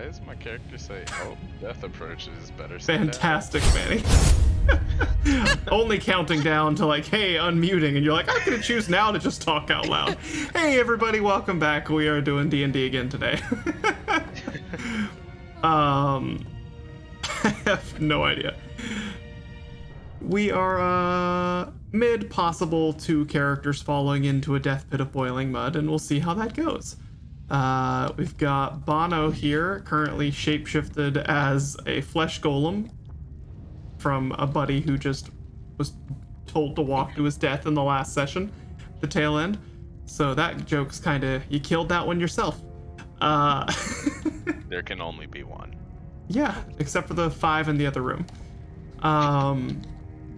does my character say, "Oh, death approaches, better sit down"? Fantastic, Manny. Only counting down to like, hey, unmuting, and you're like, I'm gonna choose now to just talk out loud. Hey, everybody, welcome back. We are doing D&D again today. I have no idea. We are mid possible 2 characters falling into a death pit of boiling mud, and we'll see how that goes. We've got Bono here, currently shapeshifted as a flesh golem from a buddy who just was told to walk to his death in the last session, the tail end. So that joke's kinda, you killed that one yourself. There can only be one. Yeah, except for the 5 in the other room.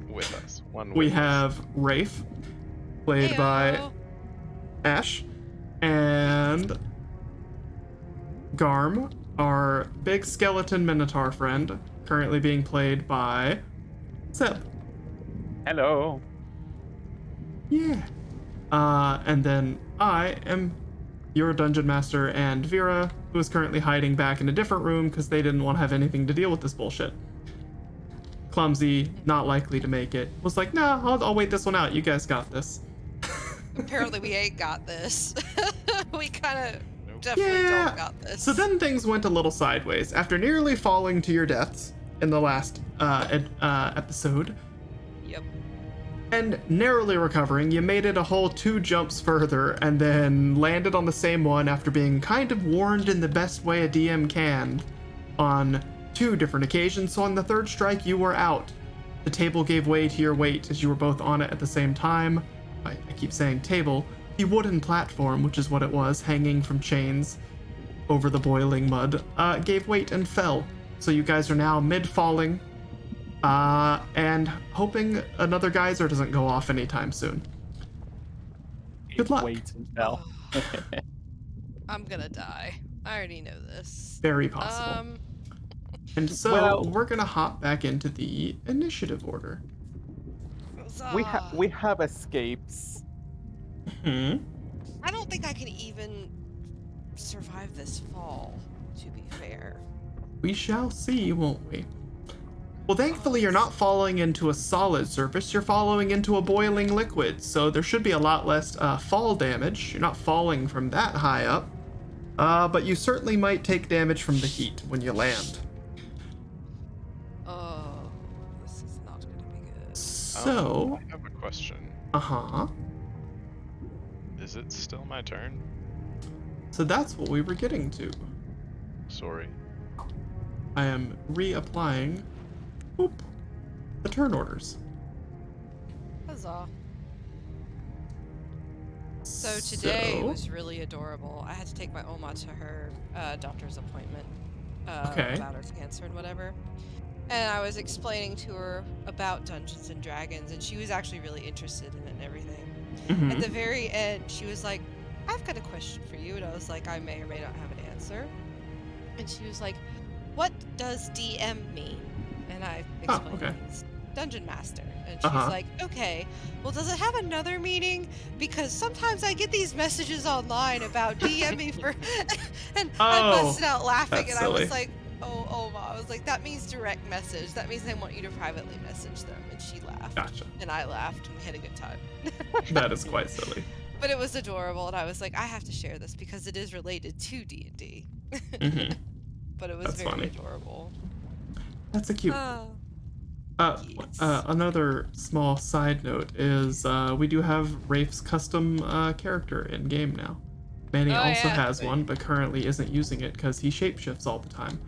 With us. One We with us. have Rafe, played by Ash, and Garm, our big skeleton minotaur friend, currently being played by Seb. Hello. Yeah. And then I am your dungeon master, and Vera, who is currently hiding back in a different room because they didn't want to have anything to deal with this bullshit. Clumsy, not likely to make it, was like, nah, I'll wait this one out. You guys got this. Apparently we ain't got this. We kind of Nope. definitely Yeah. don't got this. So then things went a little sideways. After nearly falling to your deaths in the last episode, Yep. and narrowly recovering, you made it a whole 2 jumps further and then landed on the same one after being kind of warned in the best way a DM can on 2 different occasions. So on the 3rd strike, you were out. The table gave way to your weight as you were both on it at the same time. I keep saying table. The wooden platform, which is what it was, hanging from chains over the boiling mud, gave weight and fell. So you guys are now mid-falling, and hoping another geyser doesn't go off anytime soon. Good luck. Wait until. I'm gonna die. I already know this. Very possible. And so Well- we're gonna hop back into the initiative order. We have escapes. Hmm. I don't think I can even survive this fall, to be fair. We shall see, won't we? Well, thankfully you're not falling into a solid surface, you're falling into a boiling liquid, so there should be a lot less fall damage. You're not falling from that high up, but you certainly might take damage from the heat when you land. Oh, this is not gonna be good. So, I have a question. uh-huh. Is it still my turn? So that's what we were getting to. Sorry. I am reapplying the turn orders. Huzzah. So today was really adorable. I had to take my Oma to her doctor's appointment Okay. about her cancer and whatever. And I was explaining to her about Dungeons and Dragons, and she was actually really interested in it and everything. Mhm. At the very end, she was like, I've got a question for you. And I was like, I may or may not have an answer. And she was like, what does DM mean? And I explained okay. it's Dungeon Master. And she's Uh-huh. like, okay, well, does it have another meaning? Because sometimes I get these messages online about DMing for... and I Oh, busted out laughing, that's and I was silly. like, oh, Ma. I was like, that means direct message. That means they want you to privately message them. And she laughed. Gotcha. And I laughed, and we had a good time. That is quite silly. But it was adorable, and I was like, I have to share this because it is related to D&D. Mhm. But it was That's very funny. adorable. That's a cute. Oh, yes. Another small side note is we do have Rafe's custom character in game now. Manny Oh, also yeah. has one, but currently isn't using it because he shapeshifts all the time.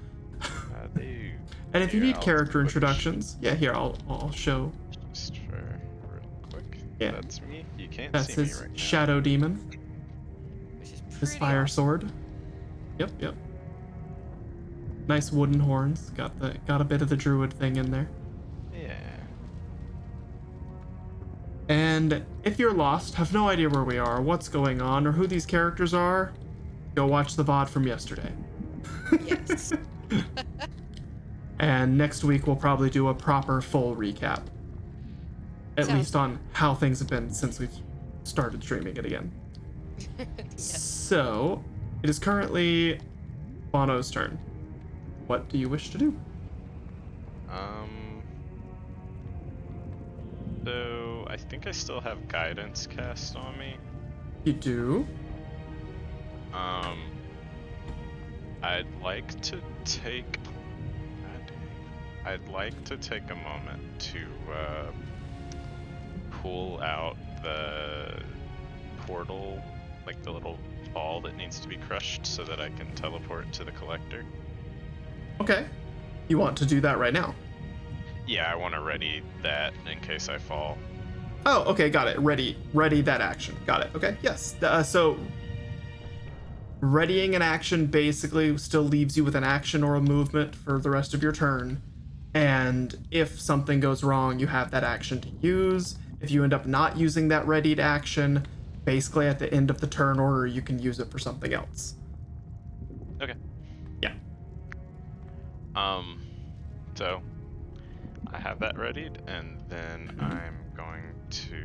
I do. And if you Here, need I'll character switch introductions, yeah, here I'll show. Just for real quick. Yeah. That's me. You can't That's see me his right now. shadow demon, Which is his pretty fire awesome. sword. Yep. Nice wooden horns. Got a bit of the druid thing in there. Yeah. And if you're lost, have no idea where we are, what's going on, or who these characters are, go watch the VOD from yesterday. Yes. And next week we'll probably do a proper full recap. At Sounds least on how things have been since we've started streaming it again. Yes. So, it is currently Bono's turn. What do you wish to do? So I think I still have guidance cast on me. You do. I'd like to take. God dang. I'd like to take a moment to pull out the portal, like the little ball that needs to be crushed, so that I can teleport to the collector. Okay. You want to do that right now? Yeah, I want to ready that in case I fall. Oh, okay, got it. Ready that action. Got it. Okay, yes. So readying an action basically still leaves you with an action or a movement for the rest of your turn. And if something goes wrong, you have that action to use. If you end up not using that readied action, basically at the end of the turn order, you can use it for something else. Okay. Yeah. So I have that readied, and then I'm going to.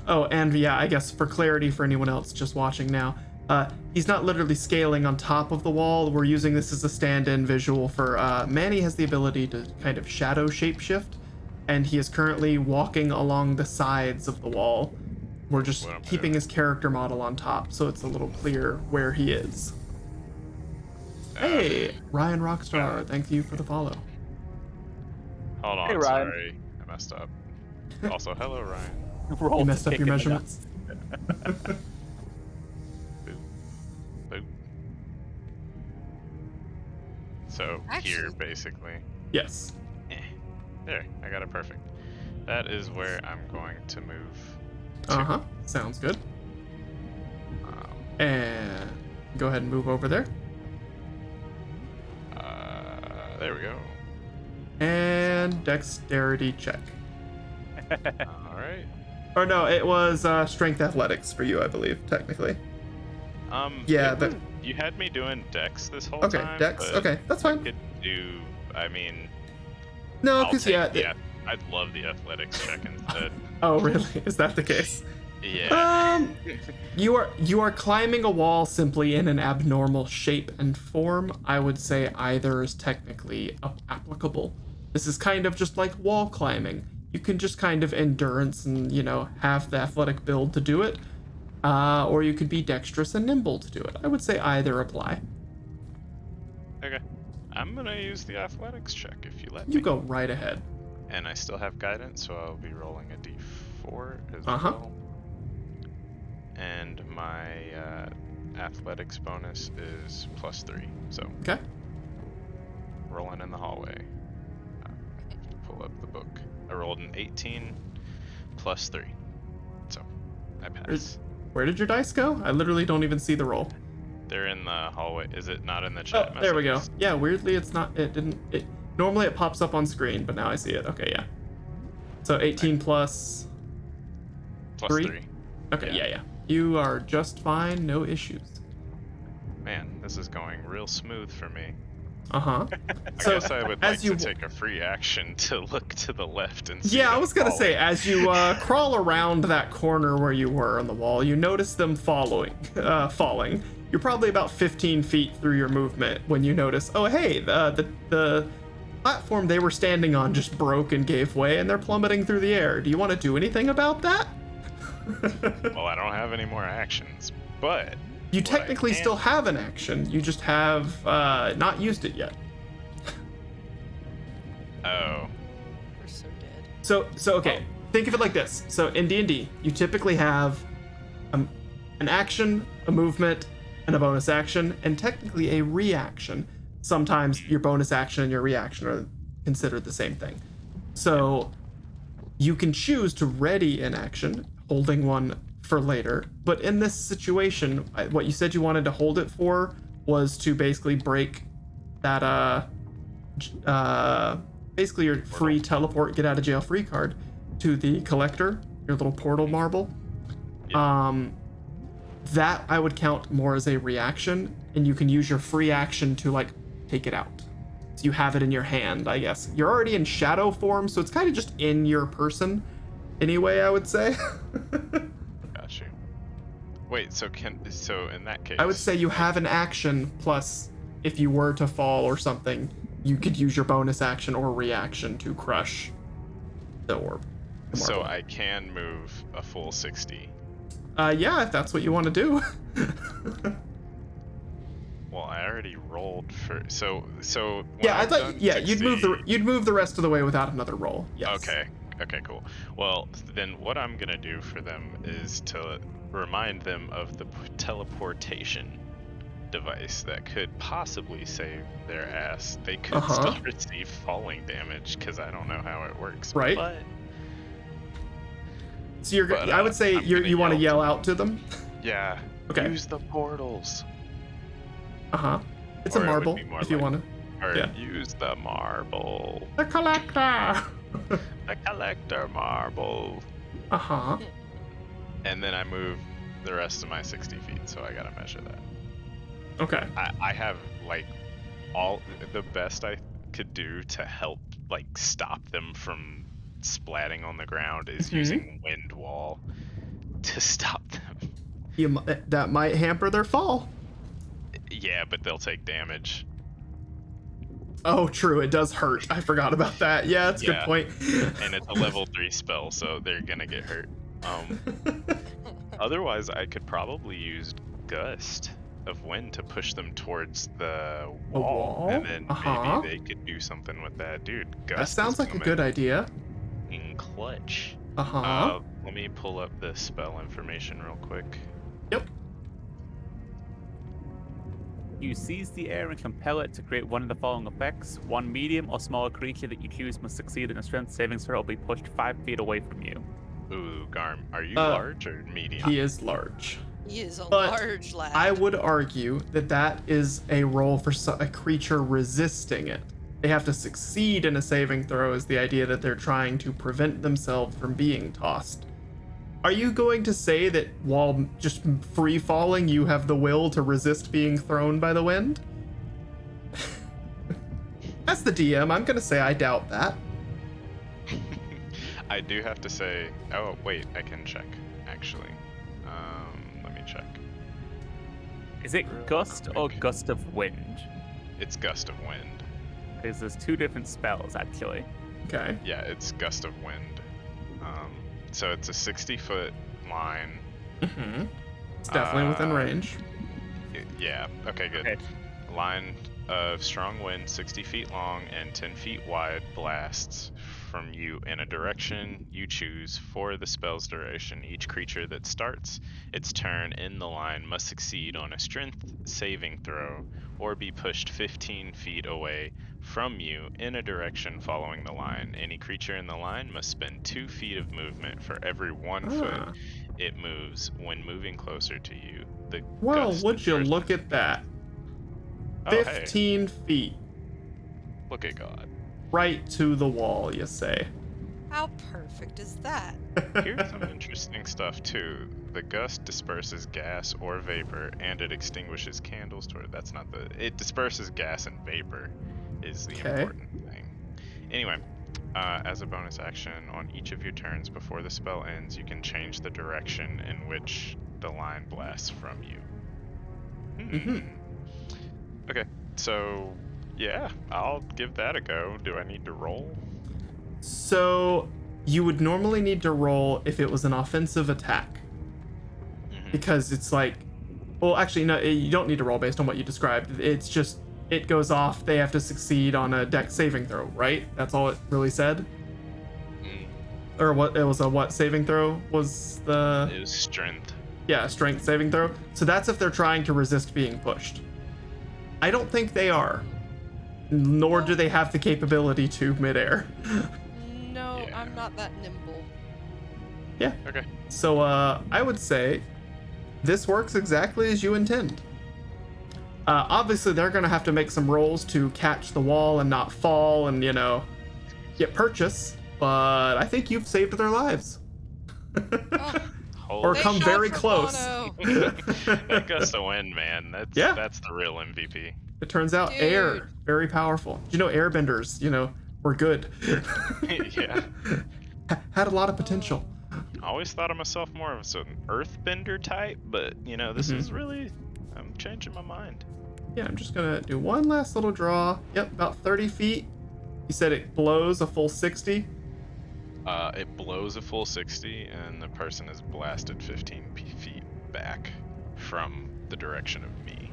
Oh, and yeah, I guess for clarity for anyone else just watching now, he's not literally scaling on top of the wall. We're using this as a stand-in visual for Manny has the ability to kind of shadow shapeshift, and he is currently walking along the sides of the wall. We're just keeping his character model on top, so it's a little clear where he is. Hey, Ryan Rockstar, thank you for the follow. Hold on, Hey, Ryan. sorry, I messed up. Also, hello, Ryan. Roll You messed up your kicking it measurements. Boop. Boop. So here, Actually- basically. Yes. There, I got it perfect. That is where I'm going to move to. Uh-huh. Sounds good. Um, And go ahead and move over there. there we go. And dexterity check. Alright. Or no, it was strength athletics for you, I believe, technically. Yeah, it but- was- you had me doing dex this whole Okay, time. dex. but Okay, that's I fine. could do, I mean, No, I'll because take yeah. I'd love the athletics check instead. Oh, really? Is that the case? Yeah. You are climbing a wall simply in an abnormal shape and form. I would say either is technically applicable. This is kind of just like wall climbing. You can just kind of endurance and, have the athletic build to do it. Or you could be dexterous and nimble to do it. I would say either apply. Okay. I'm gonna use the athletics check if you let me. You go right ahead. And I still have guidance, so I'll be rolling a d4 as Uh-huh. well. And my athletics bonus is +3. So Okay. rolling in the hallway. Pull up the book. I rolled an 18 +3. So I pass. Where did your dice go? I literally don't even see the roll. They're in the hallway. Is it not in the chat Oh, there we go. messages? Yeah, weirdly it's not. Normally it pops up on screen, but now I see it. Okay, yeah. So 18 plus. +3. 3? Okay, Yeah. yeah. You are just fine, no issues. Man, this is going real smooth for me. Uh-huh. I So, guess I would as like you- to take a free action to look to the left and see. Yeah, I them was gonna say, falling. as you crawl around that corner where you were on the wall, you notice them falling. You're probably about 15 feet through your movement when you notice, oh hey, the platform they were standing on just broke and gave way, and they're plummeting through the air. Do you want to do anything about that? Well, I don't have any more actions, but You what I technically can- still have an action. You just have not used it yet. Oh, We're so dead. So okay, think of it like this. So in D&D, you typically have an action, a movement, and a bonus action, and technically a reaction. Sometimes your bonus action and your reaction are considered the same thing. So you can choose to ready an action, holding one for later. But in this situation, what you said you wanted to hold it for was to basically break that basically your free teleport, get out of jail free card to the collector, your little portal marble. That I would count more as a reaction, and you can use your free action to like take it out. So you have it in your hand, I guess. You're already in shadow form, so it's kind of just in your person anyway, I would say. got you. Wait, so in that case, I would say you have an action plus if you were to fall or something, you could use your bonus action or reaction to crush the orb. The so marble. I can move a full 60. Yeah, if that's what you want to do. Well, I already rolled for so when Yeah, I I've thought done you'd move 60 you'd move the rest of the way without another roll. Yes. Okay, cool. Well, then what I'm gonna do for them is to remind them of the teleportation device that could possibly save their ass. They could Uh-huh. still receive falling damage because I don't know how it works. Right. But So I would say I'm gonna you want to yell out to them. yeah, Okay. use the portals. Uh-huh. It's Or a it would marble be more if you like- want to. Or Yeah. use the marble. The collector. The collector marble. Uh-huh. And then I move the rest of my 60 feet, so I gotta measure that. Okay. I have like all the best I could do to help like stop them from splatting on the ground is using wind wall to stop them. That might hamper their fall. Yeah, but they'll take damage. Oh, true. It does hurt. I forgot about that. Yeah, that's a good Yeah. point. And it's a level 3 spell, so they're gonna get hurt. Otherwise, I could probably use Gust of Wind to push them towards the wall, wall? and then Uh-huh. maybe they could do something with that. Dude, Gust That sounds is like a coming good idea. in clutch. Uh-huh. Let me pull up the spell information real quick. Yep. You seize the air and compel it to create one of the following effects. One medium or smaller creature that you choose must succeed in a strength saving throw or be pushed 5 feet away from you. Ooh, Garm, are you large or medium? He is large. He is a But large lad. I would argue that is a roll for a creature resisting it. They have to succeed in a saving throw is the idea that they're trying to prevent themselves from being tossed. Are you going to say that while just free falling, you have the will to resist being thrown by the wind? As the DM, I'm going to say I doubt that. I do have to say. Oh wait, I can check actually. Let me check. Is it Real gust or quick. gust of wind? It's Gust of Wind. Because there's 2 different spells actually. Okay. Yeah, it's Gust of Wind. So it's a 60-foot line. Mm-hmm. It's definitely within range. Yeah. Okay, good. Okay. Line of strong wind, 60 feet long and 10 feet wide, blasts from you in a direction you choose for the spell's duration. Each creature that starts its turn in the line must succeed on a strength saving throw or be pushed 15 feet away from you in a direction following the line. Any creature in the line must spend 2 feet of movement for every 1 foot it moves when moving closer to you. The Well, gust would you occurs- look at that? Oh, hey, 15 feet. look at God. Right to the wall, you say. How perfect is that? Here's some interesting stuff too. The gust disperses gas or vapor, and it extinguishes candles toward. That's not the. It disperses gas and vapor, is the Okay. important thing. Anyway, as a bonus action, on each of your turns before the spell ends, you can change the direction in which the line blasts from you. Mhm. Okay, so yeah, I'll give that a go. Do I need to roll? So, you would normally need to roll if it was an offensive attack. Mhm. Because it's like, well, actually, no, you don't need to roll based on what you described. It's just, it goes off, they have to succeed on a dex saving throw, right? That's all it really said? Mm, Or what, it was a what saving throw was the, it was strength. yeah, strength saving throw. So that's if they're trying to resist being pushed. I don't think they are. Nor do they have the capability to midair. No, Yeah. I'm not that nimble. Yeah. Okay. So I would say this works exactly as you intend. Obviously, they're going to have to make some rolls to catch the wall and not fall and, you know, get purchase. But I think you've saved their lives. Oh, Or Holy they come shot very for close. Bono. That gust of wind, man. Yeah. That's the real MVP. It turns out Dude. air, very powerful. You know, airbenders, you know, were good. Yeah. Had a lot of potential. Oh always thought of myself more as an earthbender type, but you know, this is really, I'm changing my mind. Yeah, I'm just gonna do one last little draw. Yep, about 30 feet. You said it blows a full 60. It blows a full 60, and the person is blasted 15 feet back from the direction of me.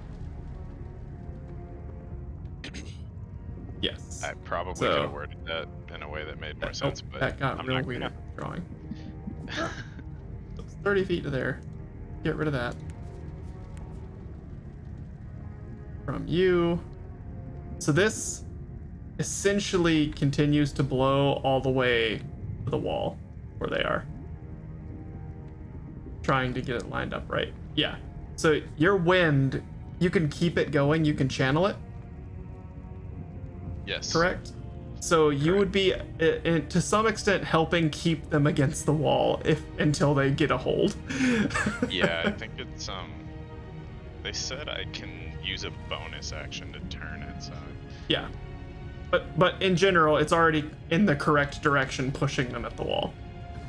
Yes. I probably could have worded that in a way that made more sense, but that got I'm real not weird gonna. drawing. So it's 30 feet to there. Get rid of that. From you. So this essentially continues to blow all the way to the wall where they are. Trying to get it lined up right. Yeah. So your wind, you can keep it going, you can channel it. Yes. Correct? So you would be, to some extent, helping keep them against the wall until they get a hold. Yeah, I think it's They said I can use a bonus action to turn it, so. Yeah, but in general, it's already in the correct direction, pushing them at the wall.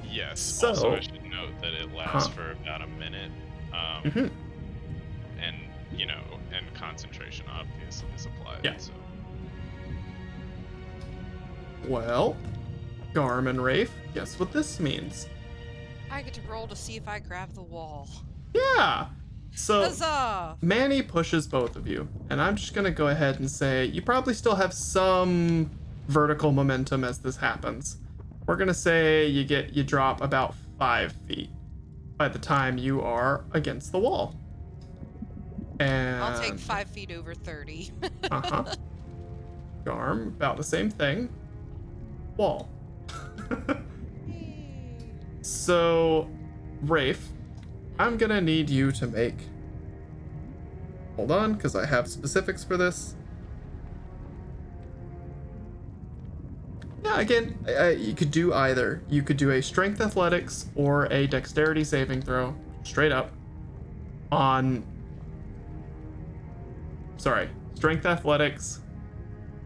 Yes. So, also, I should note that it lasts for about a minute, and you know, and concentration obviously is applied. Yeah. So. Well, Garm and Rafe, guess what this means? I get to roll to see if I grab the wall. Yeah. So Huzzah! Manny pushes both of you, and I'm just gonna go ahead and say you probably still have some vertical momentum as this happens. We're gonna say you drop about 5 feet by the time you are against the wall. And I'll take 5 feet over 30. Garm, about the same thing. Wall. So, Rafe, I'm gonna need you to make. Hold on, because I have specifics for this. Yeah, again, you could do either. You could do a strength athletics or a dexterity saving throw, straight up. Strength athletics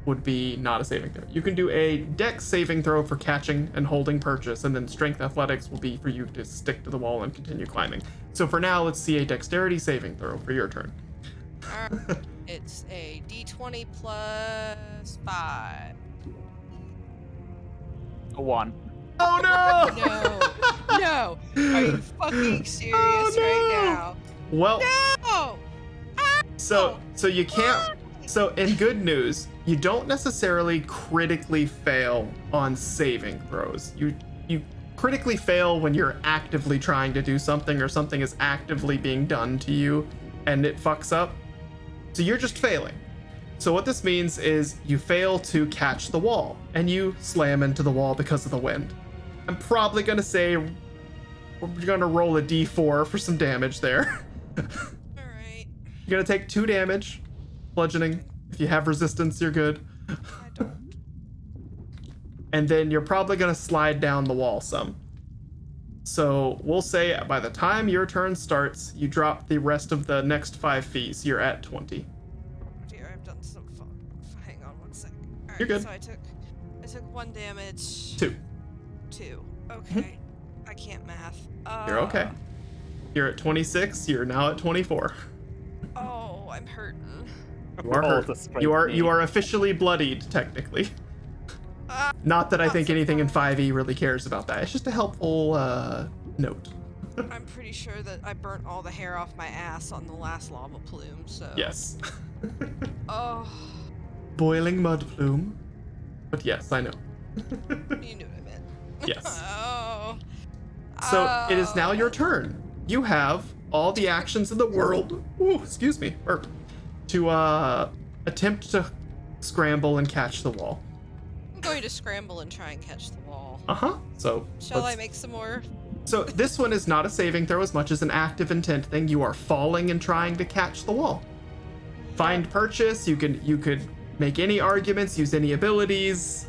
would be not a saving throw. You can do a dex saving throw for catching and holding purchase, and then strength athletics will be for you to stick to the wall and continue climbing. So for now, let's see a dexterity saving throw for your turn. It's a d20 plus 5. A 1. Oh no! No! Are you fucking serious right now? Well, No! so you can't. So in good news, you don't necessarily critically fail on saving throws. You critically fail when you're actively trying to do something or something is actively being done to you and it fucks up. So you're just failing. So what this means is you fail to catch the wall and you slam into the wall because of the wind. I'm probably gonna say we're gonna roll a d4 for some damage there. Alright. You're gonna take 2 damage, bludgeoning. If you have resistance, you're good. I don't. And then you're probably gonna slide down the wall some. So we'll say by the time your turn starts, you drop the rest of the next 5 feet. So you're at 20. Dear, I've done some fun. Hang on one sec. Alright, You're good. so I took 1 damage. 2. 2. Okay. I can't math. You're okay. You're at 26. You're now at 24. Oh, I'm hurting. You are hurt. You are officially bloodied, technically. Not that I think anything in 5e really cares about that. It's just a helpful note. I'm pretty sure that I burnt all the hair off my ass on the last lava plume, so. Yes. Oh. Boiling mud plume. But yes, I know. You knew what I meant. Yes. Oh. So it is now your turn. You have all the actions in the world. Ooh, excuse me. Burp. To attempt to scramble and catch the wall. I'm going to scramble and try and catch the wall. So Shall I make some more? So this one is not a saving throw as much as an active intent thing. You are falling and trying to catch the wall. Find purchase. You could make any arguments, use any abilities.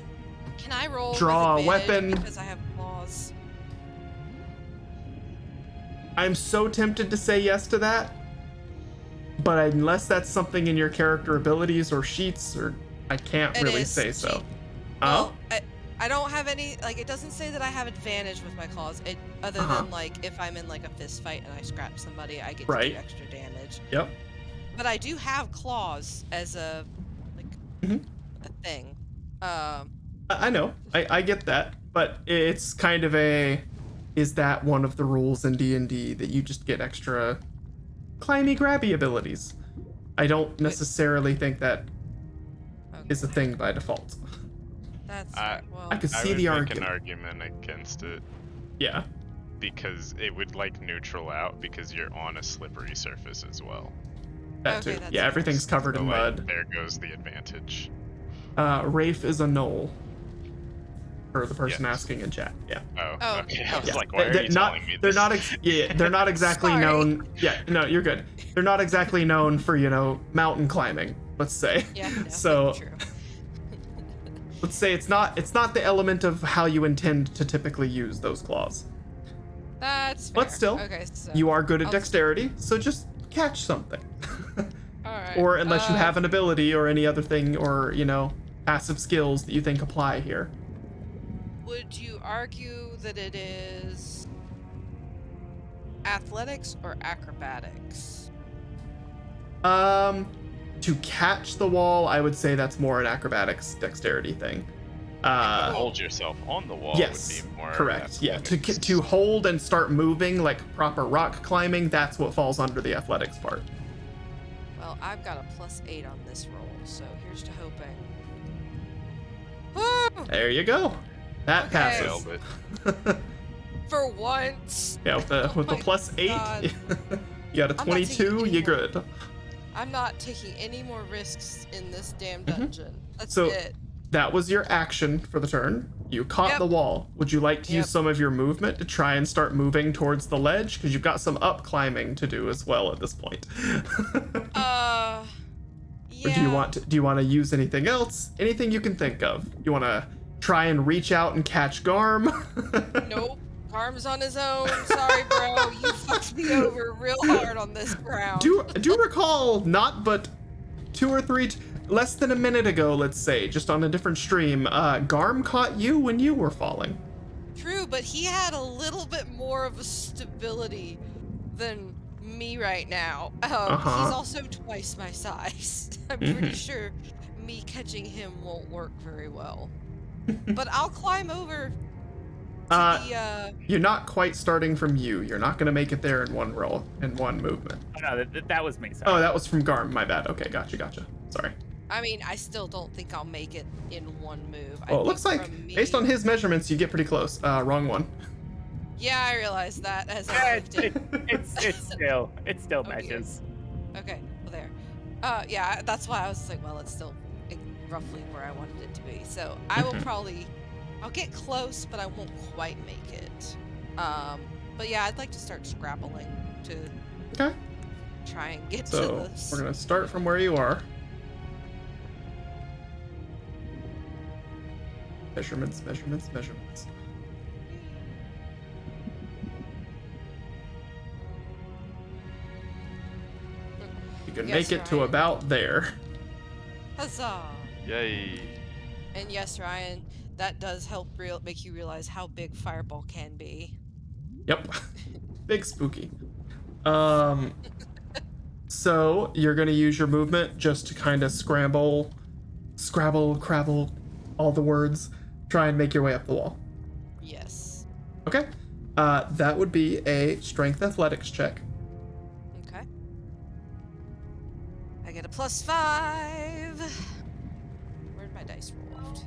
Can I roll? Draw with a advantage weapon. Because I have claws. I'm so tempted to say yes to that, but unless that's something in your character abilities or sheets, or I can't It really is. say so. Well, I don't have any, like, it doesn't say that I have advantage with my claws. Other than, like, if I'm in, like, a fist fight and I scratch somebody, I get to do extra damage. Yep. But I do have claws as a, like, Mhm. a thing. I know. I get that, but it's kind of is that one of the rules in D&D that you just get extra climby grabby abilities? I don't necessarily think that is a thing by default. That's well. I could see would the make argument. an argument against it Yeah. because it would like neutral out because you're on a slippery surface as well. That Okay, too. that's Yeah, everything's covered So, in like, mud. there goes the advantage. Rafe is a knoll. For the person Yes. asking in chat. Yeah. Oh, okay. I was Yeah. like, why are you telling me They're this? not they're not exactly Sorry. known. Yeah, no, you're good. They're not exactly known for, mountain climbing, let's say. Yeah. No, So true. let's say it's not the element of how you intend to typically use those claws. That's fair. But still, okay, so you are good at I'll- dexterity, so just catch something. All right. Or unless you have an ability or any other thing or, passive skills that you think apply here. Would you argue that it is athletics or acrobatics? To catch the wall, I would say that's more an acrobatics dexterity thing. Hold yourself on the wall Yes, would be more correct. Yeah, athletics. to hold and start moving like proper rock climbing, that's what falls under the athletics part. Well, I've got a +8 on this roll, so here's to hoping. Woo! There you go. That Okay. passes. Nailed it. For once. Yeah, with the Oh my +8, God. you got a I'm not taking 22, any you're more. good. I'm not taking any more risks in this damn Mhm. dungeon. That's So- it. That was your action for the turn. You caught Yep. the wall. Would you like to Yep. use some of your movement to try and start moving towards the ledge? Because you've got some up climbing to do as well at this point. Yeah. Or do you want to use anything else? Anything you can think of? You want to try and reach out and catch Garm? Nope. Garm's on his own. Sorry, bro. You fucked me over real hard on this ground. do recall not but 2 or 3 less than a minute ago, let's say, just on a different stream, Garm caught you when you were falling. True, but he had a little bit more of a stability than me right now. He's also twice my size. I'm pretty sure me catching him won't work very well. But I'll climb over to the, You're not quite starting from you. You're not going to make it there in one roll, in one movement. Oh, no, that was me. Sorry. Oh, that was from Garm. My bad. Okay, gotcha. Sorry. I mean, I still don't think I'll make it in one move. Well, it looks like, based on his measurements, you get pretty close. Wrong one. Yeah, I realized that as Yeah, I moved it. it still Oh, dear. matches. Okay, well there. Yeah, that's why I was like, well, it's still roughly where I wanted it to be. So I will I'll get close, but I won't quite make it. But yeah, I'd like to start scrabbling to Okay. try and get to So this. we're gonna start from where you are. Measurements. You can Yes, make it to Ryan. about there. Huzzah! Yay. And yes, Ryan, that does help make you realize how big Fireball can be. Yep. Big spooky. So you're gonna use your movement just to kind of scramble, crabble, all the words, try and make your way up the wall. Yes. Okay. That would be a strength athletics check. Okay. I get a +5. Where'd my dice roll left?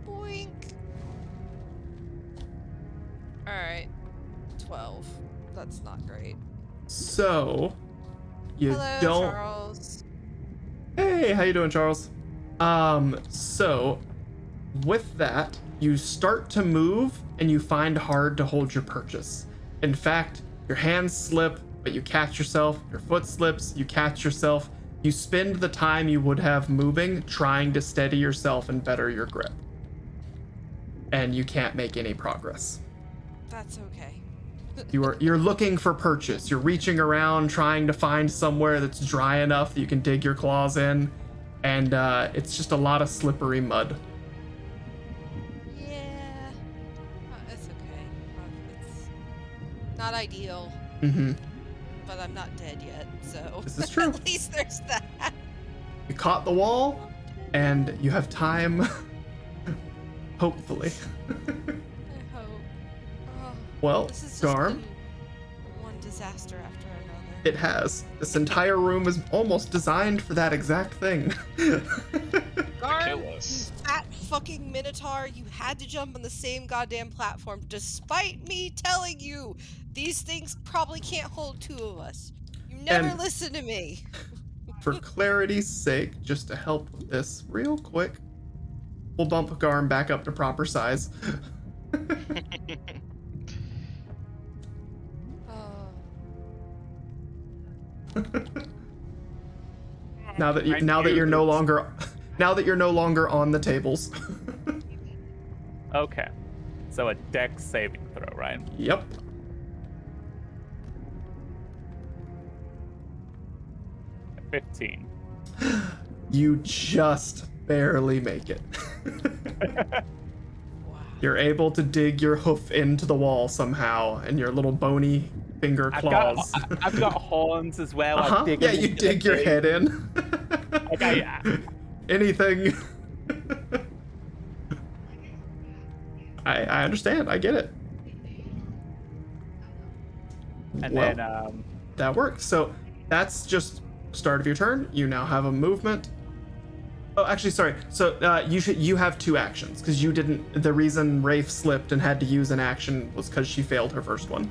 Boink. Alright. 12. That's not great. So you Hello, don't. Charles. Hey, how you doing, Charles? So with that, you start to move and you find hard to hold your purchase. In fact, your hands slip, but you catch yourself. Your foot slips, you catch yourself. You spend the time you would have moving trying to steady yourself and better your grip. And you can't make any progress. That's okay. You're looking for purchase. You're reaching around trying to find somewhere that's dry enough that you can dig your claws in, and it's just a lot of slippery mud. Yeah. It's okay. It's not ideal, Mm-hmm. but I'm not dead yet, so This is true. at least there's that. You caught the wall, and you have time. Hopefully. I hope. Oh, Well, this has just Garm, been one disaster after another. it has. This entire room is almost designed for that exact thing. Garm, kill you us. fat fucking minotaur, you had to jump on the same goddamn platform despite me telling you these things probably can't hold two of us. You never And- listen to me. For clarity's sake, just to help with this real quick, we'll bump Garm back up to proper size. Oh. Now that you're no longer on the tables. Okay. So a dex saving throw, right? Yep. 15. You just barely make it. Wow. You're able to dig your hoof into the wall somehow, and your little bony finger claws. I've got horns as well. I dig Yeah, them you into the dig your thing. head in. Okay, Anything. I understand. I get it. and Well, then that works. So that's just start of your turn. You now have a movement. Oh, actually, sorry. So you have two actions because you didn't. The reason Rafe slipped and had to use an action was because she failed her first one.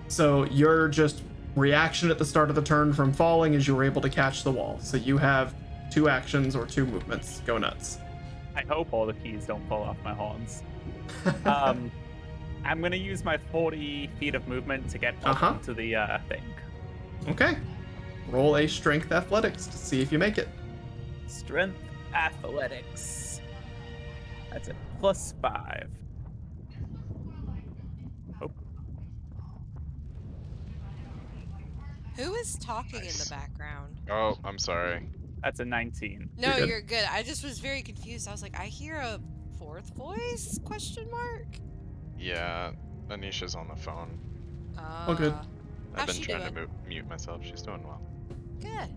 So your just reaction at the start of the turn from falling is you were able to catch the wall. So you have two actions or two movements. Go nuts. I hope all the keys don't fall off my horns. I'm gonna use my 40 feet of movement to get up to the thing. Okay. Roll a strength athletics to see if you make it. Strength athletics. That's a +5. Oh, Who is talking in Nice. the background? Oh, I'm sorry. that's a 19. No, You're good. you're good. I just was very confused. I was like, I hear a fourth voice? Question mark? Yeah, Anisha's on the phone. All good. I've How's been she trying doing? to mute myself. She's doing well. Good.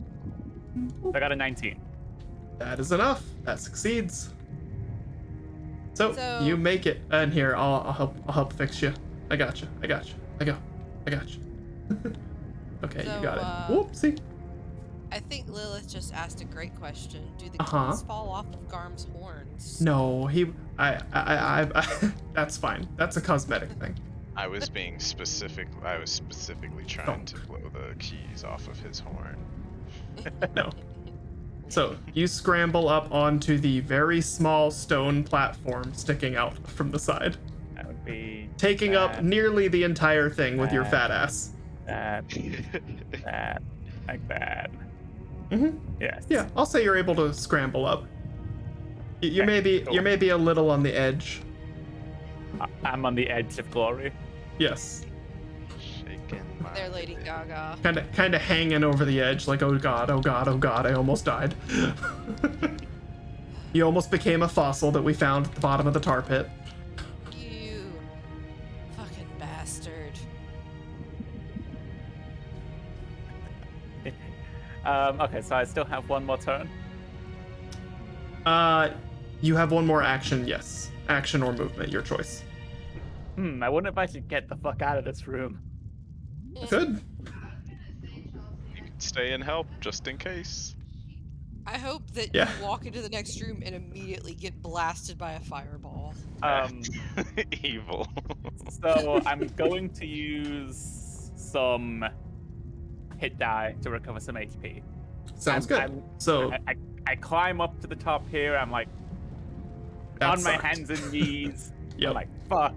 I got a 19. That is enough. That succeeds. So So- you make it, and here I'll help fix you. I got you. I got you. I got you. Okay, So, you got it. Whoopsie. I think Lilith just asked a great question. Do the Uh-huh. keys fall off of Garm's horns? No, I that's fine. That's a cosmetic thing. I was being specific. I was specifically trying to blow the keys off of his horn. No. So you scramble up onto the very small stone platform sticking out from the side, That would be taking up bad, nearly the entire thing with your Bad. fat ass. bad, bad, like bad. Mm-hmm. Yes. Yeah, I'll say you're able to scramble up. You Okay, may be cool. you may be a little on the edge. I'm on the edge of glory. Yes, Shaking my There, Lady head. Gaga. kind of hanging over the edge, like oh god, oh god, oh god, I almost died. You almost became a fossil that we found at the bottom of the tar pit. You fucking bastard. Okay, so I still have one more turn. You have one more action, yes. Action or movement, your choice. I wonder if I should get the fuck out of this room. Good. You can stay and help just in case. I hope that Yeah. you walk into the next room and immediately get blasted by a fireball. Evil. So I'm going to use some hit die to recover some HP. Sounds good. So I climb up to the top here. I'm like that on my sucked. hands and knees. Yep. I'm like fuck,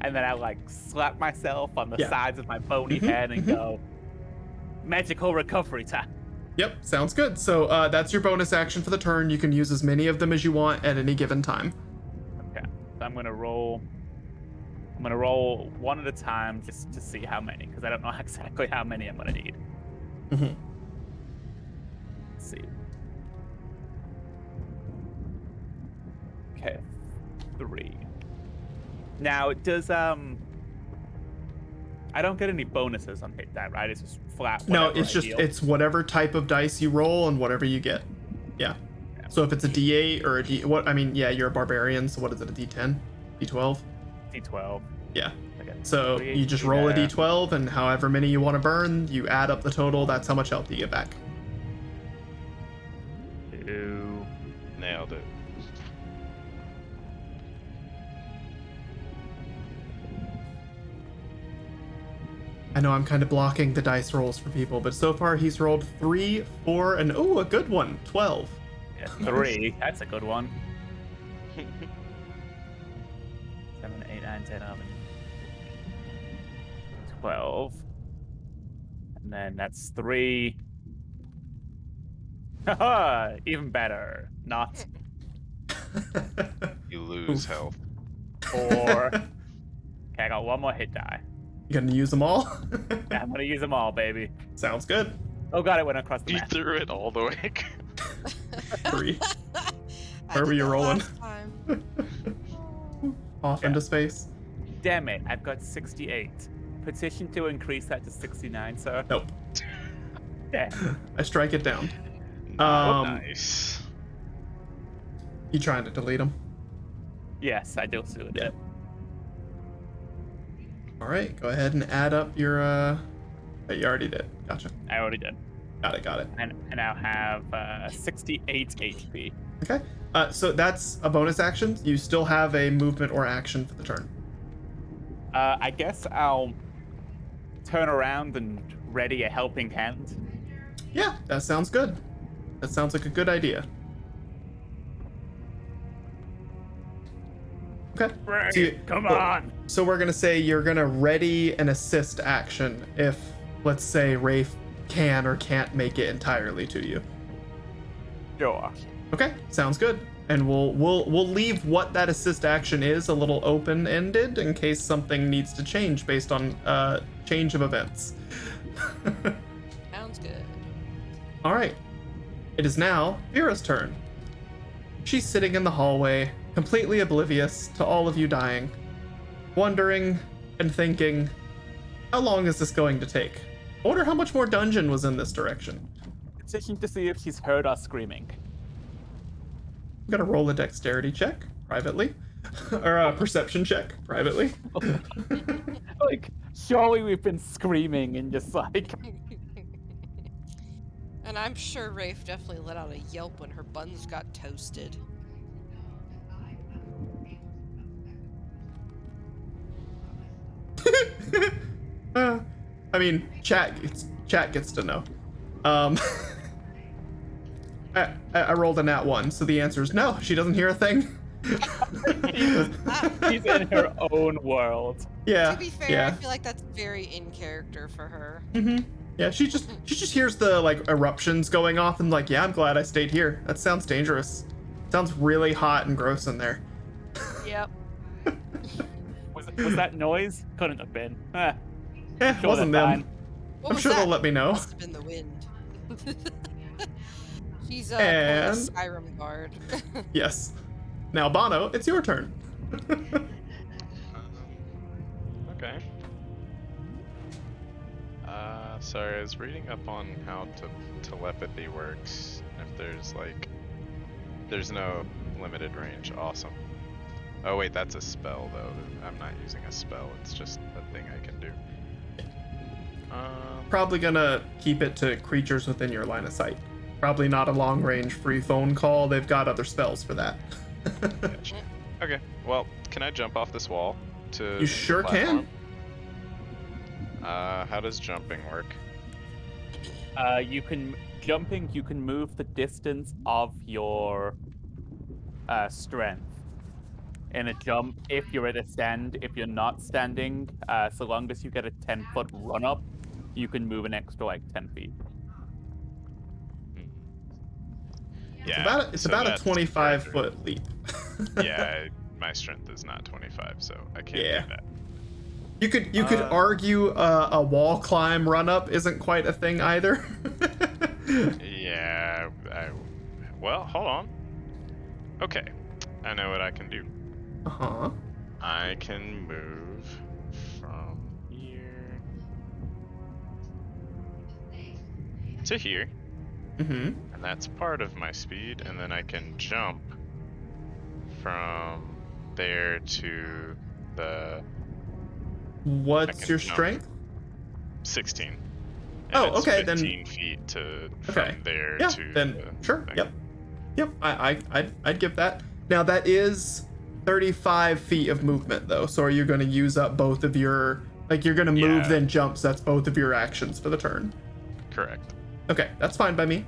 and then I like slap myself on the Yeah. sides of my bony Mhm, head and mhm. go magical recovery time. Yep, sounds good. So that's your bonus action for the turn. You can use as many of them as you want at any given time. Okay, so I'm gonna roll one at a time just to see how many, because I don't know exactly how many I'm gonna need. Mhm. Let's see. Okay, 3. Now, does I don't get any bonuses on hit die, right? It's just flat. No, Whatever it's I just deal. it's whatever type of dice you roll and whatever you get. Yeah. So if it's a D8 or a D, what I mean, yeah, you're a barbarian. So what is it? A D10, D12? D12. Yeah. Okay. So 3 you just HP roll a there. D12, and however many you want to burn, you add up the total. That's how much health you get back. 2. Nailed it. I know I'm kind of blocking the dice rolls for people, but so far he's rolled 3, 4, and a good one, 12. Yeah, 3. That's a good one. 7, 8, 9, 10, 11, 12. And then that's 3. Haha, even better. Not You lose Oof. health. 4. Okay, I got one more hit die. You gonna use them all? Yeah, I'm gonna use them all, baby. Sounds good. Oh god, it went across the You map. threw it all the way. 3. I Where were did you that rolling? last time. Off Yeah. into space. Damn it, I've got 68. Petition to increase that to 69, sir. Nope. Damn. I strike it down. Nice. You trying to delete them? Yes, I do see it. Yeah. All right, go ahead and add up your. You already did. Gotcha. I already did. Got it. And I now have 68 HP. Okay. So that's a bonus action. You still have a movement or action for the turn. I guess I'll turn around and ready a helping hand. Yeah, that sounds good. That sounds like a good idea. Okay. Right, So you- come well, on. So we're gonna say you're gonna ready an assist action if, let's say, Rafe can or can't make it entirely to you. Sure. Okay, sounds good. And we'll leave what that assist action is a little open-ended in case something needs to change based on change of events. Sounds good. All right. It is now Vera's turn. She's sitting in the hallway, completely oblivious to all of you dying, wondering and thinking, how long is this going to take? I wonder how much more dungeon was in this direction. Petition to see if she's heard us screaming. I'm gonna roll a dexterity check privately, or a perception check privately. Like, surely we've been screaming and just like. And I'm sure Rafe definitely let out a yelp when her buns got toasted. I mean, chat gets to know. I rolled a nat 1, so the answer is no. She doesn't hear a thing. She's in her own world. Yeah. To be fair, I Yeah. feel like that's very in character for her. Yeah. She just hears the like eruptions going off and like, yeah, I'm glad I stayed here. That sounds dangerous. Sounds really hot and gross in there. Yep. Was that noise? Couldn't have been. It Sure, wasn't that's them. fine. What I'm was sure that? they'll let me know. Must have been the wind. She's pulling And- a Skyrim guard. Yes. Now, Bono, it's your turn. Okay. Sorry, I was reading up on how telepathy works. If there's no limited range. Awesome. Oh wait, that's a spell though. I'm not using a spell. It's just a thing I can do. Probably gonna keep it to creatures within your line of sight. Probably not a long range free phone call. They've got other spells for that. Gotcha. Okay. Well, can I jump off this wall to? You sure the can. platform? How does jumping work? You can move the distance of your strength in a jump if you're at a stand. If you're not standing, so long as you get a 10-foot run up, you can move an extra like 10 feet. Yeah. It's so about a that's 25-foot leap. Yeah, my strength is not 25, so I can't Yeah. do that. You could argue a wall climb run up isn't quite a thing either. Yeah. Well, hold on. Okay. I know what I can do. Uh-huh. I can move from here to here, Mm-hmm. and that's part of my speed, and then I can jump from there to the... I What's can your jump strength? 16. And Oh, it's okay, 15 feet to Okay. from there Yeah, to then the sure. thing. Yep. I'd give that. Now that is 35 feet of movement though. So are you going to use up both of your, like, you're going to move Yeah. then jumps? That's both of your actions for the turn. Correct. Okay, that's fine by me.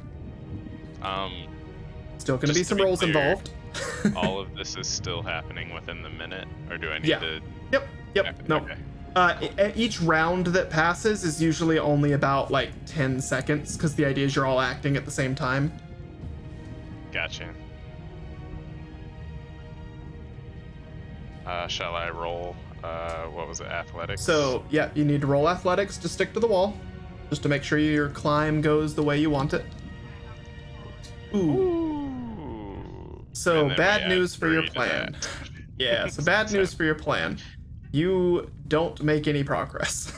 Still going to Just be to some be rolls clear, involved. all of this is still happening within the minute, or do I need Yeah. to? Yep. No. Okay. Each round that passes is usually only about like 10 seconds because the idea is you're all acting at the same time. Gotcha. Shall I roll? What was it? Athletics. So yeah, you need to roll athletics to stick to the wall, just to make sure your climb goes the way you want it. Ooh. Ooh. So And then we bad add news for your 3 to plan. that. Yeah, so bad news for your plan. You don't make any progress.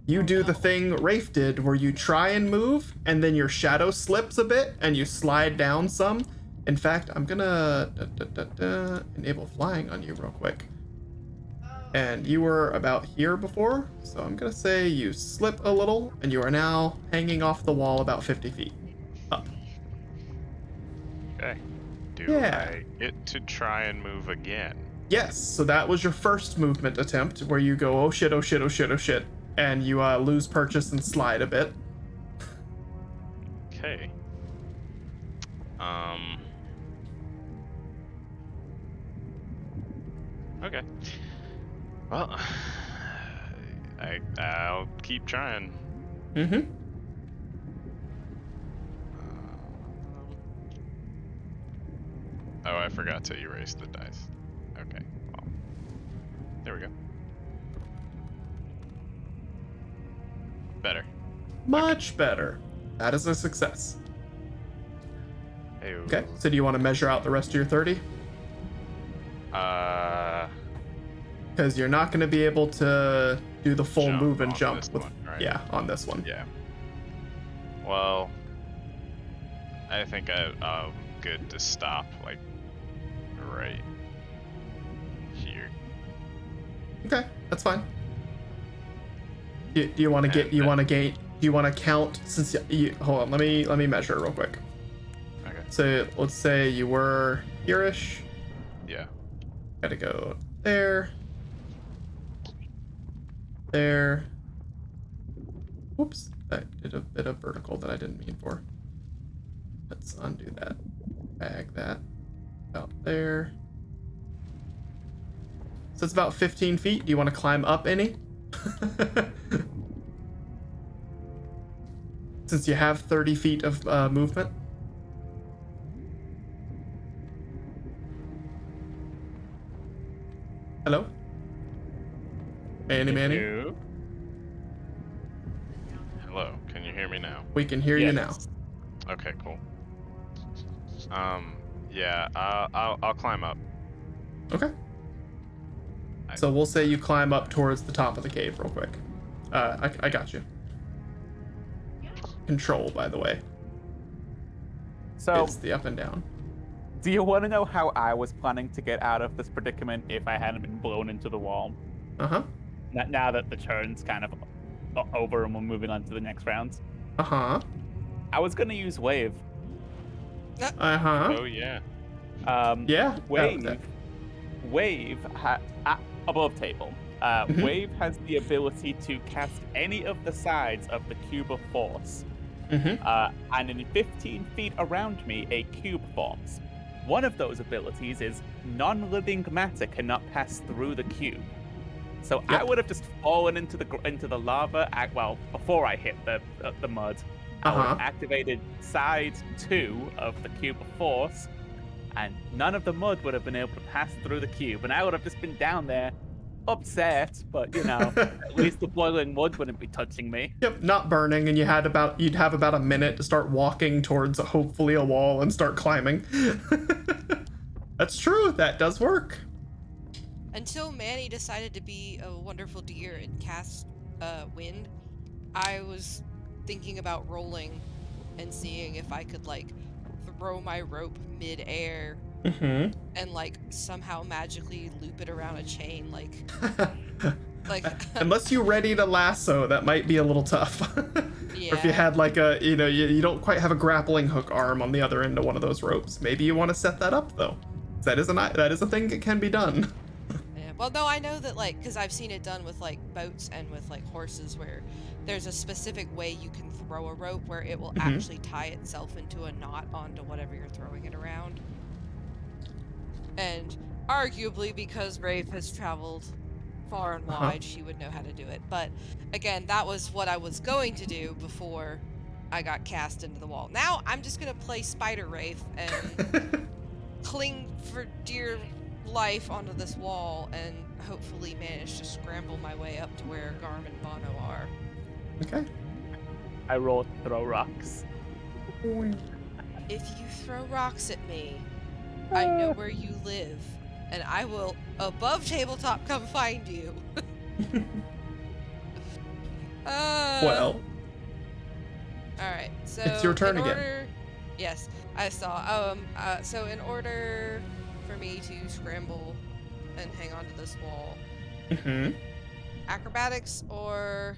You do the thing Rafe did where you try and move and then your shadow slips a bit and you slide down some. In fact, I'm gonna enable flying on you real quick. And you were about here before, so I'm gonna say you slip a little and you are now hanging off the wall about 50 feet up. Okay. Do Yeah. I get to try and move again? Yes, so that was your first movement attempt where you go, oh shit, oh shit, oh shit, oh shit, and you lose purchase and slide a bit. Okay. Okay. Well, I'll keep trying. Mm-hmm. Oh, I forgot to erase the dice. Okay, well, there we go. Better. Much better. That is a success. Hey. Okay, so do you want to measure out the rest of your 30? Because you're not going to be able to do the full Jump move and on jump this with, one, right? yeah, on this one. Yeah. Well, I think I'm good to stop, like, right here. Okay, that's fine. Do you want to get? And You want to gate? Do you want to count? Since you hold on, let me measure real quick. Okay. So let's say you were here-ish. Yeah. Gotta go there. There. Whoops, I did a bit of vertical that I didn't mean for. Let's undo that. Bag that. About there. So it's about 15 feet. Do you want to climb up any? Since you have 30 feet of movement. Hello? Manny? You? Hello. Can you hear me now? We can hear you now. Yes. Okay. Cool. Yeah. I'll climb up. Okay. So we'll say you climb up towards the top of the cave real quick. I got you. Control, by the way. So, It's the up and down. do you want to know how I was planning to get out of this predicament if I hadn't been blown into the wall? Uh-huh. Now that the turn's kind of over and we're moving on to the next round, Uh-huh. I was going to use Wave. Uh-huh. Oh yeah. Yeah. Wave above table. Mhm. Wave has the ability to cast any of the sides of the cube of force. Mm-hmm. And in 15 feet around me, a cube forms. One of those abilities is non-living matter cannot pass through the cube. So I Yep. would have just fallen into the lava. Well, before I hit the mud, I would have activated side 2 of the cube of force, and none of the mud would have been able to pass through the cube, and I would have just been down there, upset. But at least the boiling mud wouldn't be touching me. Yep, not burning, and you'd have about a minute to start walking towards hopefully a wall and start climbing. That's true. That does work. Until Manny decided to be a wonderful deer and cast wind, I was thinking about rolling and seeing if I could like throw my rope mid-air and like somehow magically loop it around a chain, like Unless you're ready to lasso, that might be a little tough. yeah. Or if you had like a, you don't quite have a grappling hook arm on the other end of one of those ropes. Maybe you want to set that up though. That is a thing that can be done. Yeah. Well, no, I know that like because I've seen it done with like boats and with like horses where there's a specific way you can throw a rope where it will actually tie itself into a knot onto whatever you're throwing it around. And arguably because Rafe has traveled far and wide, she would know how to do it. But again, that was what I was going to do before I got cast into the wall. Now I'm just gonna play Spider Rafe and cling for dear life onto this wall and hopefully manage to scramble my way up to where Garm and Bono are. Okay. I roll throw rocks. If you throw rocks at me, I know where you live, and I will above tabletop come find you. Well. Alright, so It's your turn again. Yes, I saw. So in order for me to scramble and hang onto this wall, acrobatics or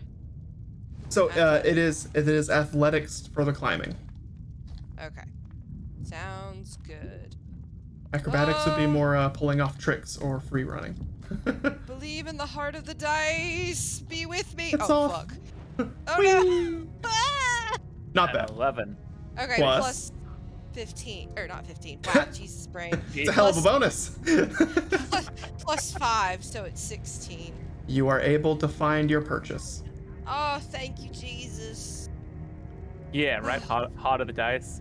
So it is athletics for the climbing. okay, sounds good. Acrobatics would be more pulling off tricks or free running. Believe in the heart of the dice. Be with me. It's oh off. fuck. Oh no. Ah! Not At bad. 11. Okay, Plus 15 or not 15. Wow, Jesus brain. It's a hell of a bonus. plus 5, so it's 16. You are able to find your purchase. Oh, thank you, Jesus. Yeah, right. Heart of the dice.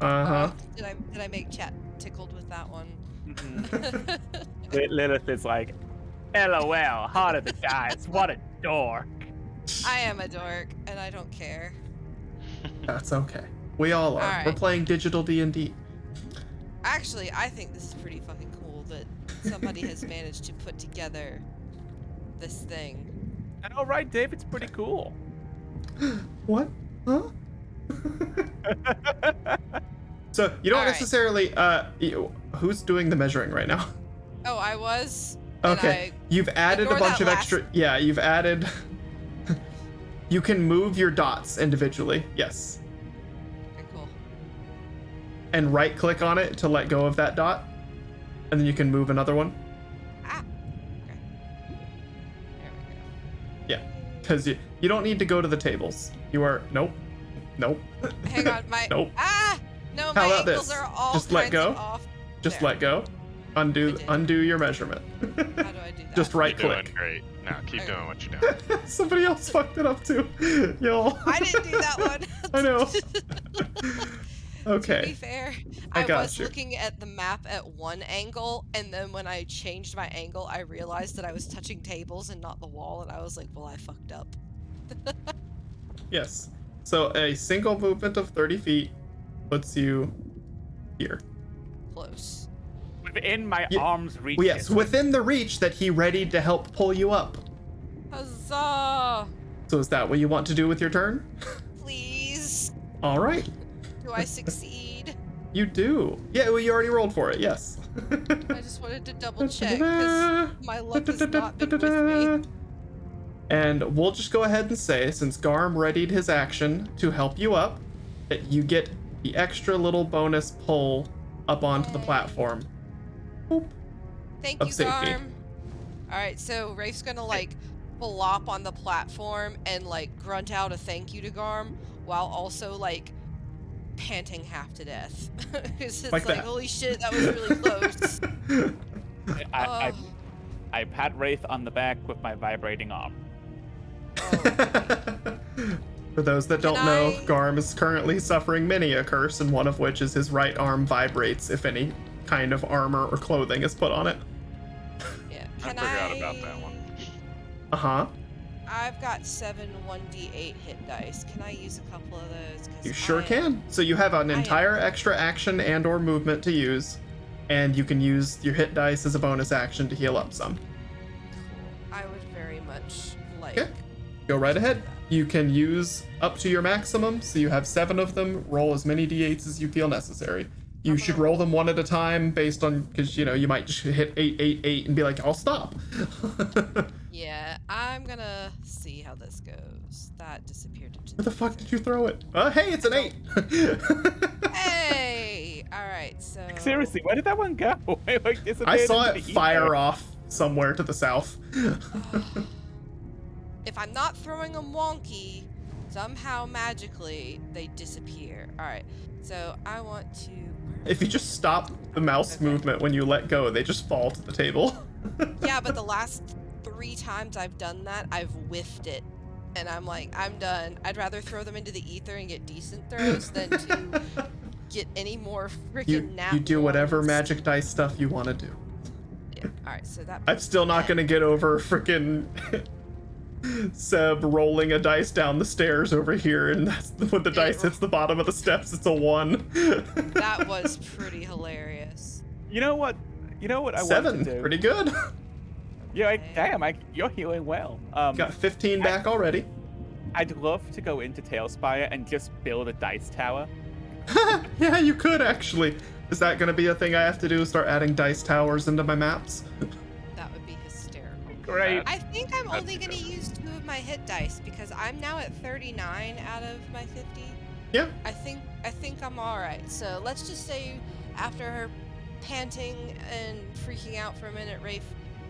Did I make chat tickled with that one? Lilith is like, LOL, heart of the dice. What a dork. I am a dork, and I don't care. That's okay. We all are. All right. We're playing digital D&D. Actually, I think this is pretty fucking cool that somebody has managed to put together this thing. I know, right, Dave? It's pretty cool. What? Huh? So you don't All right. necessarily. Who's doing the measuring right now? Oh, I was. Okay. You've added a Ignore bunch that of extra. Yeah, you've added. You can move your dots individually. Yes. Okay, cool. And right click on it to let go of that dot. And then you can move another one. Ah. Okay. There we go. Yeah. Because you don't need to go to the tables. You are. Nope. Nope. Hang on, my. Nope. Ah! No, my How about ankles this? are all Just let kinds of go. off. Just There. let go. Undo your measurement. How do I do that? Just right You're click. doing great. No, keep Okay. doing what you're doing. Somebody else fucked it up too. Y'all. I didn't do that one. I know. To be Okay. fair, I got was you. looking at the map at one angle, and then when I changed my angle, I realized that I was touching tables and not the wall, and I was like, well, I fucked up. Yes. So a single movement of 30 feet puts you here. Close. Within my Yeah. arm's reach. Well, yes, within the reach that he readied to help pull you up. Huzzah! So is that what you want to do with your turn? Please. All right. Do I succeed? You do. Yeah, well, you already rolled for it. Yes. I just wanted to double check, because my luck has not been with me. And we'll just go ahead and say, since Garm readied his action to help you up, that you get the extra little bonus pull up onto the Yay. platform. Boop. Thank Of you, safety. Garm. Alright, so Rafe's gonna, like, flop on the platform and, like, grunt out a thank you to Garm, while also, like, panting half to death. It's just Like like, that. holy shit, that was really close. I pat Wraith on the back with my vibrating arm. For those that don't Can know, I- Garm is currently suffering many a curse, and one of which is his right arm vibrates if any kind of armor or clothing is put on it. Yeah. I Can forgot about that one. Uh-huh. I've got 7 1d8 hit dice. Can I use a couple of those? 'Cause You sure I am- can. So you have an I am- entire extra action and or movement to use. and you can use your hit dice as a bonus action to heal up some. I would very much like. Okay. Go right ahead. You can use up to your maximum, so you have 7 of them. Roll as many d8s as you feel necessary. You should roll them one at a time based on, because, you might just hit 8, 8, 8 and be like, I'll stop. Yeah, I'm gonna see how this goes. That disappeared into Where the fuck did you throw it? Hey, it's an 8. Hey! Alright, so... Seriously, where did that one go? It, like, I disappeared saw into it the fire ether. off somewhere to the south. If I'm not throwing them wonky, somehow magically they disappear. Alright, so I want to... If you just stop the mouse movement when you let go, they just fall to the table. Yeah, but the last 3 times I've done that, I've whiffed it. And I'm like, I'm done. I'd rather throw them into the ether and get decent throws than to get any more freaking nat You do whatever ones. magic dice stuff you want to do. Yeah. Alright, so that... I'm still not gonna get over freaking Seb rolling a dice down the stairs over here, and that's when the dice hits the bottom of the steps, it's a 1. That was pretty hilarious. You know what? I want 7, to do? pretty good. Yeah, damn, you're healing well. Got 15 back already. I'd love to go into Tailspire and just build a dice tower. Yeah, you could actually. Is that gonna be a thing I have to do? Start adding dice towers into my maps? That would be hysterical. Great. I think I'm That'd only be going to dope. use 2 of my hit dice because I'm now at 39 out of my 50. Yeah. I think I'm all right. So let's just say after her panting and freaking out for a minute, Rafe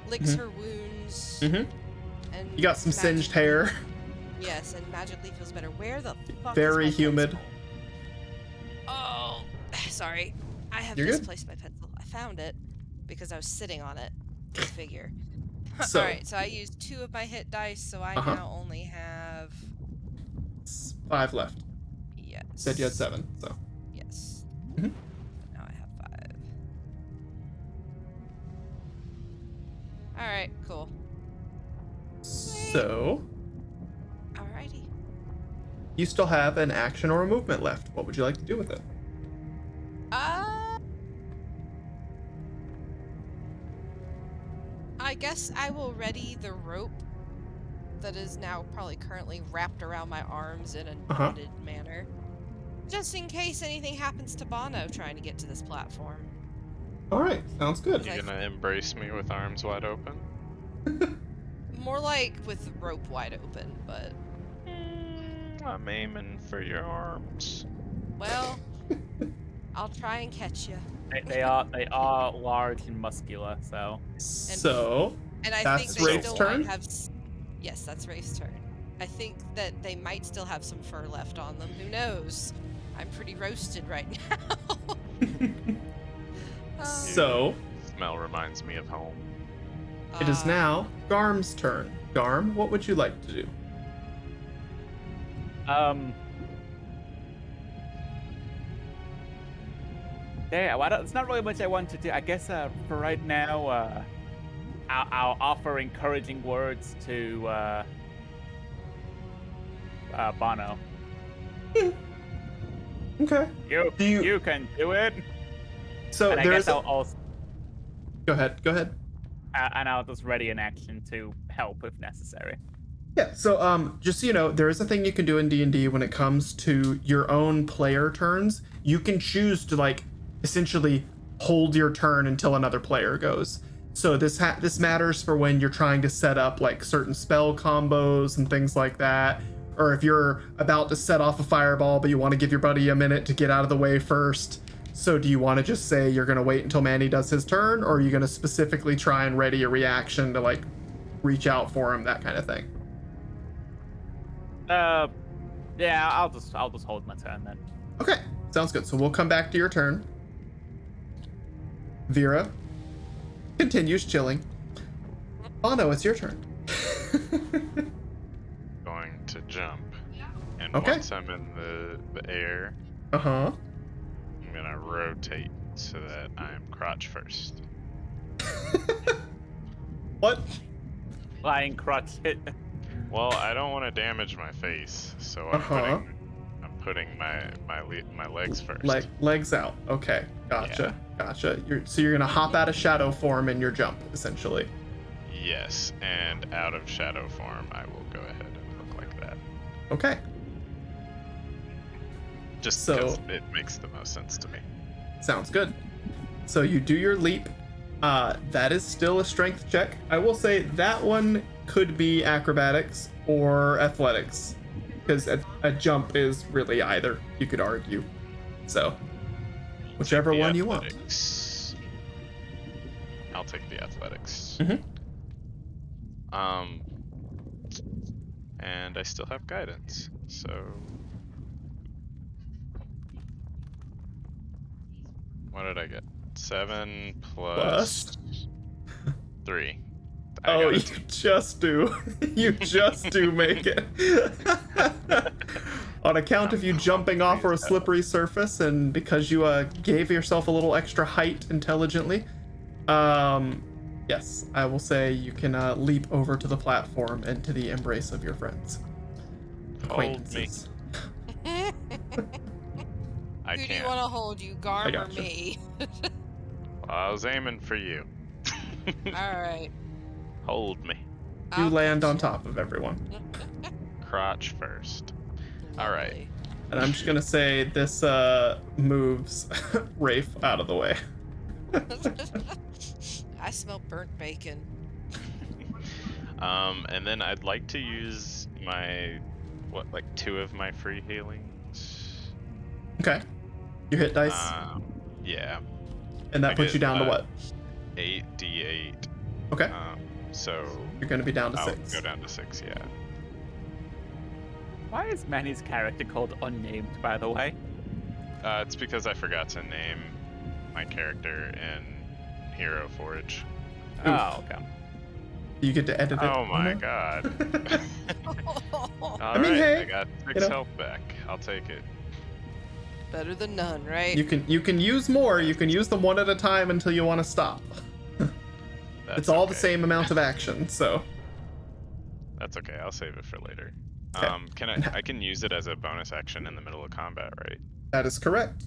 licks her wounds and You got some singed magically- hair. Yes, and magically feels better. Where the fuck Very is my humid. pencil? Oh, sorry. I have You're good. misplaced my pencil. I found it because I was sitting on it. Go figure. So- Alright, so I used 2 of my hit dice, so I now only have... 5 left. Yes. Said you had 7, so. Yes. Mhm. Now I have 5. Alright, cool. So, Alrighty. you still have an action or a movement left. What would you like to do with it? I guess I will ready the rope that is now probably currently wrapped around my arms in a knotted manner. Just in case anything happens to Bono trying to get to this platform. Alright, sounds good. You gonna embrace me with arms wide open? More like with the rope wide open, but... I'm aiming for your arms. Well, I'll try and catch you. They are large and muscular, so. So, And I That's think they Rafe's still turn? might have... Yes, that's Rafe's turn. I think that they might still have some fur left on them. Who knows? I'm pretty roasted right now. so Smell reminds me of home. it is now Garm's turn. Garm, what would you like to do? Yeah, well, there's not really much I want to do. I guess for right now, I'll offer encouraging words to Bono. Okay. You can do it. So And I there's. guess I'll Go ahead. and I'll just ready an action to help if necessary. Yeah, so just so you know, there is a thing you can do in D&D when it comes to your own player turns. You can choose to like essentially hold your turn until another player goes. So this matters for when you're trying to set up like certain spell combos and things like that, or if you're about to set off a fireball but you want to give your buddy a minute to get out of the way first. So do you want to just say you're going to wait until Manny does his turn, or are you going to specifically try and ready a reaction to like reach out for him, that kind of thing? Yeah, I'll just hold my turn then. Okay, sounds good. So we'll come back to your turn. Vera continues chilling. Oh no, it's your turn. Going to jump. And Okay. once I'm in the air, Uh-huh. I'm gonna rotate so that I'm crotch first. What? Flying crotch hit. Well, I don't want to damage my face, so I'm putting my legs first. Legs out. Okay, gotcha. Gotcha. So you're gonna hop out of shadow form in your jump, essentially. Yes, and out of shadow form, I will go ahead and look like that. Okay. Just So- because it makes the most sense to me. Sounds good. So you do your leap. That is still a strength check. I will say that one could be acrobatics or athletics, because a jump is really either, you could argue. So, whichever The one you want. athletics. I'll take the athletics. Mhm. And I still have guidance, so what did I get? 7 plus 3. I Oh, got you a 2. just do. You just do make it. On account of you jumping off a slippery surface, and because you gave yourself a little extra height intelligently, yes, I will say you can leap over to the platform and to the embrace of your friends. Hold me. Acquaintances. I Who do you can't. want to hold, you, Garm or gotcha. me? I was aiming for you. Alright. Hold me. You I'll land catch on ya. top of everyone. Crotch first. All right. Lovely. And I'm just gonna say this moves Rafe out of the way. I smell burnt bacon. And then I'd like to use my, like 2 of my free healings. Okay. You hit dice, Yeah. and that I puts you get, down to what? 8d8. Okay. So You're gonna be down to I'll 6. go down to 6, yeah. Why is Manny's character called Unnamed, by the way? It's because I forgot to name my character in Hero Forge. Oh, okay. You get to edit it. Oh my no? god. I mean, Alright, hey, I got 6 you know. health back. I'll take it. Better than none, right? You can use more. You can use them one at a time until you want to stop. That's It's all the okay. same amount of action, so That's okay, I'll save it for later. Okay. I can use it as a bonus action in the middle of combat, right? that is correct.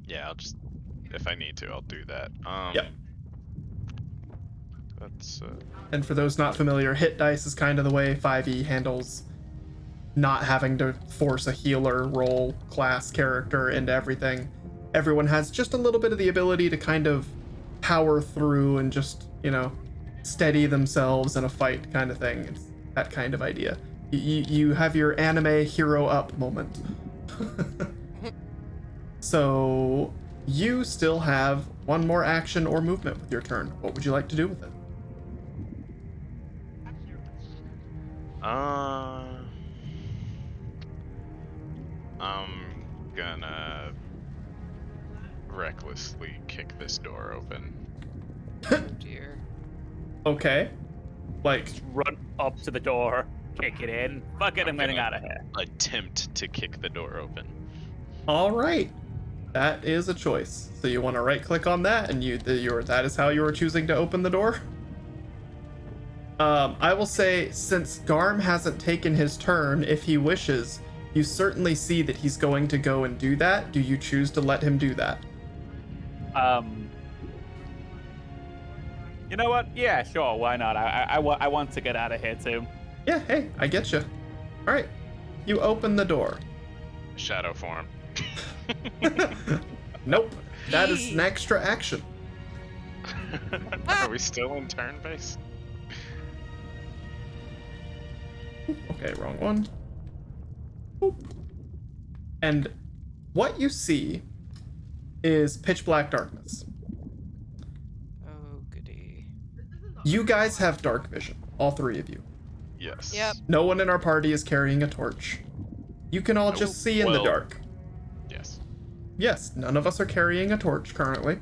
Yeah, I'll just, if I need to, I'll do that. Yep. That's And for those not familiar, hit dice is kind of the way 5e handles not having to force a healer role class character into everything. Everyone has just a little bit of the ability to kind of power through and just, steady themselves in a fight kind of thing. It's that kind of idea. You have your anime hero up moment. So you still have one more action or movement with your turn. What would you like to do with it? I'm gonna recklessly kick this door open. Oh dear. Okay. Like, Run up to the door, kick it in. Fuck it, I'm getting out of here. Attempt to kick the door open. all right. That is a choice. So you want to right click on that, and that is how you are choosing to open the door? I will say, since Garm hasn't taken his turn, if he wishes, you certainly see that he's going to go and do that. Do you choose to let him do that? You know what? Yeah, sure. Why not? I want to get out of here too. Yeah, hey, I get you. All right. You open the door. Shadow form. Nope. That is an extra action. Are we still in turn base? Okay, wrong one. Boop. And what you see is pitch black darkness. Oh goody. You guys have dark vision, all 3 of you. Yes. Yep. No one in our party is carrying a torch. You can all just see in the well- dark. Yes. Yes, none of us are carrying a torch currently.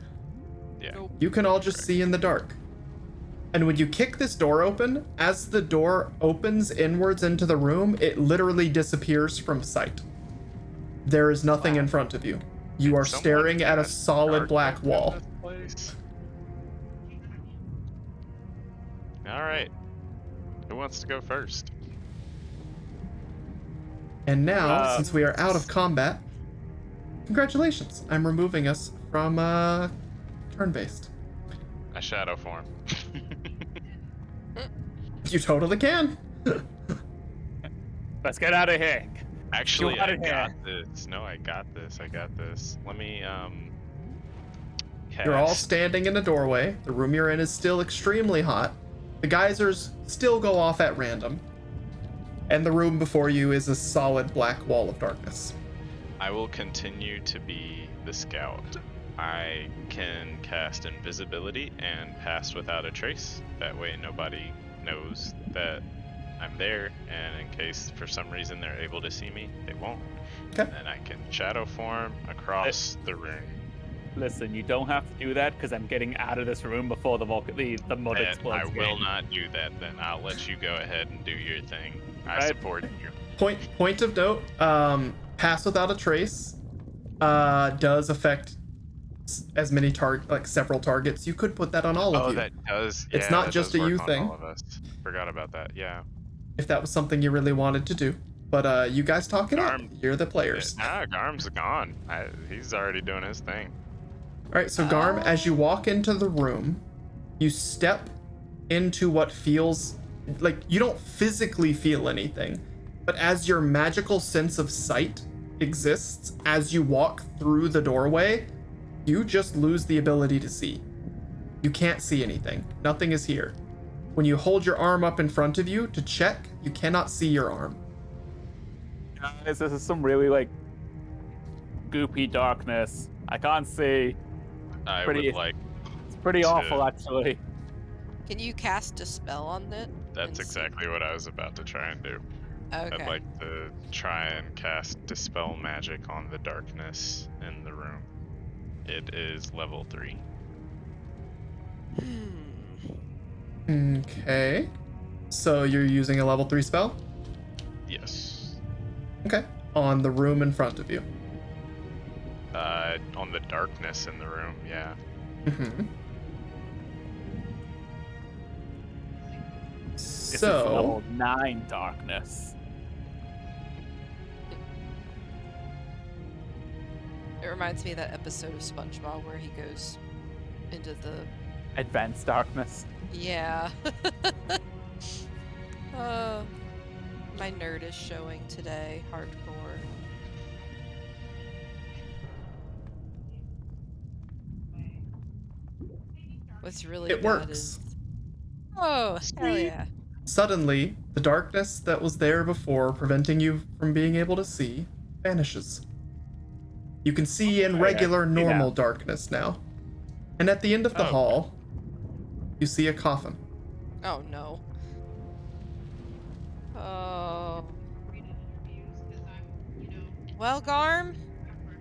Yeah. Nope. You can all just see in the dark. And when you kick this door open, as the door opens inwards into the room, it literally disappears from sight. There is nothing in front of you. You are Someone staring at a cast solid black darkness in wall. this place? All right. Who wants to go first? And now, since we are out of combat, congratulations. I'm removing us from turn-based. A shadow form. You totally can. Let's get out of here. Actually, out I of here. got this. No, I got this. Let me, cast. You're all standing in a doorway. The room you're in is still extremely hot. The geysers still go off at random. And the room before you is a solid black wall of darkness. I will continue to be the scout. I can cast invisibility and pass without a trace. That way nobody knows that I'm there, and in case for some reason they're able to see me, they won't. Okay. And I can shadow form across the room. Listen, you don't have to do that because I'm getting out of this room before the mud And explodes. I will again. not do that then. I'll let you go ahead and do your thing. I Right. support you. Point of note, pass without a trace does affect as many several targets. You could put that on all of Oh, you. that does. It's Yeah, not that just does a work you on thing. all of us. Forgot about that. Yeah. If that was something you really wanted to do. But you guys talk it up. Garm- You're the players. Nah, Garm's gone. He's already doing his thing. Alright, so Garm, as you walk into the room, you step into what feels like you don't physically feel anything, but as your magical sense of sight exists, as you walk through the doorway, you just lose the ability to see. You can't see anything. Nothing is here. When you hold your arm up in front of you to check, you cannot see your arm. Guys, this is some really goopy darkness. I can't see. I Pretty- would like. It's pretty To- awful, actually. Can you cast a spell on it? That's and see- exactly what I was about to try and do. Okay. I'd like to try and cast Dispel Magic on the darkness in the room. It is level 3. Okay. So you're using a level 3 spell? Yes. Okay. On the room in front of you. On the darkness in the room, yeah. Mm-hmm. This is So, level 9 darkness. It reminds me of that episode of SpongeBob where he goes into the Advanced darkness. yeah. My nerd is showing today, hardcore. What's really It bad works. is oh hell Sweet. yeah. suddenly, the darkness that was there before, preventing you from being able to see, vanishes. You can see in Okay, regular, I see now. normal darkness now. And at the end of the Oh. hall, you see a coffin. Oh no. Oh. Well, Garm,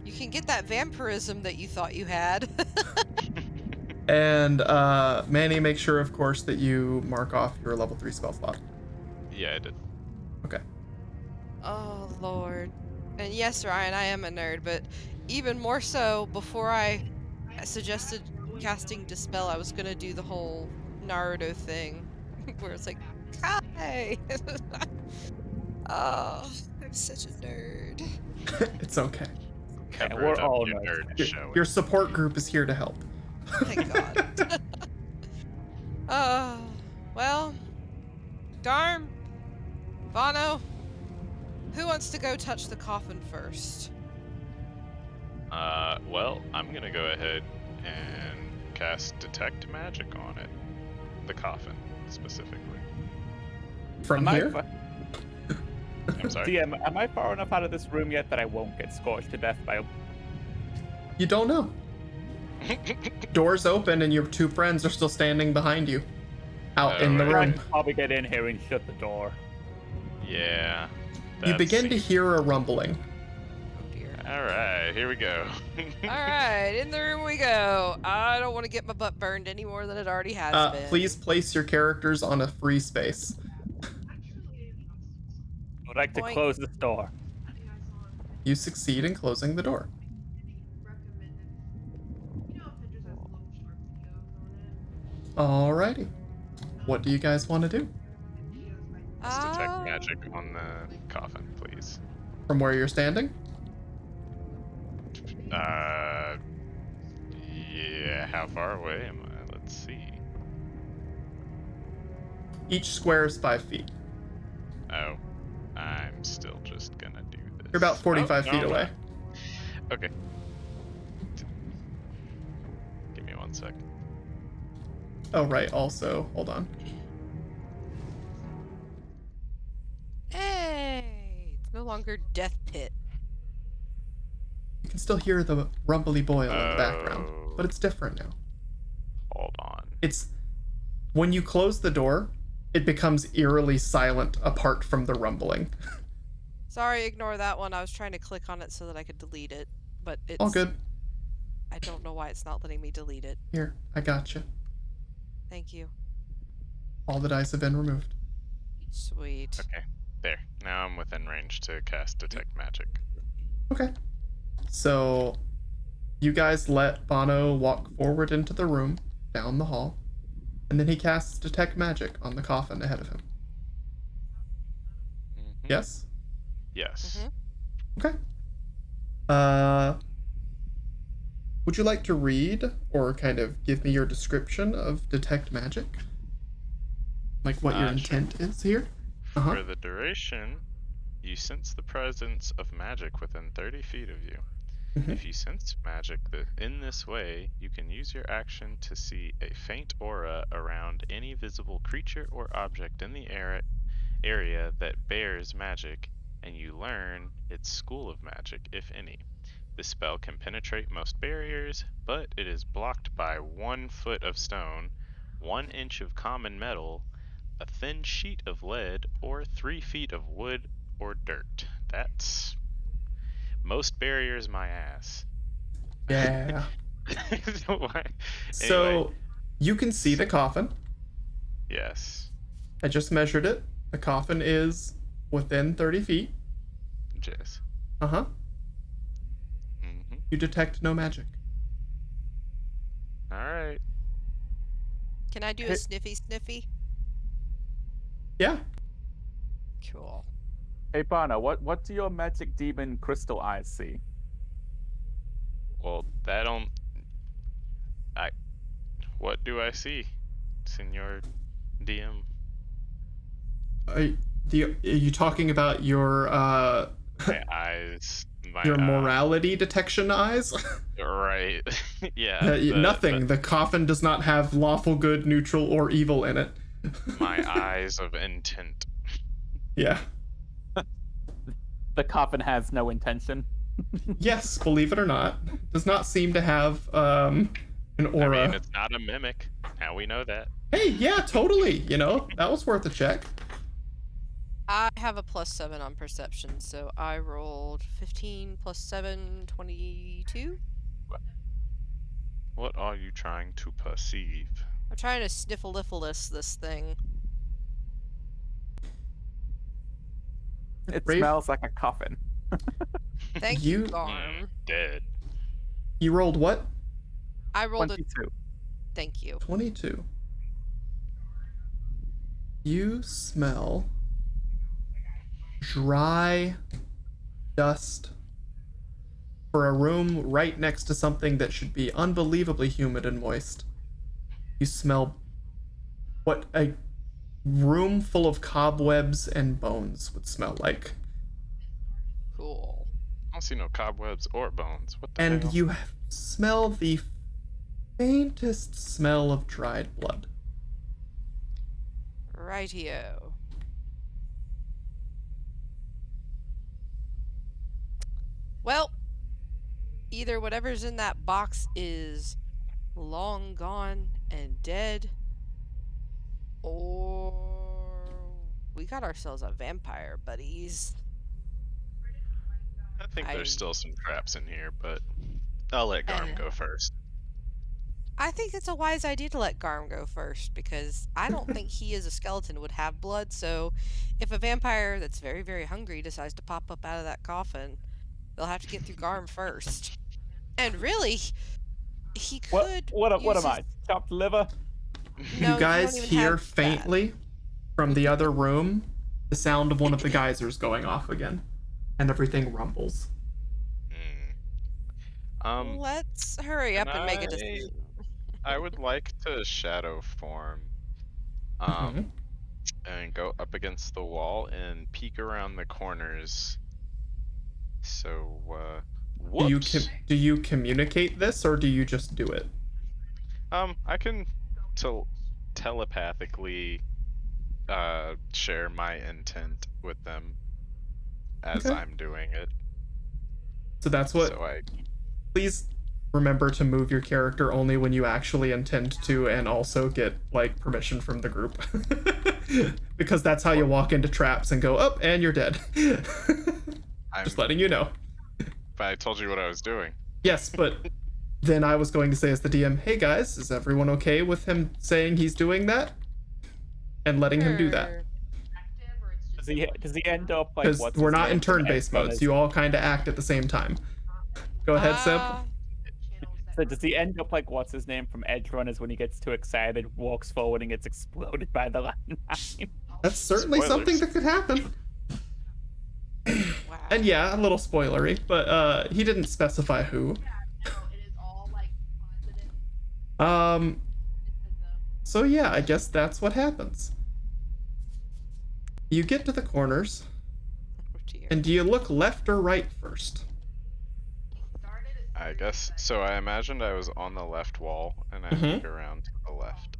you can get that vampirism that you thought you had. And Manny, make sure, of course, that you mark off your level 3 spell slot. Yeah, I did. Okay. Oh Lord. And yes, Ryan, I am a nerd, but even more so, before I suggested casting Dispel, I was gonna do the whole Naruto thing, where it's like, Kai! Oh, I'm such a nerd. It's okay. Cover we're it up, all you nerds. nerd. Your, Show your it. support group is here to help. Thank God. Well, Garm, Bono, who wants to go touch the coffin first? Well, I'm gonna go ahead and cast Detect Magic on it. The coffin, specifically. From Am I here? I'm sorry. DM, am I far enough out of this room yet that I won't get scorched to death by a... You don't know. Doors open and your two friends are still standing behind you. Out in the Alright. room. Probably get in here and shut the door. Yeah. You that begin to seems- hear a rumbling. Oh dear. Alright, here we go. Alright, in the room we go. I don't want to get my butt burned any more than it already has been. Please place your characters on a free space. I would like to Boink. close this door. You succeed in closing the door. Alrighty. What do you guys want to do? Just Detect Ah. Magic on the coffin, please. From where you're standing? Yeah. How far away am I? Let's see. Each square is 5 feet. Oh, I'm still just gonna do this. You're about 45 feet I'm away. not. Okay. Give me 1 second. Oh, right. Also, hold on. Hey, it's no longer Death Pit. You can still hear the rumbly boil in the background, Oh. but it's different now. Hold on. It's when you close the door, it becomes eerily silent apart from the rumbling. Sorry, ignore that one. I was trying to click on it so that I could delete it, but it's All good. I don't know why it's not letting me delete it. Here, I gotcha. Thank you. All the dice have been removed. Sweet. Okay, there. Now I'm within range to cast Detect Magic. Okay. So, you guys let Bono walk forward into the room, down the hall, and then he casts Detect Magic on the coffin ahead of him. Mm-hmm. Yes? Yes. Okay. Would you like to read or kind of give me your description of Detect Magic? Like what your intent is here? For the duration, you sense the presence of magic within 30 feet of you. Mhm. If you sense magic in this way, you can use your action to see a faint aura around any visible creature or object in the area that bears magic, and you learn its school of magic, if any. This spell can penetrate most barriers, but it is blocked by 1 foot of stone, 1 inch of common metal, a thin sheet of lead, or 3 feet of wood or dirt. That's most barriers, my ass. Yeah. Anyway, So, you can see the coffin. yes. I just measured it. The coffin is within 30 feet. Jess. Uh-huh. Mm-hmm. You detect no magic. All right. Can I do a sniffy? Yeah. Cool. Hey, Bana, what do your magic demon crystal eyes see? Well, what do I see, Senor DM? Are you talking about your My eyes. your morality detection eyes? Right. Yeah. Nothing. The coffin does not have lawful good, neutral, or evil in it. My eyes of intent. Yeah. The coffin has no intention. Yes, believe it or not, does not seem to have an aura. I mean, it's not a mimic. Now we know that. Hey, yeah, totally. You know, that was worth a check. I have a +7 on perception, so I rolled 15 + 7, 22. What are you trying to perceive? I'm trying to sniffle-liffle this thing. It Rafe, smells like a coffin. Thank you, Garm. Dead. You rolled what? I rolled 22. Thank you. 22. You smell dry dust for a room right next to something that should be unbelievably humid and moist. You smell what a room full of cobwebs and bones would smell like. Cool. I don't see no cobwebs or bones. What the And hell? you smell the faintest smell of dried blood. Rightio. Well, either whatever's in that box is long gone and dead, or we got ourselves a vampire, buddies. I think there's still some traps in here, but I'll let Garm go first. I think it's a wise idea to let Garm go first, because I don't think he as a skeleton would have blood, so if a vampire that's very, very hungry decides to pop up out of that coffin, they'll have to get through Garm first. And really, he could What am use I? Chopped liver? No, You guys don't even hear have faintly from the other room the sound of one of the geysers going off again, and everything rumbles. Let's hurry up and make a I- decision. I would like to shadow form, Mhm. and go up against the wall and peek around the corners. So, whoops. Do you communicate this, or do you just do it? I can telepathically share my intent with them as Okay. I'm doing it. So that's what. So I Please remember to move your character only when you actually intend to, and also get like permission from the group, because that's how you walk into traps and go up, and you're dead. Just letting you know. But I told you what I was doing. Yes, but then I was going to say as the DM, hey guys, is everyone okay with him saying he's doing that? And letting him do that. Does he end up like Because what's we're his not name in from turn-based Edge modes. You all kind of act at the same time. Go ahead, Seb. So does he end up like what's his name from Edge Runners when he gets too excited, walks forward, and gets exploded by the lightning? That's certainly something that could happen. Wow. And yeah, a little spoilery, but he didn't specify who. So yeah, I guess that's what happens. You get to the corners, Oh, dear. and do you look left or right first? I guess so. I imagined I was on the left wall, and I Mhm. peek around to the left.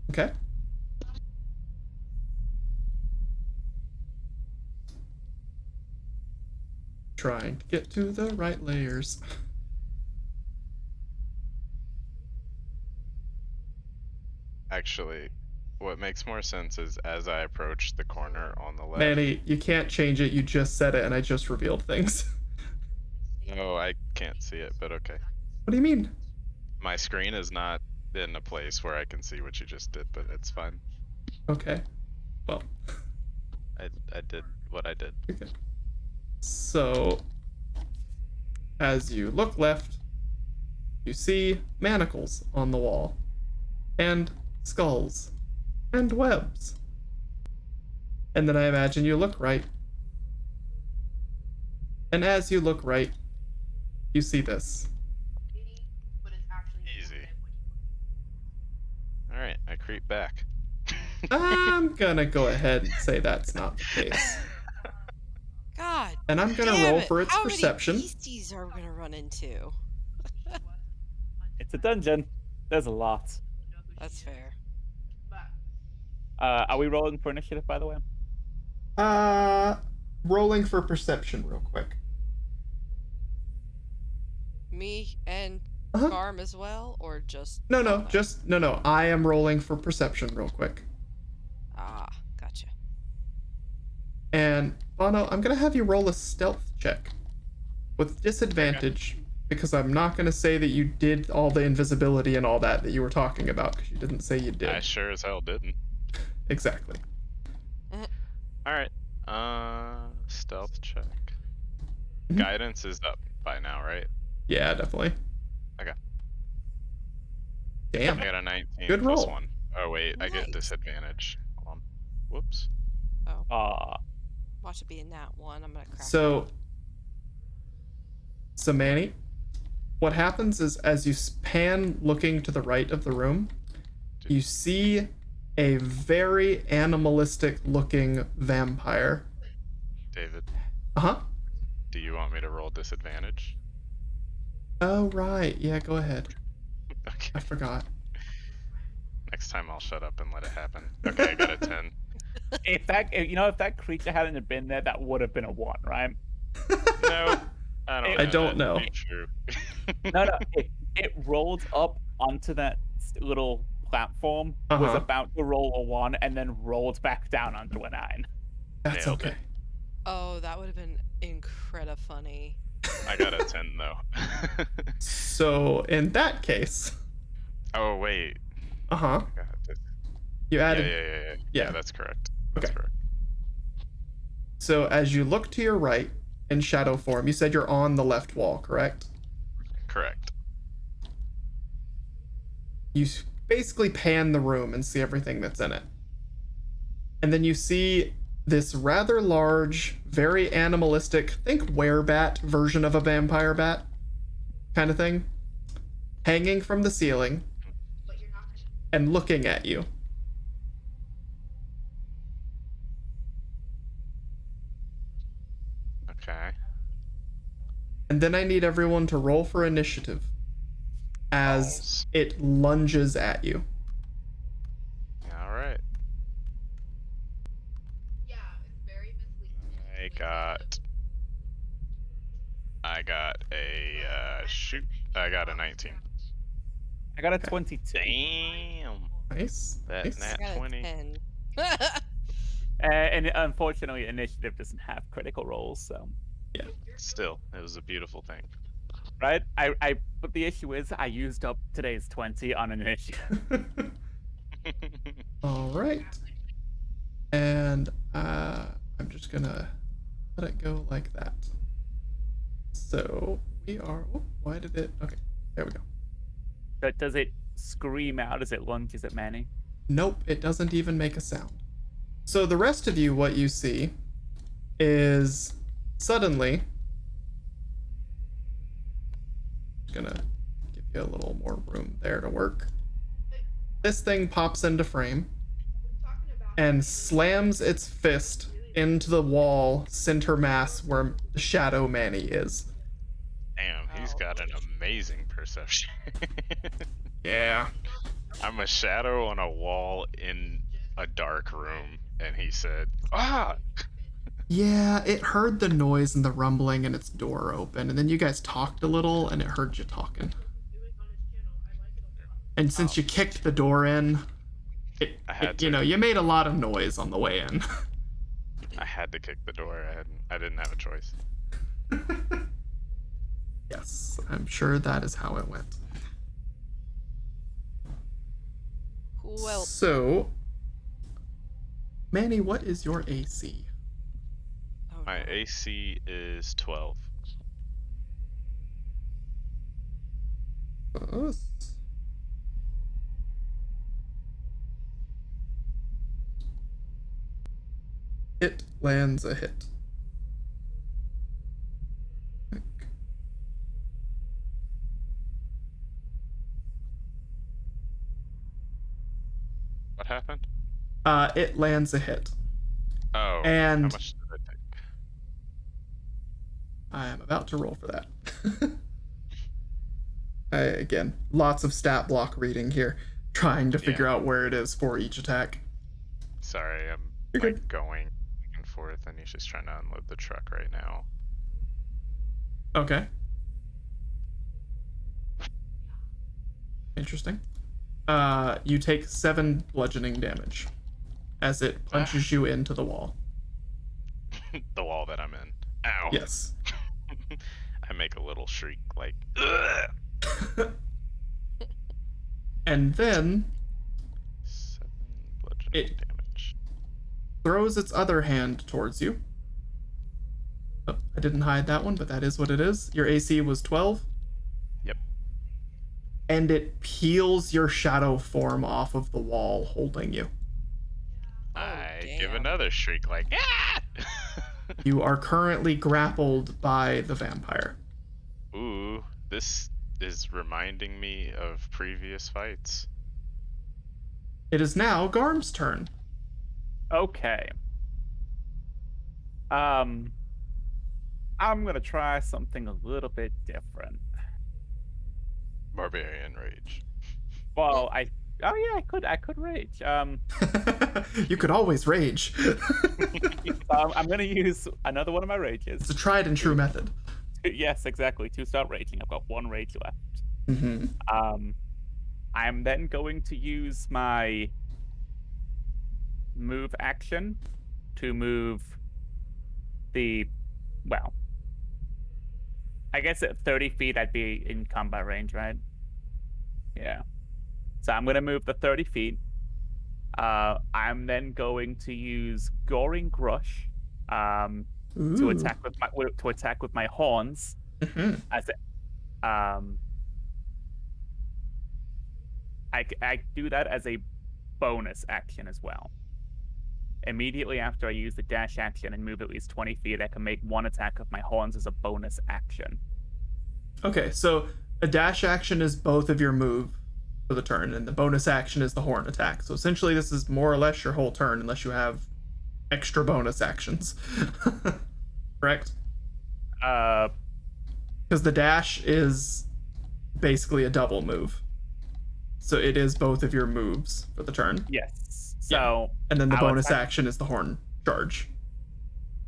Okay. Trying to get to the right layers. Actually, what makes more sense is as I approach the corner on the left. Manny, you can't change it. You just said it, and I just revealed things. No, I can't see it, but okay. What do you mean? My screen is not in a place where I can see what you just did, but it's fine. Okay. Well, I did what I did. okay. So, as you look left, you see manacles on the wall, and skulls, and webs. And then I imagine you look right. And as you look right, you see this. Easy. Alright, I creep back. I'm gonna go ahead and say that's not the case. God. And I'm gonna damn roll it. for its How perception. many beasties are we gonna run into? It's a dungeon. There's a lot. That's fair. Are we rolling for initiative, by the way? Rolling for perception real quick. Me and Uh-huh. Garm as well, or just No, Bono? no. I am rolling for perception real quick. Ah, gotcha. And Bono, I'm gonna have you roll a stealth check with disadvantage because I'm not gonna say that you did all the invisibility and all that you were talking about because you didn't say you did. I sure as hell didn't. Exactly. Alright. Stealth check. Mhm. Guidance is up by now, right? Yeah, definitely. Okay. Damn. I got a 19 Good plus roll. 1. Oh wait, I get Nice. disadvantage. Hold on. Whoops. Watch it be a nat one. I'm gonna crack. So Manny, what happens is as you pan looking to the right of the room, you see a very animalistic looking vampire. David, Uh-huh. do you want me to roll disadvantage? Oh, right. Yeah, go ahead. Okay. I forgot. Next time I'll shut up and let it happen. Okay, I got a 10. If that creature hadn't been there, that would have been a 1, right? No, I don't know. That'd be true. No. It rolled up onto that little platform, was Uh-huh. about to roll a 1, and then rolled back down onto a 9. That's Nailed okay. it. Oh, that would have been incredible funny. I got a 10 though. So, in that case, Oh wait. uh-huh, God, you yeah, added... yeah. Yeah. That's correct. That's Okay. correct. So, as you look to your right in shadow form, you said you're on the left wall, correct? Correct. You basically pan the room and see everything that's in it. And then you see this rather large, very animalistic, think werebat version of a vampire bat kind of thing. hanging from the ceiling and looking at you. Okay. And then I need everyone to roll for initiative as it lunges at you. All right. I got a shoot. I got a 19. I got a 22. Damn. Nice. That Nice. nat I got 20. a 10. And unfortunately, initiative doesn't have critical rolls, so. Yeah. Still, it was a beautiful thing. Right? But the issue is, I used up today's 20 on initiative. All right. And I'm just gonna let it go like that. So we are. Oh, why did it? Okay, there we go. But does it scream out as it lunges at Manny? Nope, it doesn't even make a sound. So the rest of you, what you see is suddenly. Gonna give you a little more room there to work. This thing pops into frame and slams its fist into the wall center mass where the Shadow Manny is. Damn, he's got an amazing perception. Yeah. I'm a shadow on a wall in a dark room, and he said, "Ah!" Yeah, it heard the noise and the rumbling and its door open, and then you guys talked a little and it heard you talking. And since you kicked the door in, you made a lot of noise on the way in. I had to kick the door. I didn't have a choice. Yes, I'm sure that is how it went. Well, So, Manny, what is your AC? oh, My no. AC is 12. Us. It lands a hit. What happened? It lands a hit. Oh, And- how much did I take? I am about to roll for that. Again, lots of stat block reading here, trying to figure out where it is for each attack. Sorry, I'm You're good. going back and forth, and he's just trying to unload the truck right now. Okay. Interesting. You take 7 bludgeoning damage as it punches you into the wall. The wall that I'm in. Ow. Yes. I make a little shriek like, ugh! And then 7 bludgeoning damage. throws its other hand towards you. Oh, I didn't hide that one, but that is what it is. Your AC was 12. Yep. And it peels your shadow form off of the wall, holding you. I give damn. another shriek like, ah! You are currently grappled by the vampire. Ooh, this is reminding me of previous fights. It is now Garm's turn. Okay. I'm gonna try something a little bit different. Barbarian rage. Well, I could rage. You could always rage. I'm gonna use another one of my rages. It's a tried and true method. Yes, exactly. To start raging, I've got 1 rage left. Mm-hmm. I'm then going to use my move action to move I guess at 30 feet I'd be in combat range, right? Yeah. So I'm going to move the 30 feet. I'm then going to use Goring Crush to attack with my horns. Mm-hmm. As I do that as a bonus action as well. Immediately after I use the dash action and move at least 20 feet, I can make 1 attack of my horns as a bonus action. Okay, so a dash action is both of your move for the turn, and the bonus action is the horn attack. So essentially, this is more or less your whole turn, unless you have extra bonus actions. Correct? Because the dash is basically a double move. So it is both of your moves for the turn. Yes. So and then the bonus action is the horn charge.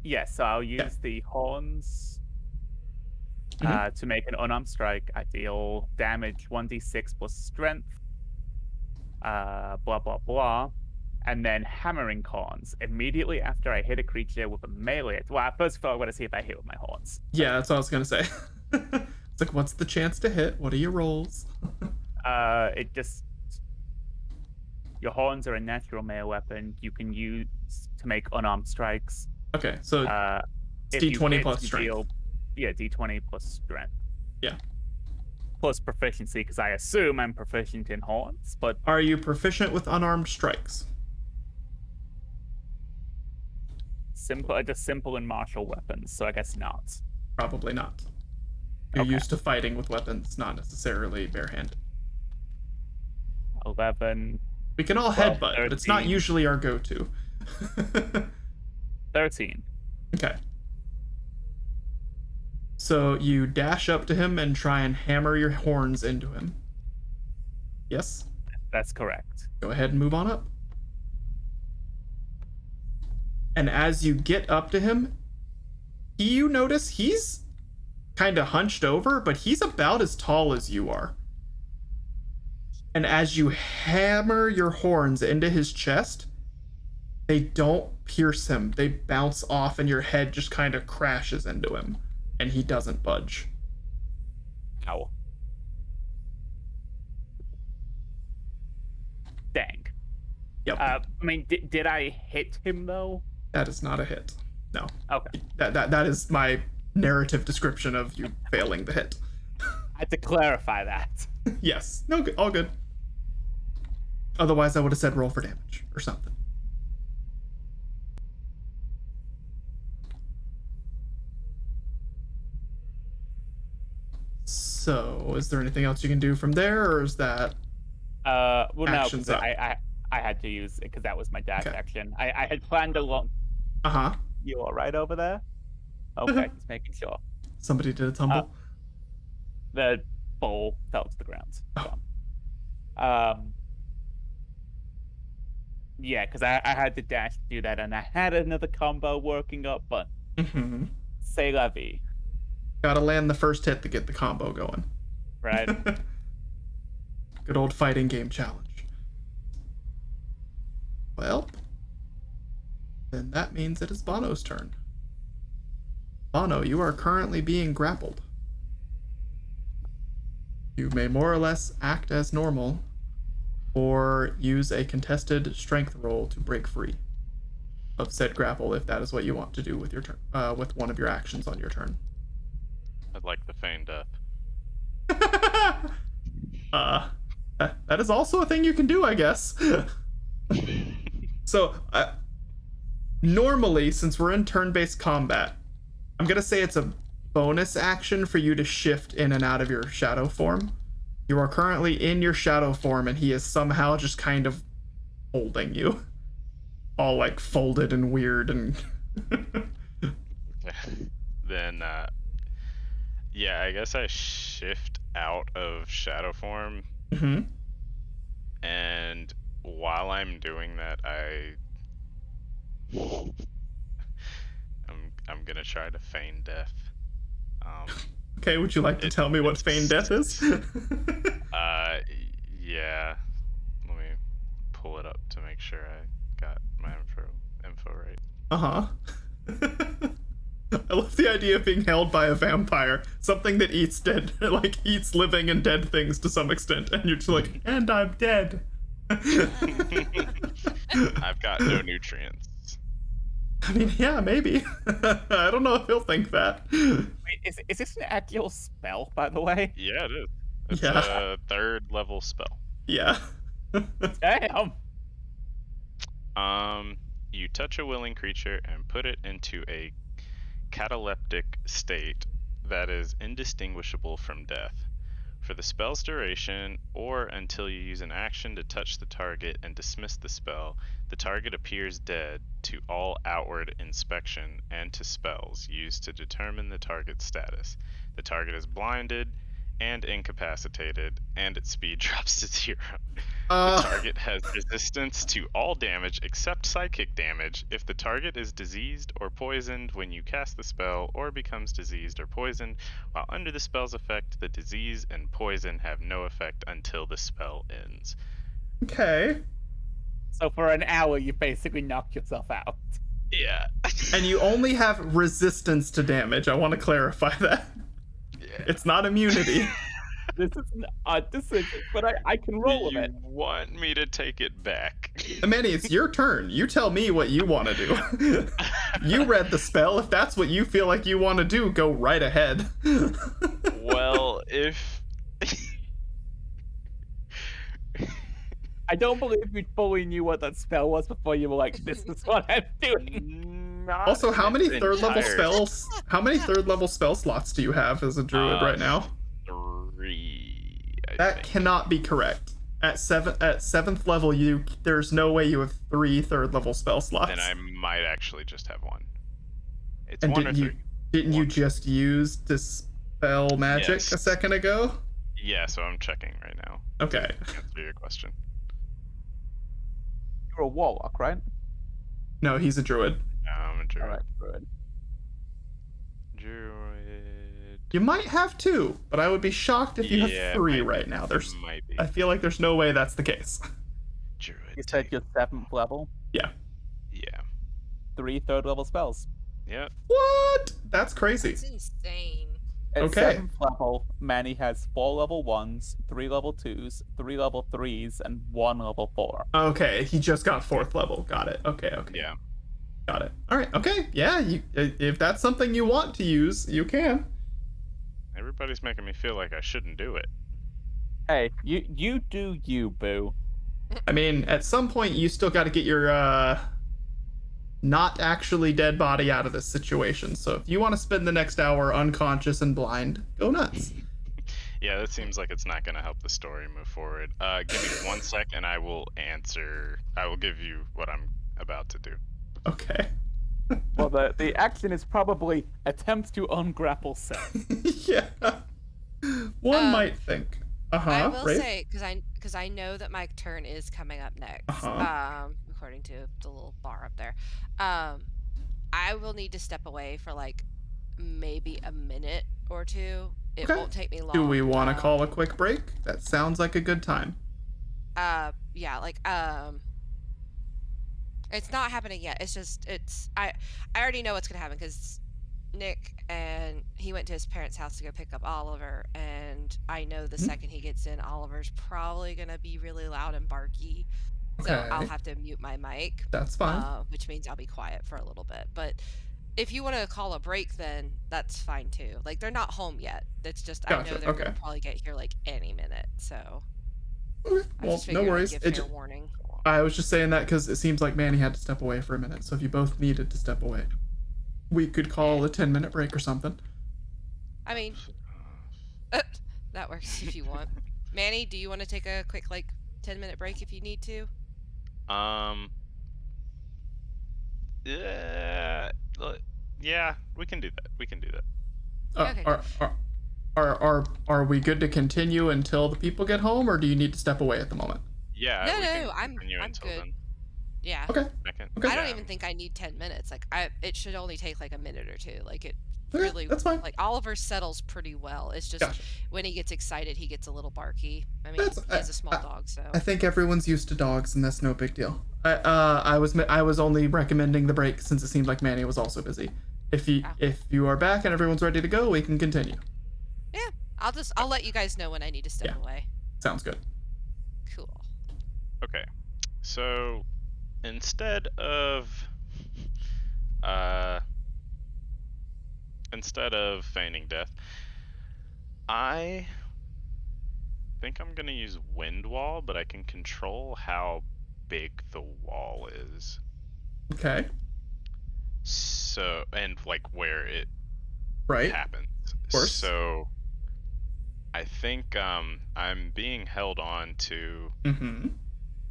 Yes, so I'll use the horns to make an unarmed strike. I deal damage 1d6 plus strength, blah, blah, blah. And then hammering horns immediately after I hit a creature with a melee. Well, first of all, I want to see if I hit with my horns. Yeah, that's what I was going to say. It's like, what's the chance to hit? What are your rolls? Your horns are a natural melee weapon you can use to make unarmed strikes. Okay, so it's D20 plus strength. D20 plus strength. Yeah. Plus proficiency, because I assume I'm proficient in horns, but... Are you proficient with unarmed strikes? Just simple and martial weapons, so I guess not. Probably not. You're used to fighting with weapons, not necessarily barehanded. 11. We can all 12, headbutt, 13. but it's not usually our go-to. 13. Okay. So you dash up to him and try and hammer your horns into him. Yes? That's correct. Go ahead and move on up. And as you get up to him, you notice he's kind of hunched over, but he's about as tall as you are. And as you hammer your horns into his chest, they don't pierce him. They bounce off and your head just kind of crashes into him. And he doesn't budge. Ow. Dang. Yep. I mean, did I hit him, though? That is not a hit. No. Okay. That is my narrative description of you failing the hit. I had to clarify that. Yes. No, all good. Otherwise, I would have said roll for damage or something. So, is there anything else you can do from there, or is that well, no, actions up? I had to use it because that was my dash action. I had planned along. You all right over there? Okay, just making sure. Somebody did a tumble. The bowl fell to the ground. Oh. Yeah, because I had to dash to do that, and I had another combo working up, but c'est la vie. Gotta land the first hit to get the combo going. Right. Good old fighting game challenge. Well, then that means it is Bono's turn. Bono, you are currently being grappled. You may more or less act as normal, or use a contested strength roll to break free of said grapple if that is what you want to do with your turn, with one of your actions on your turn. I'd like to feign death. That is also a thing you can do, I guess. So, normally, since we're in turn-based combat, I'm gonna say it's a bonus action for you to shift in and out of your shadow form. You are currently in your shadow form, and he is somehow just kind of holding you. All, like, folded and weird and... Okay. Then, yeah, I guess I shift out of shadow form. And while I'm doing that, I'm gonna try to feign death. Okay, would you like to tell me what feign death is? Yeah. Let me pull it up to make sure I got my info right. I love the idea of being held by a vampire, something that eats dead, like eats living and dead things to some extent, and you're just like, and I'm dead. I've got no nutrients. I mean, yeah, maybe. I don't know if he'll think that. Wait, is this an actual spell, by the way? Yeah, it is. It's Yeah. a 3rd level spell. Yeah. Damn. You touch a willing creature and put it into a cataleptic state that is indistinguishable from death. For the spell's duration, or until you use an action to touch the target and dismiss the spell, the target appears dead to all outward inspection and to spells used to determine the target's status. The target is blinded and incapacitated, and its speed drops to 0. The target has resistance to all damage except psychic damage if the target is diseased or poisoned when you cast the spell, or becomes diseased or poisoned while under the spell's effect. The disease and poison have no effect until the spell ends. Okay. So for an hour, you basically knock yourself out. Yeah. And you only have resistance to damage. I want to clarify that. Yeah. It's not immunity. This is a decision, but I can roll with You it. want me to take it back? Manny, it's your turn. You tell me what you want to do. You read the spell. If that's what you feel like you want to do, go right ahead. Well, if... I don't believe you fully knew what that spell was before you were like, this is what I'm doing. Not Also, how many in third level entirety. spells? How many third level spell slots do you have as a druid right now? 3. I That think. cannot be correct. At seventh level, there's no way you have 3 third level spell slots. Then I might actually just have 1. It's And 1 or 3. didn't you One. just use dispel magic Yes. a second ago? Yeah, so I'm checking right now. Okay. To answer your question. You're a warlock, right? No, he's a druid. I'm a druid. Alright, good. Druid. You might have 2, but I would be shocked if you Yeah, have it 3 might right be. now. It might be. I feel like there's no way that's the case. Druid. You said you're 7th level, Yeah. 3 third level spells. Yep. What? That's crazy. It's insane. At Okay. 7th level, Manny has 4 level 1s, 3 level 2s, 3 level 3s, and 1 level 4. Okay, he just got 4th level. Got it. Okay. Yeah. Got it. All right. Okay. Yeah. If that's something you want to use, you can. Everybody's making me feel like I shouldn't do it. Hey, you do you, boo. I mean, at some point, you still got to get your not actually dead body out of this situation. So if you want to spend the next hour unconscious and blind, go nuts. Yeah, that seems like it's not going to help the story move forward. Give me 1 sec and I will answer. I will give you what I'm about to do. Okay. Well, the action is probably attempt to ungrapple Seth. Yeah. One might think. I will Rafe? say, because I know that my turn is coming up next. According to the little bar up there. I will need to step away for like maybe a minute or 2. It Okay. won't take me long. Do we want to call a quick break? That sounds like a good time. Yeah, like it's not happening yet. It's just I already know what's gonna happen because Nick and he went to his parents' house to go pick up Oliver, and I know the second he gets in, Oliver's probably gonna be really loud and barky. So I'll Okay. have to mute my mic, That's fine. which means I'll be quiet for a little bit. But if you want to call a break, then that's fine too. Like they're not home yet. It's just I Gotcha, know they're okay. gonna probably get here like any minute. So Okay. I Well, just no figured I'd worries. give It fair ju- warning. I was just saying that because it seems like Manny had to step away for a minute. So if you both needed to step away, we could call a 10-minute break or something. I mean, that works if you want. Manny, do you want to take a quick like 10-minute break if you need to? Yeah, we can do that. We can do that. Okay. Are we good to continue until the people get home, or do you need to step away at the moment? Yeah. No, we can I'm continue until good. then. Yeah. Okay. Second. Okay. I don't Yeah. even think I need 10 minutes. Like it should only take like a minute or 2. Like it Okay, really that's fine. like Oliver settles pretty well. It's just Gotcha. when he gets excited, he gets a little barky. I mean, That's- he is a small dog, so. I think everyone's used to dogs, and that's no big deal. I was only recommending the break since it seemed like Manny was also busy. If you are back and everyone's ready to go, we can continue. Yeah. I'll let you guys know when I need to step Yeah. away. Sounds good. Cool. Okay. So instead of feigning death, I think I'm gonna use wind wall, but I can control how big the wall is. Okay. So and like where it Right. happens. course. So I think I'm being held on to Mm-hmm.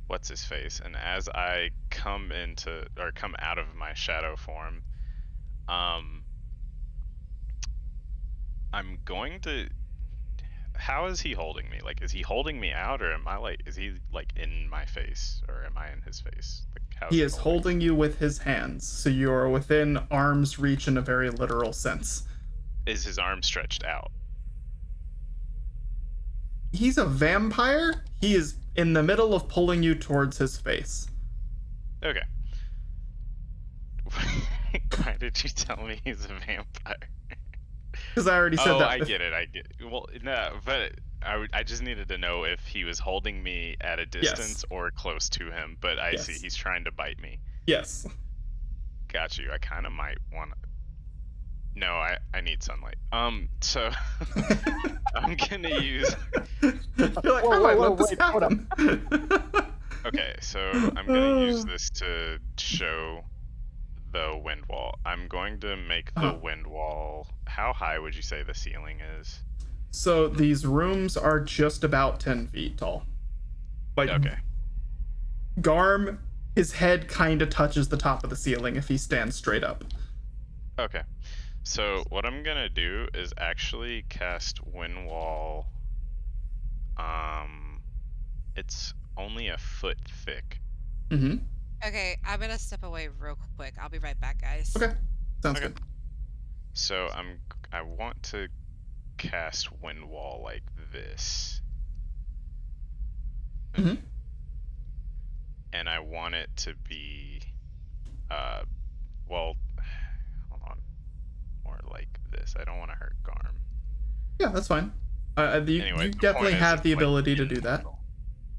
what's his face, and as I come out of my shadow form, um, I'm going to. How is he holding me? Like, is he holding me out, or is he like in my face, or am I in his face? Like, how's He he is holding? holding you with his hands, so you are within arm's reach in a very literal sense. Is his arm stretched out? He's a vampire. He is in the middle of pulling you towards his face. Okay. Why did you tell me he's a vampire? Because I already said Oh, that. I get it. I get it. Well, no, but I just needed to know if he was holding me at a distance or close to him. But I see Yes. he's trying to bite me. Yes. Got you. I kind of might want to. No, I need sunlight. So I'm gonna use. You're like, Whoa, I might whoa, let this wait, hold happen. Okay, so I'm gonna use this to show the wind wall. I'm going to make the wind wall. How high would you say the ceiling is? So these rooms are just about 10 feet tall. Like, Okay. Garm, his head kind of touches the top of the ceiling if he stands straight up. Okay. So what I'm gonna do is actually cast wind wall. It's only a foot thick. Mm-hmm. Okay, I'm gonna step away real quick. I'll be right back, guys. Okay. Sounds Okay. good. So I want to cast wind wall like this. Mm-hmm. And I want it to be well, hold on. More like this. I don't want to hurt Garm. Yeah, that's fine. Anyway, You the definitely point is have it's, the like, ability to in do the that. middle.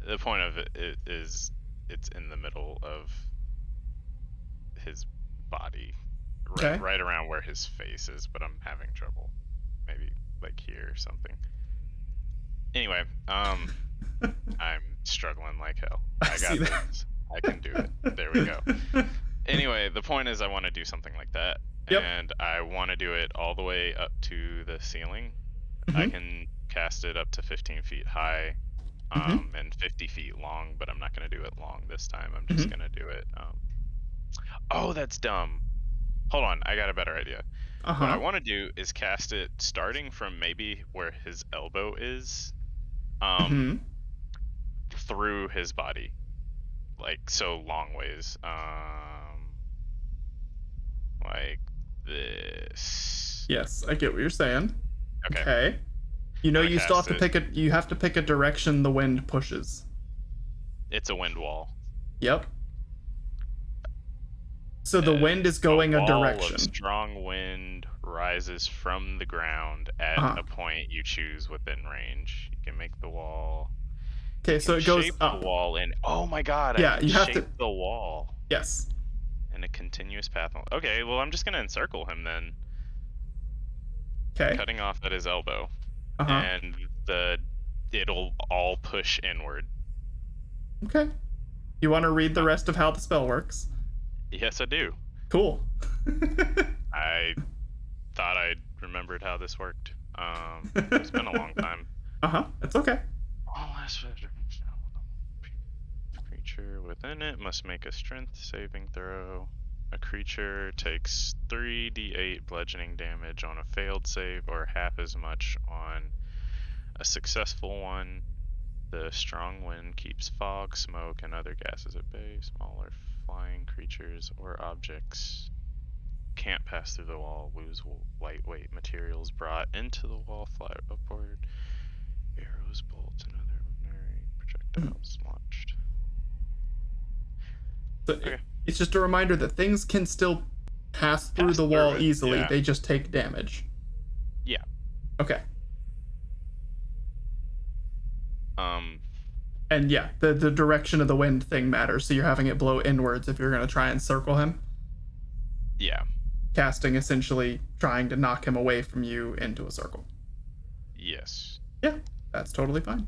The point of it is it's in the middle of his body, Okay. right around where his face is, but I'm having trouble. Maybe like here or something. Anyway, I'm struggling like hell. I see got that. this. I can do it. There we go. Anyway, the point is I want to do something like that. Yep. And I want to do it all the way up to the ceiling. I Mhm. can cast it up to 15 feet high, Mhm. and 50 feet long, but I'm not going to do it long this time. I'm just Mhm. going to do it. Oh, that's dumb. Hold on, I got a better idea. What I Uh-huh. want to do is cast it starting from maybe where his elbow is, Mhm. through his body, like so long ways, like this. Yes, I get what you're saying. Okay. Okay. You know, I'm gonna you still have cast to it. pick you have to pick a direction the wind pushes. It's a wind wall. Yep. So the wind is going a a wall direction. of strong wind rises from the ground at Uh-huh. a point you choose within range. You can make the wall. Okay, so it goes Shape up. the wall in. Oh my god! Yeah, I can you have shape to. the wall Yes. in a continuous path. Okay, well I'm just gonna encircle him then, Okay. cutting off at his elbow, Uh-huh. and it'll all push inward. Okay. You want to read the rest of how the spell works? Yes, I do. Cool. I thought I remembered how this worked. It's been a long time. Uh-huh. It's okay. All creature within it must make a strength saving throw. A creature takes 3d8 bludgeoning damage on a failed save, or half as much on a successful one. The strong wind keeps fog, smoke, and other gases at bay. Smaller flying creatures or objects can't pass through the wall, lose lightweight materials brought into the wall, fly upward. Arrows, bolts, and other ordinary projectiles launched. So Okay. it's just a reminder that things can still pass through the through wall it, easily. yeah. They just take damage. Yeah. Okay. Um, And yeah, the direction of the wind thing matters. So you're having it blow inwards if you're going to try and circle him. yeah. Casting essentially trying to knock him away from you into a circle. Yes. Yeah, that's totally fine.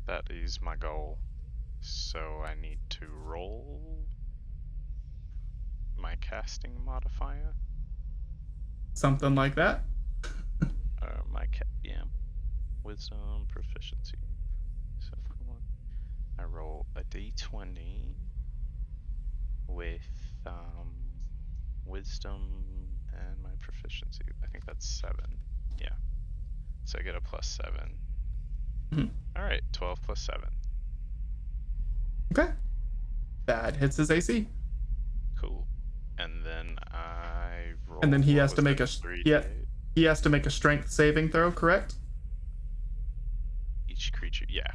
That is my goal. So I need to roll my casting modifier. Something like that. Yeah. Wisdom proficiency. So I roll a d20 with wisdom and my proficiency. I think that's 7. Yeah. So I get a +7. Mhm. All right, 12 plus 7. Okay. That hits his AC. Cool. And then I roll. And then he what has to was make it, a 3d8? he has to make a strength saving throw, correct? Each creature, yeah.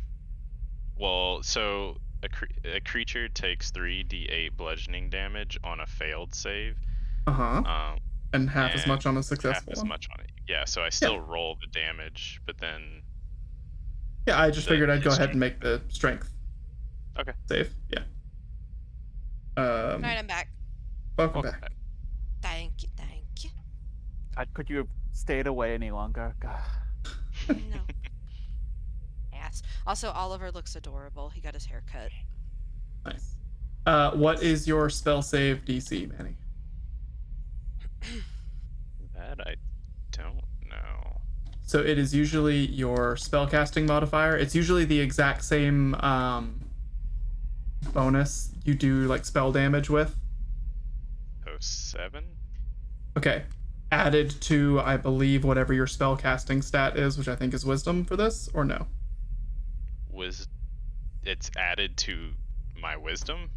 Well, so a creature takes 3d8 bludgeoning damage on a failed save. Uh-huh. And half as much on a half successful as one. much on it. Yeah, so I still roll the damage, but then Yeah, I just figured I'd go his ahead and strength- make the strength Okay. save. Yeah. Alright, I'm back. Welcome Welcome back. Thank you, thank you. God, could you have stayed away any longer? God. No. Yes. Also, Oliver looks adorable. He got his hair cut. Nice. What is your spell save DC, Manny? That I don't know. So it is usually your spellcasting modifier. It's usually the exact same bonus you do like spell damage with. Oh, 7? Okay. Added to, I believe, whatever your spellcasting stat is, which I think is wisdom for this, or no? It's added to my wisdom?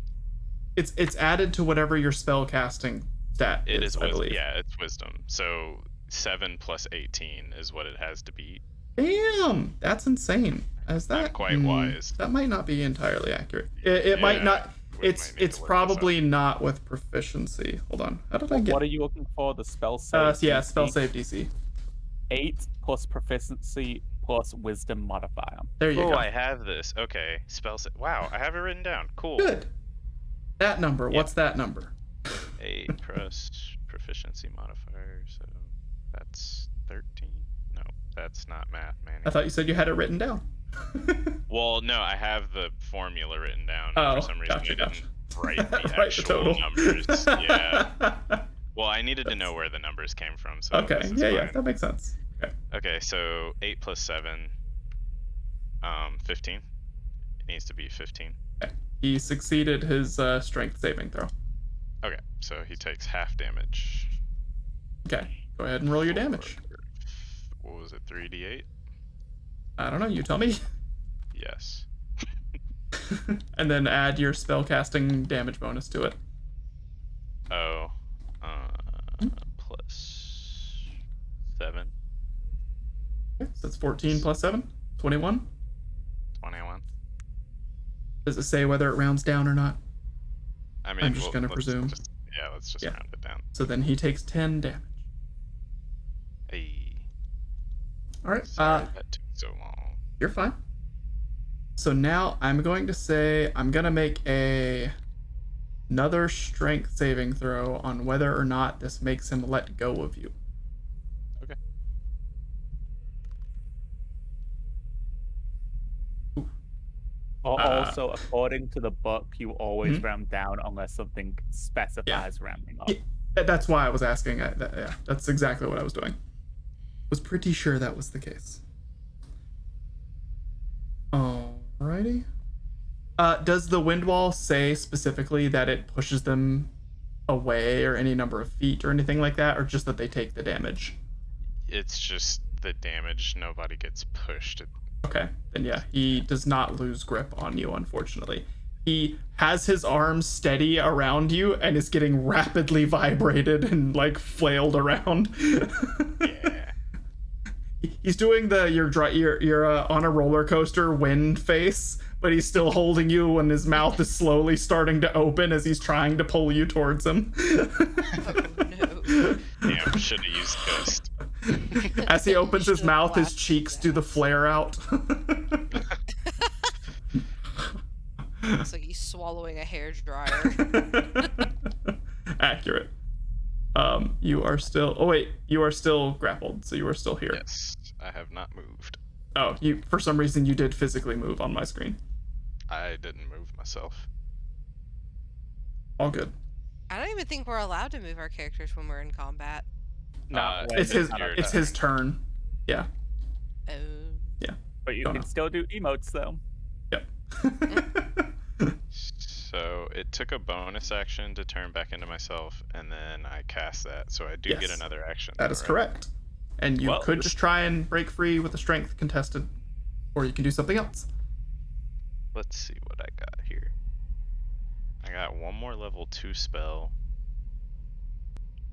It's added to whatever your spellcasting stat It is, is I wisdom. believe. Yeah, it's wisdom. So 7 plus 18 is what it has to beat. Damn, that's insane. Is that I'm quite wise. That might not be entirely accurate. It might Yeah, not. we It's might need to it's work this probably not with proficiency. Hold on. How did I get? What are you looking for? The spell save? Yeah, DC? spell save DC. 8 plus proficiency plus wisdom modifier. There you Oh, go. I have this. Okay, wow, I have it written down. Cool. Good. That number. Yeah. What's that number? 8 plus proficiency modifier, so that's 13. No, that's not math, man. I thought you said you had it written down. Well, no, I have the formula written down. Oh, For some reason, gotcha, I didn't write the Write the actual total. numbers. Yeah. Well, I needed to know where the numbers came from. So Okay. this is Yeah, fine. that makes sense. Okay. Okay, so 8 plus 7, 15. It needs to be 15. He succeeded his strength saving throw. Okay, so he takes half damage. Okay. Go ahead and roll your damage. What was it, 3d8? I don't know. You tell me. Yes. And then add your spellcasting damage bonus to it. Oh, plus 7, Okay, so that's 14 plus 7. 21. 21. Does it say whether it rounds down or not? I mean, I'm just gonna let's presume. Let's just Yeah. round it down. So then he takes 10 damage. Hey, All right. sorry that took so long. You're fine. So now I'm going to say I'm gonna make another strength saving throw on whether or not this makes him let go of you. Okay. Also, according to the book, you always Mhm. round down unless something specifies rounding up. Yeah, that's why I was asking. Yeah, that's exactly what I was doing. Was pretty sure that was the case. Alrighty. Does the wind wall say specifically that it pushes them away or any number of feet or anything like that, or just that they take the damage? It's just the damage. Nobody gets pushed. Okay, then yeah, he does not lose grip on you, unfortunately. He has his arms steady around you and is getting rapidly vibrated and like flailed around. Yeah. He's doing the you're on a roller coaster wind face, but he's still holding you and his mouth is slowly starting to open as he's trying to pull you towards him. Oh, no. Damn, should have used ghost. As he opens his Should've mouth, his blasted cheeks his do the ass. flare out. Looks like he's swallowing a hair dryer. Accurate. You are still. Oh wait, you are still grappled, so you are still here. Yes, I have not moved. Oh, you for some reason you did physically move on my screen. I didn't move myself. All good. I don't even think we're allowed to move our characters when we're in combat. Not when It's his. not your It's his turn. Yeah. Oh. Yeah. But you Don't can know. still do emotes though. Yep. So it took a bonus action to turn back into myself, and then I cast that. So I do get Yes. another action. That though, is right? correct. And you Well, could just try and break free with a strength contested, or you can do something else. Let's see what I got here. I got one more level 2 spell.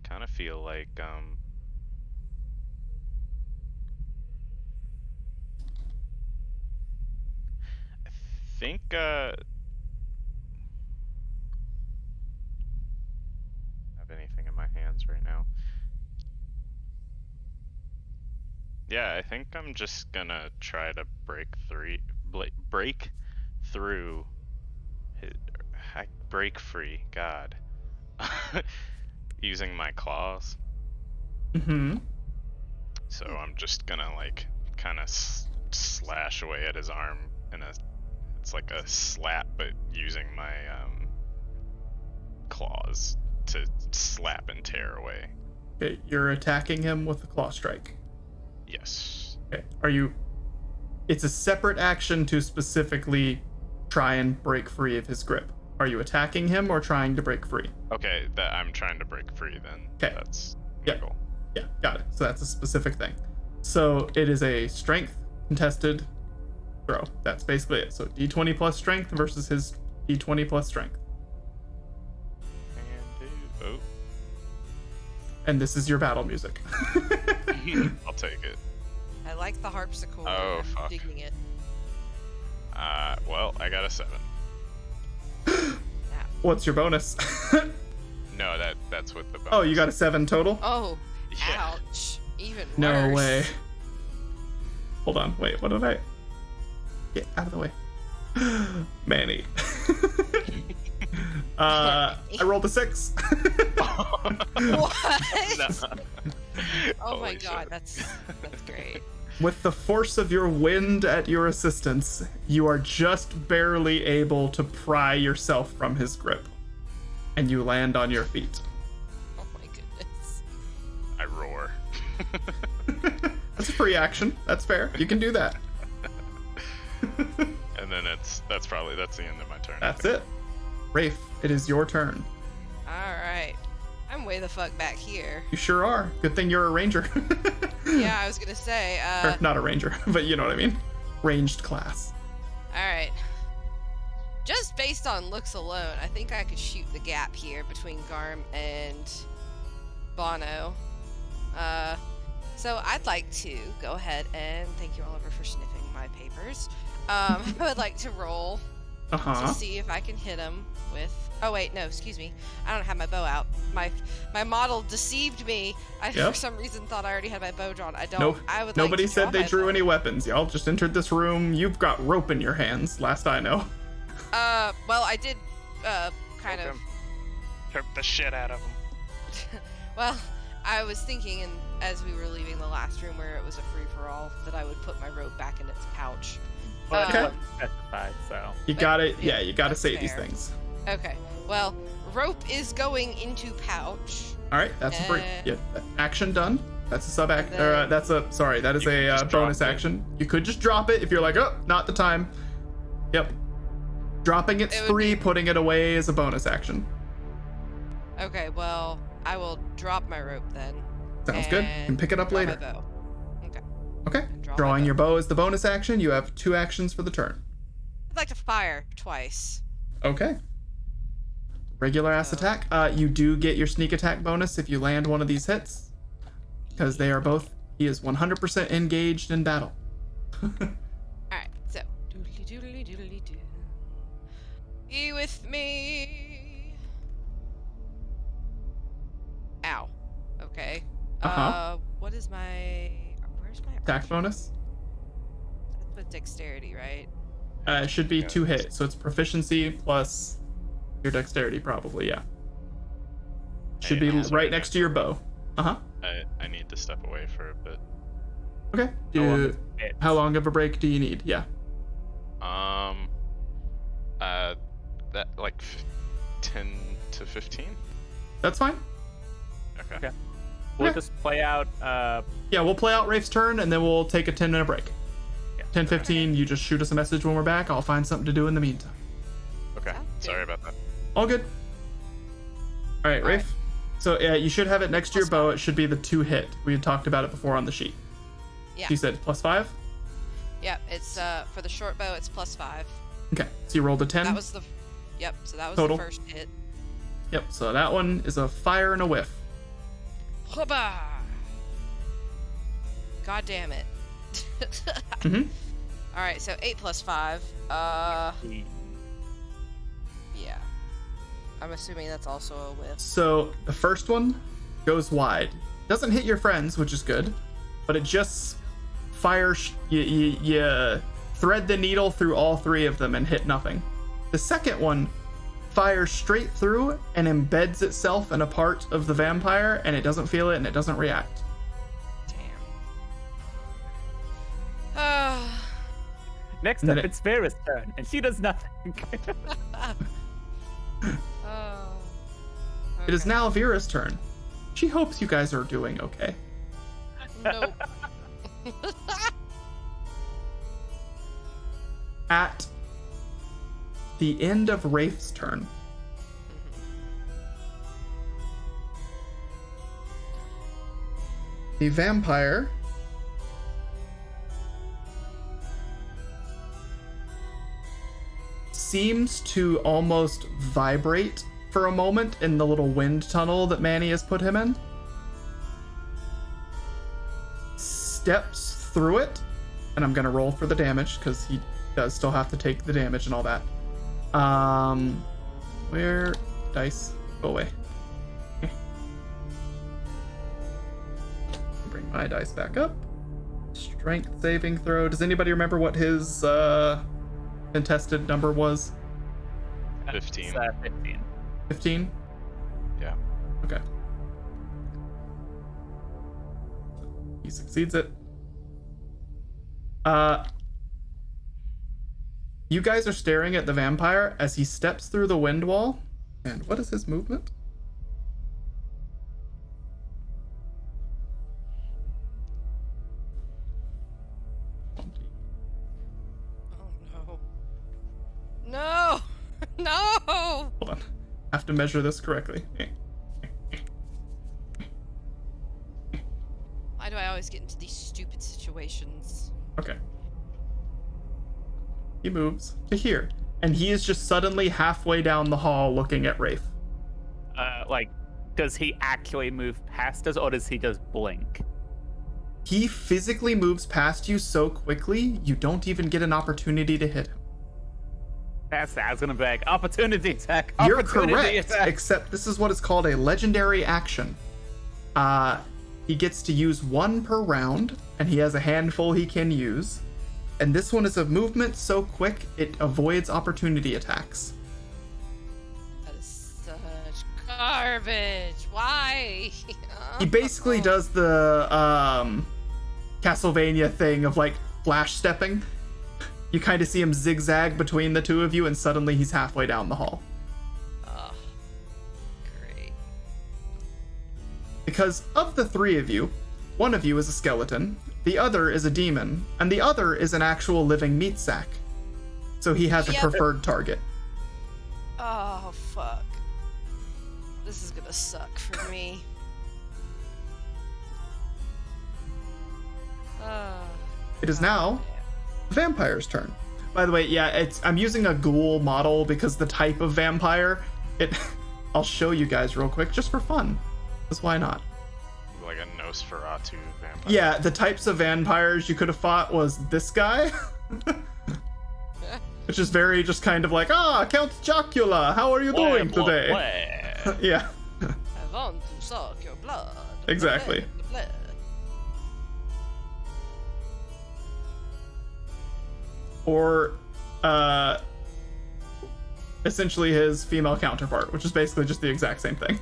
Kind of feel like I think have anything in my hands right now. Yeah, I think I'm just gonna try to break through break free, God. Using my claws. Mm-hmm. So I'm just gonna like kind of slash away at his arm it's like a slap, but using my claws to slap and tear away. Okay, you're attacking him with a claw strike. Yes. Okay, it's a separate action to specifically try and break free of his grip. Are you attacking him or trying to break free? Okay, that I'm trying to break free then. Okay. That's my goal. Yeah, got it. So that's a specific thing. So it is a strength contested throw. That's basically it. So d20 plus strength versus his d20 plus strength. And And this is your battle music. I'll take it. I like the harpsichord. Oh, I'm fuck. digging it. Well, I got a 7. What's your bonus? No, that's with the bonus. Oh, you got a 7 total? Oh, Yeah. ouch. Even worse. No way. Hold on, wait, what did I... Get out of the way. Manny. I rolled a 6. What? No. Oh my Holy god, shit. that's great. With the force of your wind at your assistance, you are just barely able to pry yourself from his grip. And you land on your feet. Oh my goodness. I roar. That's a free action. That's fair. You can do that. And then that's the end of my turn. I That's think. it. Rafe, it is your turn. Alright. I'm way the fuck back here. You sure are. Good thing you're a ranger. Yeah, I was gonna say, Or not a ranger, but you know what I mean. Ranged class. alright. Just based on looks alone, I think I could shoot the gap here between Garm and Bono. So I'd like to go ahead and thank you, Oliver, for sniffing my papers. I would like to roll to see if I can hit him with... Oh wait, no, excuse me. I don't have my bow out. My model deceived me. I for some reason thought I already had my bow drawn. I don't. Nope. I would Nobody like to said draw they my drew bow. any weapons. Y'all just entered this room. You've got rope in your hands, last I know. Well, I did, kind of. Choke the shit out of him. Well, I was thinking, and as we were leaving the last room where it was a free for all, that I would put my rope back in its pouch. But Okay. it wasn't specified, so. You gotta, yeah, you gotta that's say these fair. things. Okay. Well, rope is going into pouch. All right, that's a free. Yeah, action done. That's a sub act. then- That is You can a just drop bonus it. action. You could just drop it if you're like, oh, not the time. Yep. Dropping it's It would free. be- Putting it away is a bonus action. Okay. Well, I will drop my rope then. Sounds good. You can and pick it up draw later. My bow. Okay. Okay. And draw my Drawing bow. your bow is the bonus action. You have 2 actions for the turn. I'd like to fire twice. Okay. Regular ass So- attack. You do get your sneak attack bonus if you land one of these hits, because they are both. He is 100% engaged in battle. Alright, so. Doodly doodly doodly doo. Be with me. Ow. Okay. What is my. Where's my. Attack bonus. That's with dexterity, right? It should be Yeah. 2 hits, so it's proficiency plus your dexterity, probably. Yeah. Should Hey, be I'm right next to your bow. I need to step away for a bit. Okay. How long is it? How long of a break do you need? Yeah. That like 10 to 15. That's fine. Okay. Okay. We'll Okay. just play out, Yeah, we'll play out Rafe's turn and then we'll take a 10-minute break. yeah. 10:15, you just shoot us a message when we're back. I'll find something to do in the meantime. Okay. Sorry about that. All good. All right, Rafe. So you should have it next to your bow. It should be the 2 hit. We had talked about it before on the sheet. Yeah. You said +5? Yeah, it's for the short bow, it's +5. Okay, so you rolled a 10? That was the... Yep, so that was Total. the first hit. Yep, so that one is a fire and a whiff. Hubba! God damn it. Mm-hmm. Alright, so 8 + 5. Yeah. I'm assuming that's also a whiff. So the first one goes wide. Doesn't hit your friends, which is good, but it just fires. You thread the needle through all 3 of them and hit nothing. The second one fires straight through and embeds itself in a part of the vampire, and it doesn't feel it and it doesn't react. Damn. Next up, it's Vera's turn, and she does nothing. It is now Vera's turn. She hopes you guys are doing okay. Nope. At the end of Rafe's turn, the vampire seems to almost vibrate for a moment in the little wind tunnel that Manny has put him in. Steps through it, and I'm gonna roll for the damage because he does still have to take the damage and all that. Where dice go away? Bring my dice back up. Strength saving throw. Does anybody remember what his contested number was? 15. 15. 15? Yeah. Okay. He succeeds it. You guys are staring at the vampire as he steps through the wind wall. And what is his movement? Oh no. No! No! Hold on. I have to measure this correctly. Why do I always get into these stupid situations? Okay. He moves to here. And he is just suddenly halfway down the hall looking at Rafe. Does he actually move past us, or does he just blink? He physically moves past you so quickly, you don't even get an opportunity to hit him. I was gonna be like, opportunity attack. You're Opportunity correct, attack. except this is what is called a legendary action. He gets to use 1 per round, and he has a handful he can use. And this one is a movement so quick, it avoids opportunity attacks. That is such garbage. Why? He basically does the Castlevania thing of like flash stepping. You kind of see him zigzag between the 2 of you, and suddenly he's halfway down the hall. Oh, great. Because of the 3 of you, 1 of you is a skeleton, the other is a demon, and the other is an actual living meat sack. So he has a preferred target. Oh, fuck. This is gonna suck for me. It is now the vampire's turn. By the way, yeah, I'm using a ghoul model because the type of vampire, I'll show you guys real quick just for fun. Because why not? Like a Nosferatu vampire. Yeah, the types of vampires you could have fought was this guy. Which is very just kind of like, Count Chocula, how are you doing today? Yeah. I want to suck your blood. Exactly. The blood. Or essentially his female counterpart, which is basically just the exact same thing.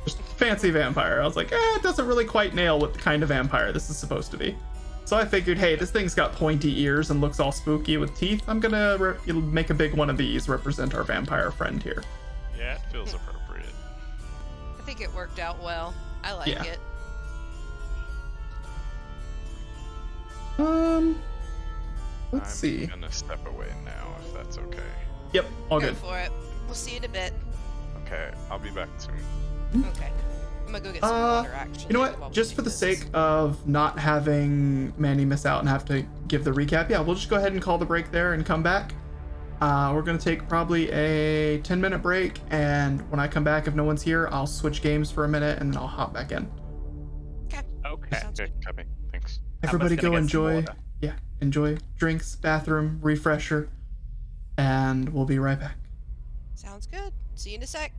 Just fancy vampire. I was like, it doesn't really quite nail what kind of vampire this is supposed to be. So I figured, hey, this thing's got pointy ears and looks all spooky with teeth. I'm gonna make a big one of these represent our vampire friend here. Yeah, it feels appropriate. I think it worked out well. I like Yeah. it. Let's see. I'm gonna step away now, if that's okay. Yep, all Go good. for it. We'll see you in a bit. Okay, I'll be back soon. Okay. I'm gonna go get some water, actually. You know while what? we Just do for the this. sake of not having Manny miss out and have to give the recap, yeah, we'll just go ahead and call the break there and come back. We're going to take probably a 10-minute break, and when I come back, if no one's here, I'll switch games for a minute, and then I'll hop back in. Okay. Okay. Sounds Okay, good. copy. Thanks. Everybody gonna go get some enjoy. water. Yeah, enjoy drinks, bathroom, refresher, and we'll be right back. Sounds good. See you in a sec.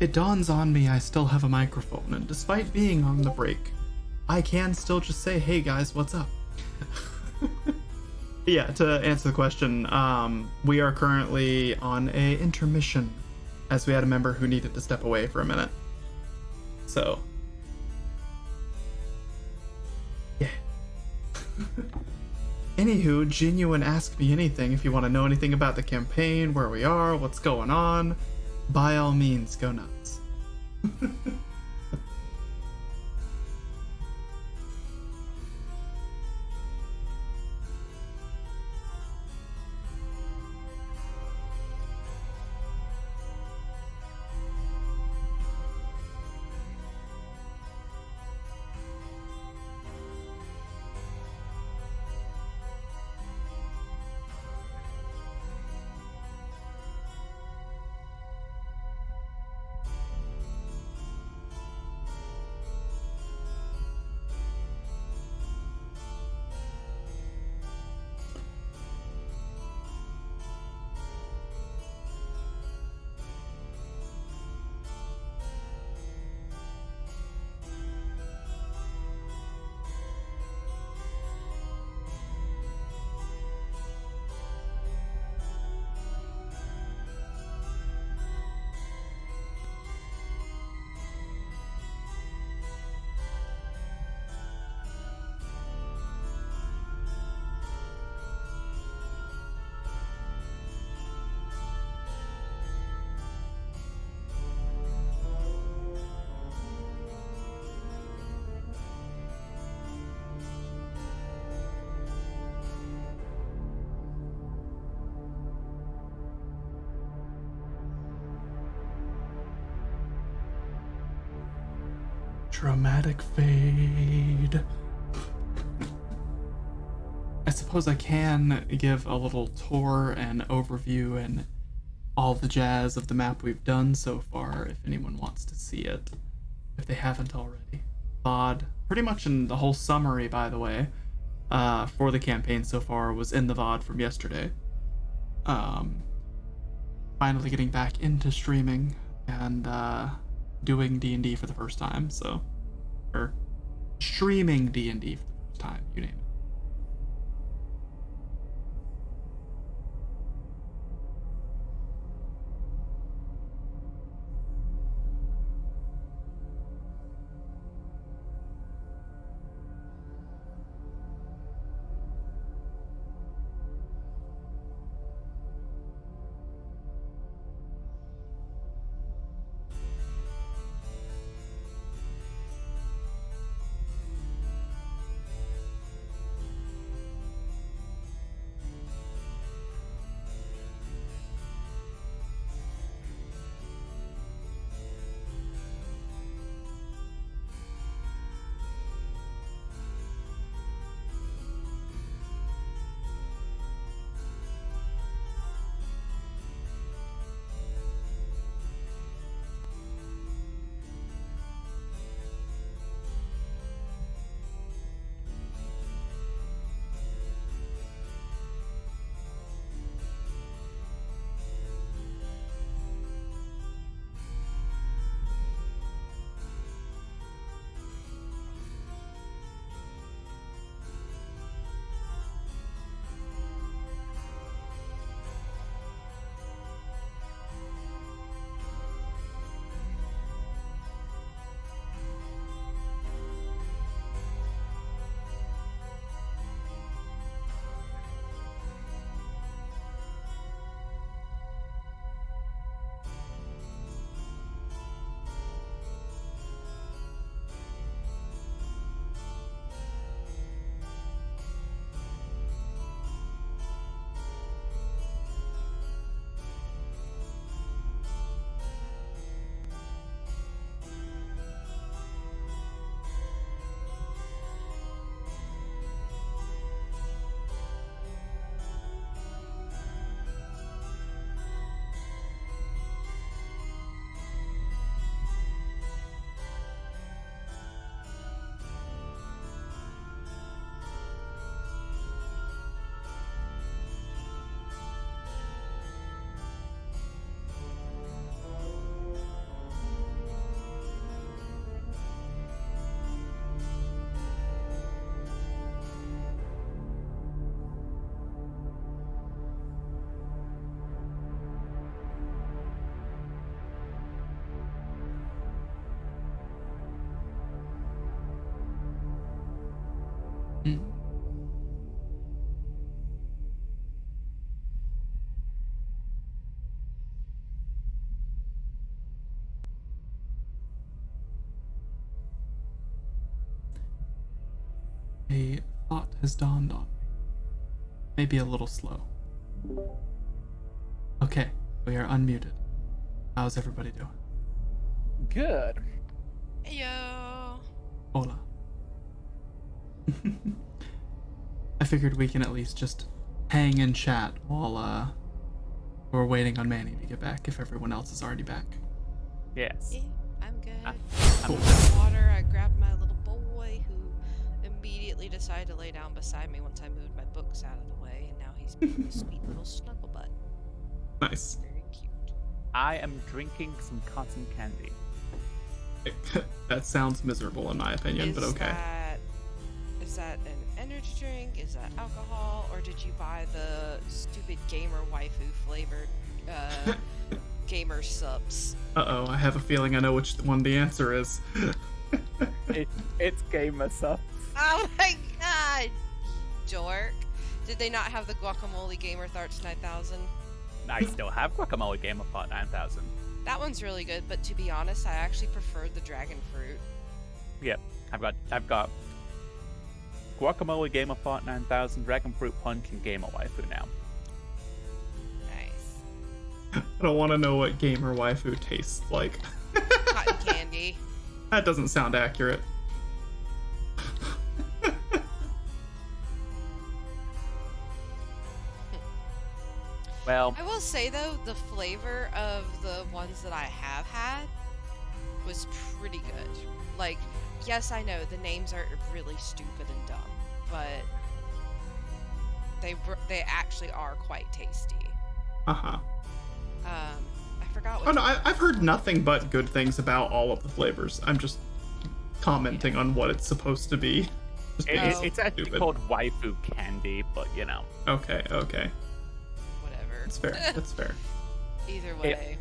It dawns on me I still have a microphone, and despite being on the break, I can still just say, hey guys, what's up? Yeah, to answer the question, we are currently on a intermission, as we had a member who needed to step away for a minute. So, yeah. Anywho, genuine ask me anything if you want to know anything about the campaign, where we are, what's going on. By all means, go nuts. Dramatic fade. I suppose I can give a little tour and overview and all the jazz of the map we've done so far if anyone wants to see it, if they haven't already. VOD, pretty much in the whole summary, by the way, for the campaign so far was in the VOD from yesterday. Finally getting back into streaming and doing D&D for the first time, so, or streaming D&D for the first time, you name it. A thought has dawned on me. Maybe a little slow. Okay, we are unmuted. How's everybody doing? Good. Yo. Hola. I figured we can at least just hang and chat while we're waiting on Manny to get back if everyone else is already back. Yes. Yeah, I'm good. Cool. Water. I grabbed my little boy who immediately decided to lay down beside me once I moved my books out of the way, and now he's being a sweet little snuggle butt. Nice. Very cute. I am drinking some cotton candy. That sounds miserable in my opinion, but okay. Is that an energy drink? Is that alcohol? Or did you buy the stupid gamer waifu flavored gamer subs? Uh-oh, I have a feeling I know which one the answer is. It's gamer stuff. Oh my god! Dork. Did they not have the guacamole gamer Tharts 9000? I still have guacamole gamer part 9000. That one's really good, but to be honest, I actually preferred the dragon fruit. Yep, I've got guacamole gamer part 9000, dragon fruit punch, and gamer waifu now. Nice. I don't want to know what gamer waifu tastes like. Cotton candy. That doesn't sound accurate. Well, I will say though, the flavor of the ones that I have had was pretty good. Like, yes, I know the names are really stupid and dumb, but they actually are quite tasty. Uh-huh. I forgot what. Oh no, I've heard nothing but good things about all of the flavors. I'm just commenting on what it's supposed to be. Just being it's actually stupid. called waifu candy, but you know. Okay. Whatever. That's fair. That's fair. Either way.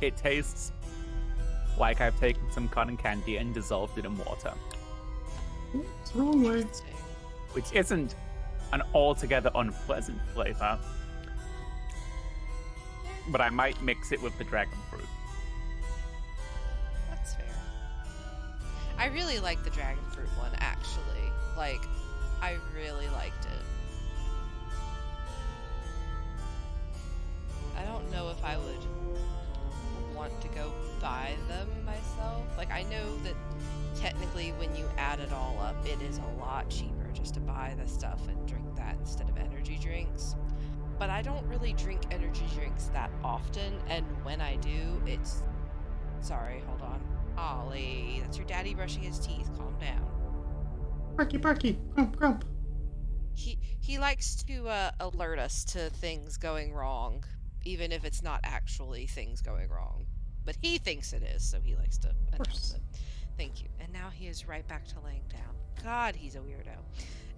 It tastes like I've taken some cotton candy and dissolved it in water, What's the wrong way? Interesting. which isn't an altogether unpleasant flavor. But I might mix it with the dragon fruit. That's fair. I really like the dragon fruit one, actually. Like, I really liked it. I don't know if I would want to go buy them myself. Like, I know that technically when you add it all up, it is a lot cheaper just to buy the stuff and drink that instead of energy drinks. But I don't really drink energy drinks that often, and when I do, it's... Sorry, hold on. Ollie, that's your daddy brushing his teeth. Calm down. Barky, barky, grump, grump. He likes to alert us to things going wrong, even if it's not actually things going wrong. But he thinks it is, so he likes to announce it. Thank you. And now he is right back to laying down. God, he's a weirdo.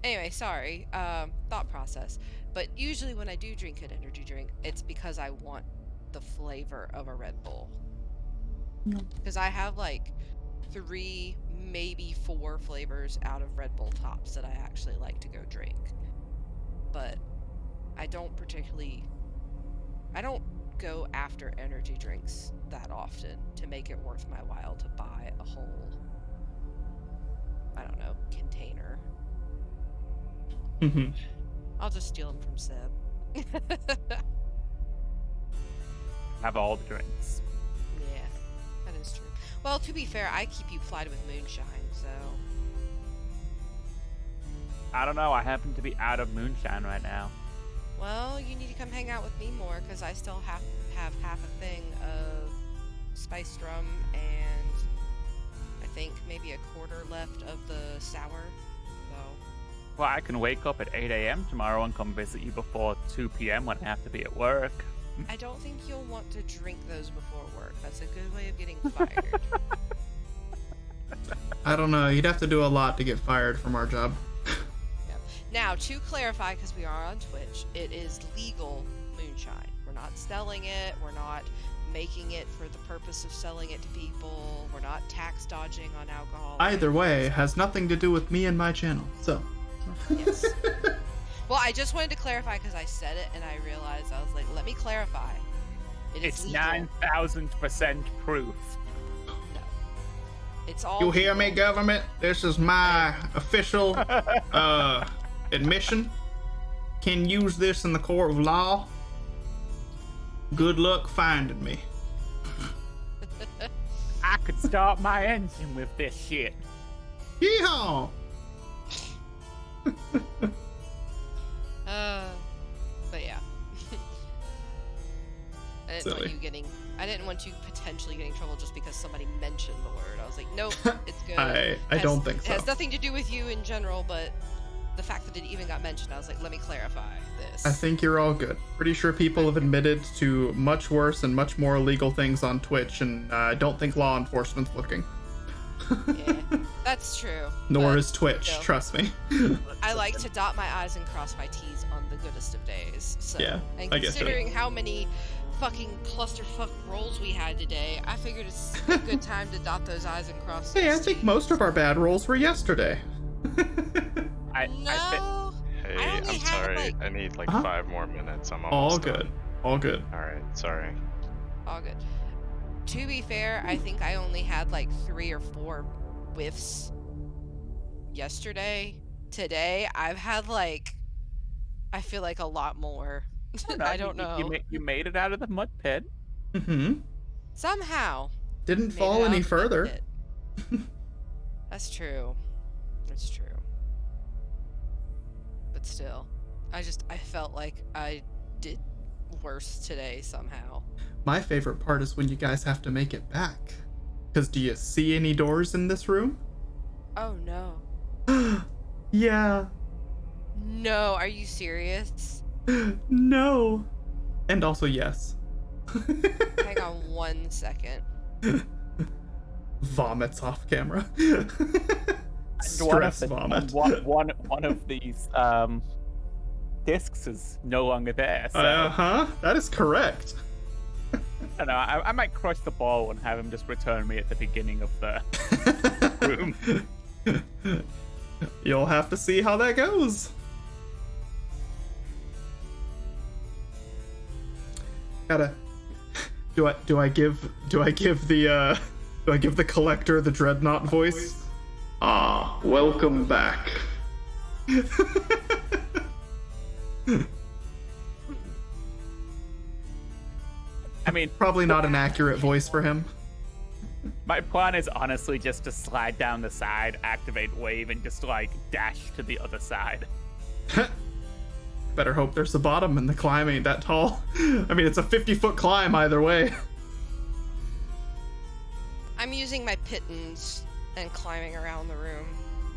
Anyway, sorry. Thought process. But usually when I do drink an energy drink, it's because I want the flavor of a Red Bull. Because I have like 3, maybe 4 flavors out of Red Bull tops that I actually like to go drink. But I don't go after energy drinks that often to make it worth my while to buy a whole, I don't know, container. Mm-hmm. I'll just steal them from Seb. Have all the drinks. Yeah, that is true. Well, to be fair, I keep you plied with moonshine, so... I don't know, I happen to be out of moonshine right now. Well, you need to come hang out with me more, because I still have half a thing of spiced rum and I think maybe a quarter left of the sour, so... Well, I can wake up at 8 a.m. tomorrow and come visit you before 2 p.m. when I have to be at work. I don't think you'll want to drink those before work. That's a good way of getting fired. I don't know. You'd have to do a lot to get fired from our job. Yep. Now, to clarify, because we are on Twitch, it is legal moonshine. We're not selling it. We're not making it for the purpose of selling it to people. We're not tax dodging on alcohol. Either way, has nothing to do with me and my channel. So. Yes. Well, I just wanted to clarify because I said it and I realized I was like, let me clarify. It is It's legal. 9,000% proof. No. It's all. You hear me, legal. government? This is my official admission. Can use this in the court of law. Good luck finding me. I could start my engine with this shit. Yeehaw! But yeah. Silly. I didn't want you potentially getting in trouble just because somebody mentioned the word. I was like, nope, it's good. I don't think so. It has nothing to do with you in general, but the fact that it even got mentioned, I was like, let me clarify this. I think you're all good. Pretty sure people have admitted to much worse and much more illegal things on Twitch, and I don't think law enforcement's looking. Yeah, that's true. Nor but is Twitch, still. trust me. I like to dot my I's and cross my T's on the goodest of days. So, Yeah, and I get you. considering how many fucking clusterfuck rolls we had today, I figured it's a good time to dot those I's and cross those Hey, I think T's. most of our bad rolls were yesterday. No. Hey, I only I'm had, sorry. like- I need like Uh-huh. 5 more minutes. I'm All almost good. done. All good. All right. Sorry. All good. To be fair, I think I only had like 3 or 4 whiffs yesterday. Today, I've had like, I feel like a lot more. I don't know. You made it out of the mud pit. Mm-hmm. Somehow. Didn't made it fall out any of the further. pit. That's true. That's true. But still, I felt like I did worse today somehow. My favorite part is when you guys have to make it back. Because do you see any doors in this room? Oh no. Yeah. No, are you serious? No. And also yes. Hang on 1 second. Vomits off camera. One of Stress the- vomit. One of these discs is no longer there. So Uh-huh. That is correct. I don't know. I might crush the ball and have him just return me at the beginning of the room. You'll have to see how that goes. Gotta. Do I give the collector the dreadnought voice? Ah, welcome back. I mean, Probably not an accurate voice for him. my plan is honestly just to slide down the side, activate wave, and just like dash to the other side. Better hope there's a bottom and the climb ain't that tall. I mean, it's a 50-foot climb either way. I'm using my pittons and climbing around the room.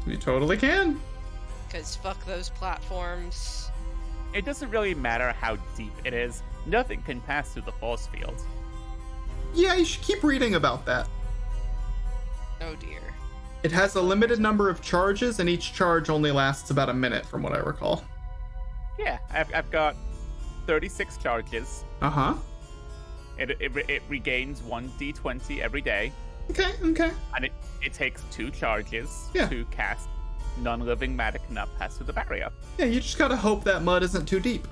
You totally can. Because fuck those platforms. It doesn't really matter how deep it is. Nothing can pass through the force field. Yeah, you should keep reading about that. Oh dear. It has a limited number of charges, and each charge only lasts about a minute, from what I recall. Yeah, I've got 36 charges. Uh-huh. It regains 1d20 every day, Okay. and it takes 2 charges Yeah. to cast non-living matter cannot pass through the barrier. Yeah, you just gotta hope that mud isn't too deep.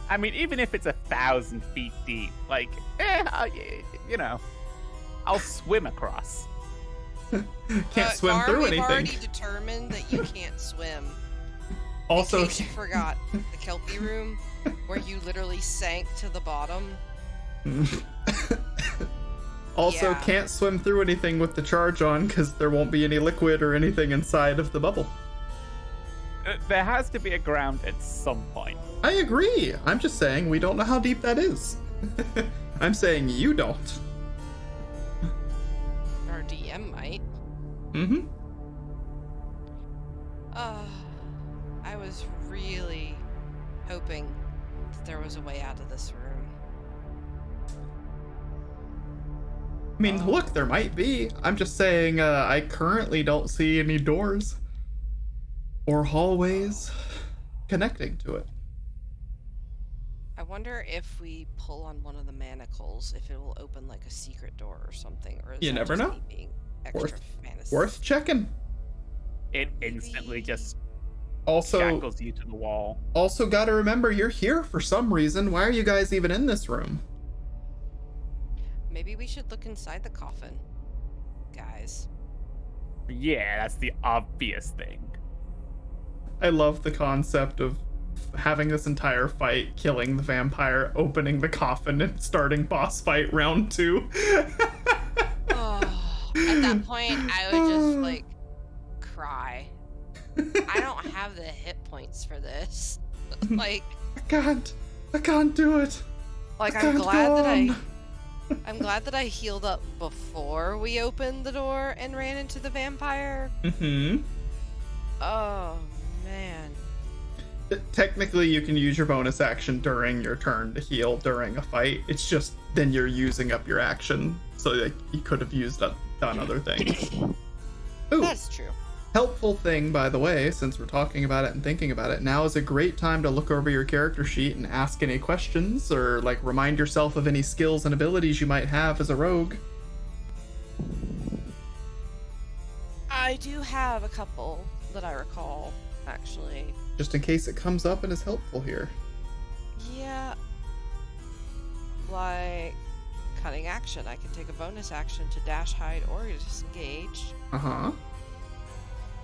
I mean, even if it's 1,000 feet deep, like, you know, I'll swim across. Can't swim Gar, through we've anything. already determined that you can't swim. Also, In case you forgot, the Kelpie room, where you literally sank to the bottom. also Yeah. can't swim through anything with the charge on, because there won't be any liquid or anything inside of the bubble. There has to be a ground at some point. I agree. I'm just saying we don't know how deep that is. I'm saying you don't. Our DM might. Mm-hmm. I was really hoping that there was a way out of this room. I mean, look, there might be. I'm just saying I currently don't see any doors or hallways connecting to it. I wonder if we pull on one of the manacles, if it will open like a secret door or something, or is You that never just know. me being extra fantasy? Worth checking. It instantly just Also, shackles you to the wall. also gotta remember you're here for some reason. Why are you guys even in this room? Maybe we should look inside the coffin. guys. Yeah, that's the obvious thing. I love the concept of having this entire fight, killing the vampire, opening the coffin, and starting boss fight round 2. Oh, at that point, I would just like cry. I don't have the hit points for this. Like, I can't do it. like I'm glad that I healed up before we opened the door and ran into the vampire. Mm-hmm. Oh man. Technically, you can use your bonus action during your turn to heal during a fight. It's just then you're using up your action, so like, you could have done other things. Ooh, That's true. helpful thing, by the way, since we're talking about it and thinking about it, now is a great time to look over your character sheet and ask any questions, or like remind yourself of any skills and abilities you might have as a rogue. I do have a couple that I recall, actually. Just in case it comes up and is helpful here. Yeah. Like cutting action. I can take a bonus action to dash, hide, or disengage. Uh-huh.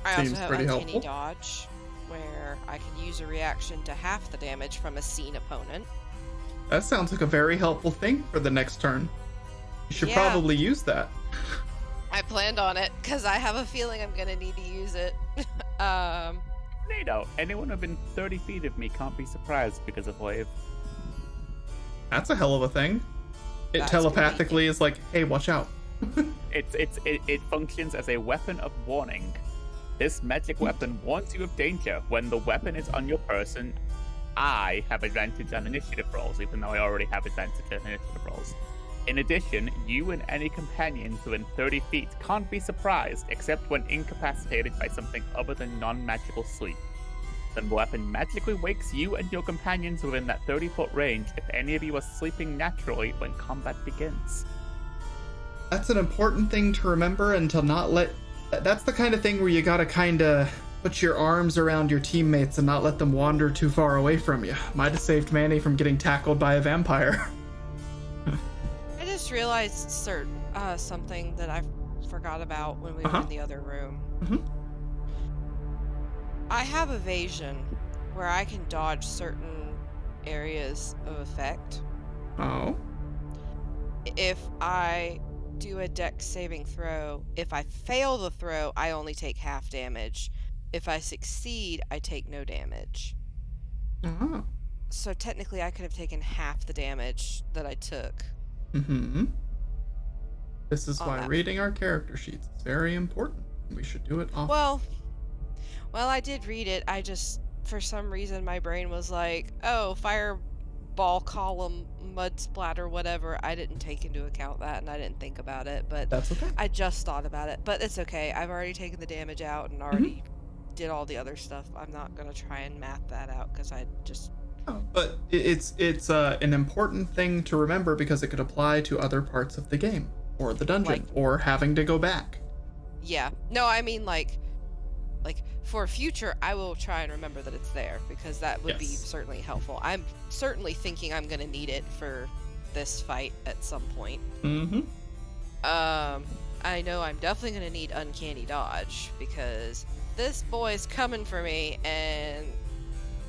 I Seems also have pretty uncanny helpful. dodge, where I can use a reaction to half the damage from a seen opponent. That sounds like a very helpful thing for the next turn. You should Yeah. probably use that. I planned on it, because I have a feeling I'm going to need to use it. NATO, anyone within 30 feet of me can't be surprised because of wave. That's a hell of a thing. It That's telepathically is like, hey, watch out. It functions as a weapon of warning. This magic weapon warns you of danger. When the weapon is on your person, I have advantage on initiative rolls, even though I already have advantage on initiative rolls. In addition, you and any companions within 30 feet can't be surprised, except when incapacitated by something other than non-magical sleep. The weapon magically wakes you and your companions within that 30-foot range if any of you are sleeping naturally when combat begins. That's an important thing to remember and to not let... That's the kind of thing where you gotta kinda put your arms around your teammates and not let them wander too far away from you. Might have saved Manny from getting tackled by a vampire. I just realized something that I forgot about when we were in the other room. Mhm. I have evasion, where I can dodge certain areas of effect. Oh. If I do a dex saving throw, if I fail the throw, I only take half damage. If I succeed, I take no damage. Uh-huh. So technically I could have taken half the damage that I took. Mm-hmm. This is On why that. reading our character sheets is very important. We should do it often. Well, I did read it. I just, for some reason, my brain was like, oh, fireball column, mud splatter, whatever. I didn't take into account that, and I didn't think about it, but That's okay. I just thought about it. But it's okay. I've already taken the damage out and already did all the other stuff. I'm not going to try and math that out, because I just... Oh, but it's an important thing to remember because it could apply to other parts of the game, or the dungeon, or having to go back. Yeah. No, I mean, like for future, I will try and remember that it's there, because that would be Yes. certainly helpful. I'm certainly thinking I'm going to need it for this fight at some point. Mm-hmm. I know I'm definitely going to need uncanny dodge, because this boy's coming for me, and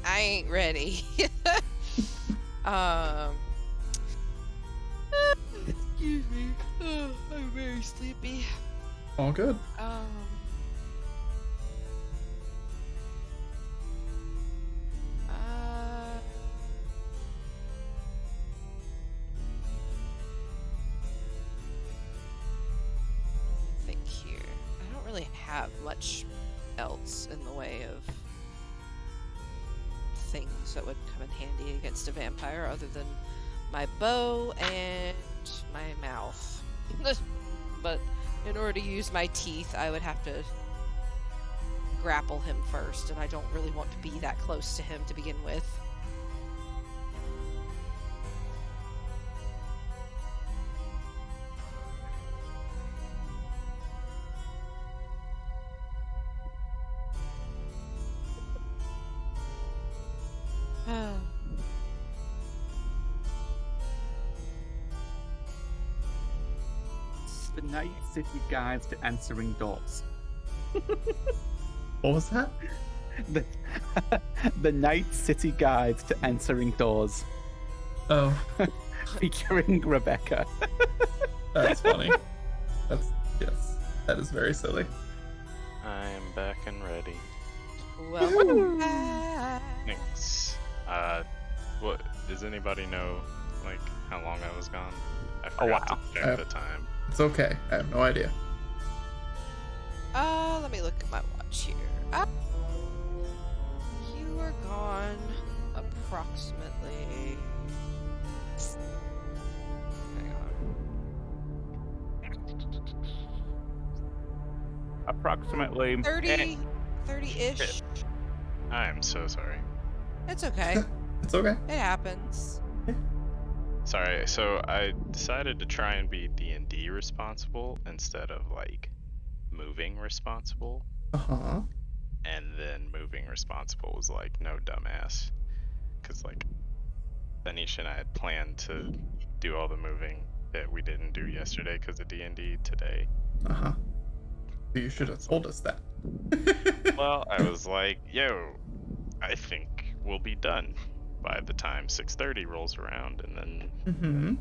I ain't ready. Excuse me. I'm very sleepy. All good. Think here. I don't really have much else in the way of things that would come in handy against a vampire other than my bow and my mouth. But in order to use my teeth, I would have to grapple him first, and I don't really want to be that close to him to begin with. The Night City Guides to Answering Doors. What was that? The Night City Guides to Answering Doors. Oh, Featuring Rebecca. that's funny. Yes, that is very silly. I am back and ready. Welcome back. Thanks. What does anybody know, like, how long I was gone? I forgot wow. to check the time. It's okay. I have no idea. Let me look at my watch here. You were gone approximately. Hang on. Approximately 30-ish. I am so sorry. It's okay. It's okay. It happens. Sorry, so I decided to try and be D&D responsible instead of, like, moving responsible. Uh-huh. And then moving responsible was like, no, dumbass. Because, like, Anisha and I had planned to do all the moving that we didn't do yesterday because of D&D today. Uh-huh. You should have told us that. Well, I was like, yo, I think we'll be done by the time 6:30 rolls around, and then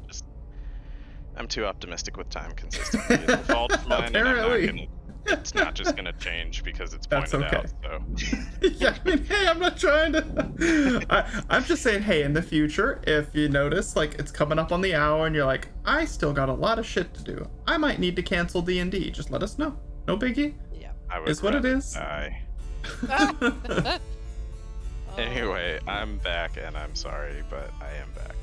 I'm too optimistic with time consistency. It's a fault of mine, and it's not just gonna change because it's pointed out. So Yeah, I mean, hey, I'm not trying to. I'm just saying, hey, in the future, if you notice, like, it's coming up on the hour, and you're like, I still got a lot of shit to do. I might need to cancel D&D. Just let us know. No biggie. Yeah. I would Is what it rather is. die. Oh. Anyway, I'm back, and I'm sorry, but I am back.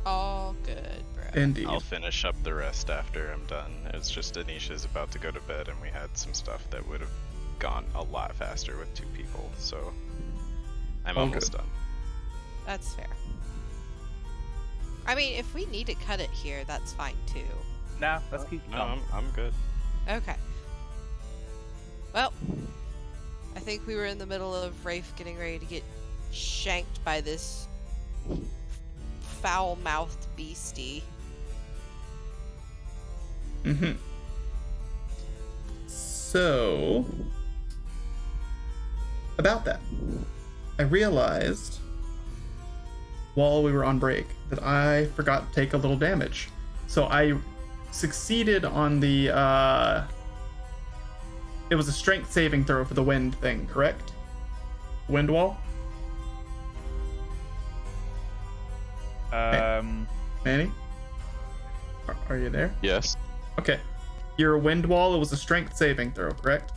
All good, bro. Indeed. I'll finish up the rest after I'm done. It's just Anisha's about to go to bed, and we had some stuff that would have gone a lot faster with 2 people, so I'm All almost good. done. That's fair. I mean, if we need to cut it here, that's fine too. Nah, let's keep No, going. I'm good. Okay. Well, I think we were in the middle of Rafe getting ready to get shanked by this foul-mouthed beastie. So, about that, I realized while we were on break that I forgot to take a little damage. So I succeeded on the, it was a strength saving throw for the wind thing, correct? Wind wall? Manny? Are you there? Yes. Okay. Your wind wall, it was a strength saving throw, correct?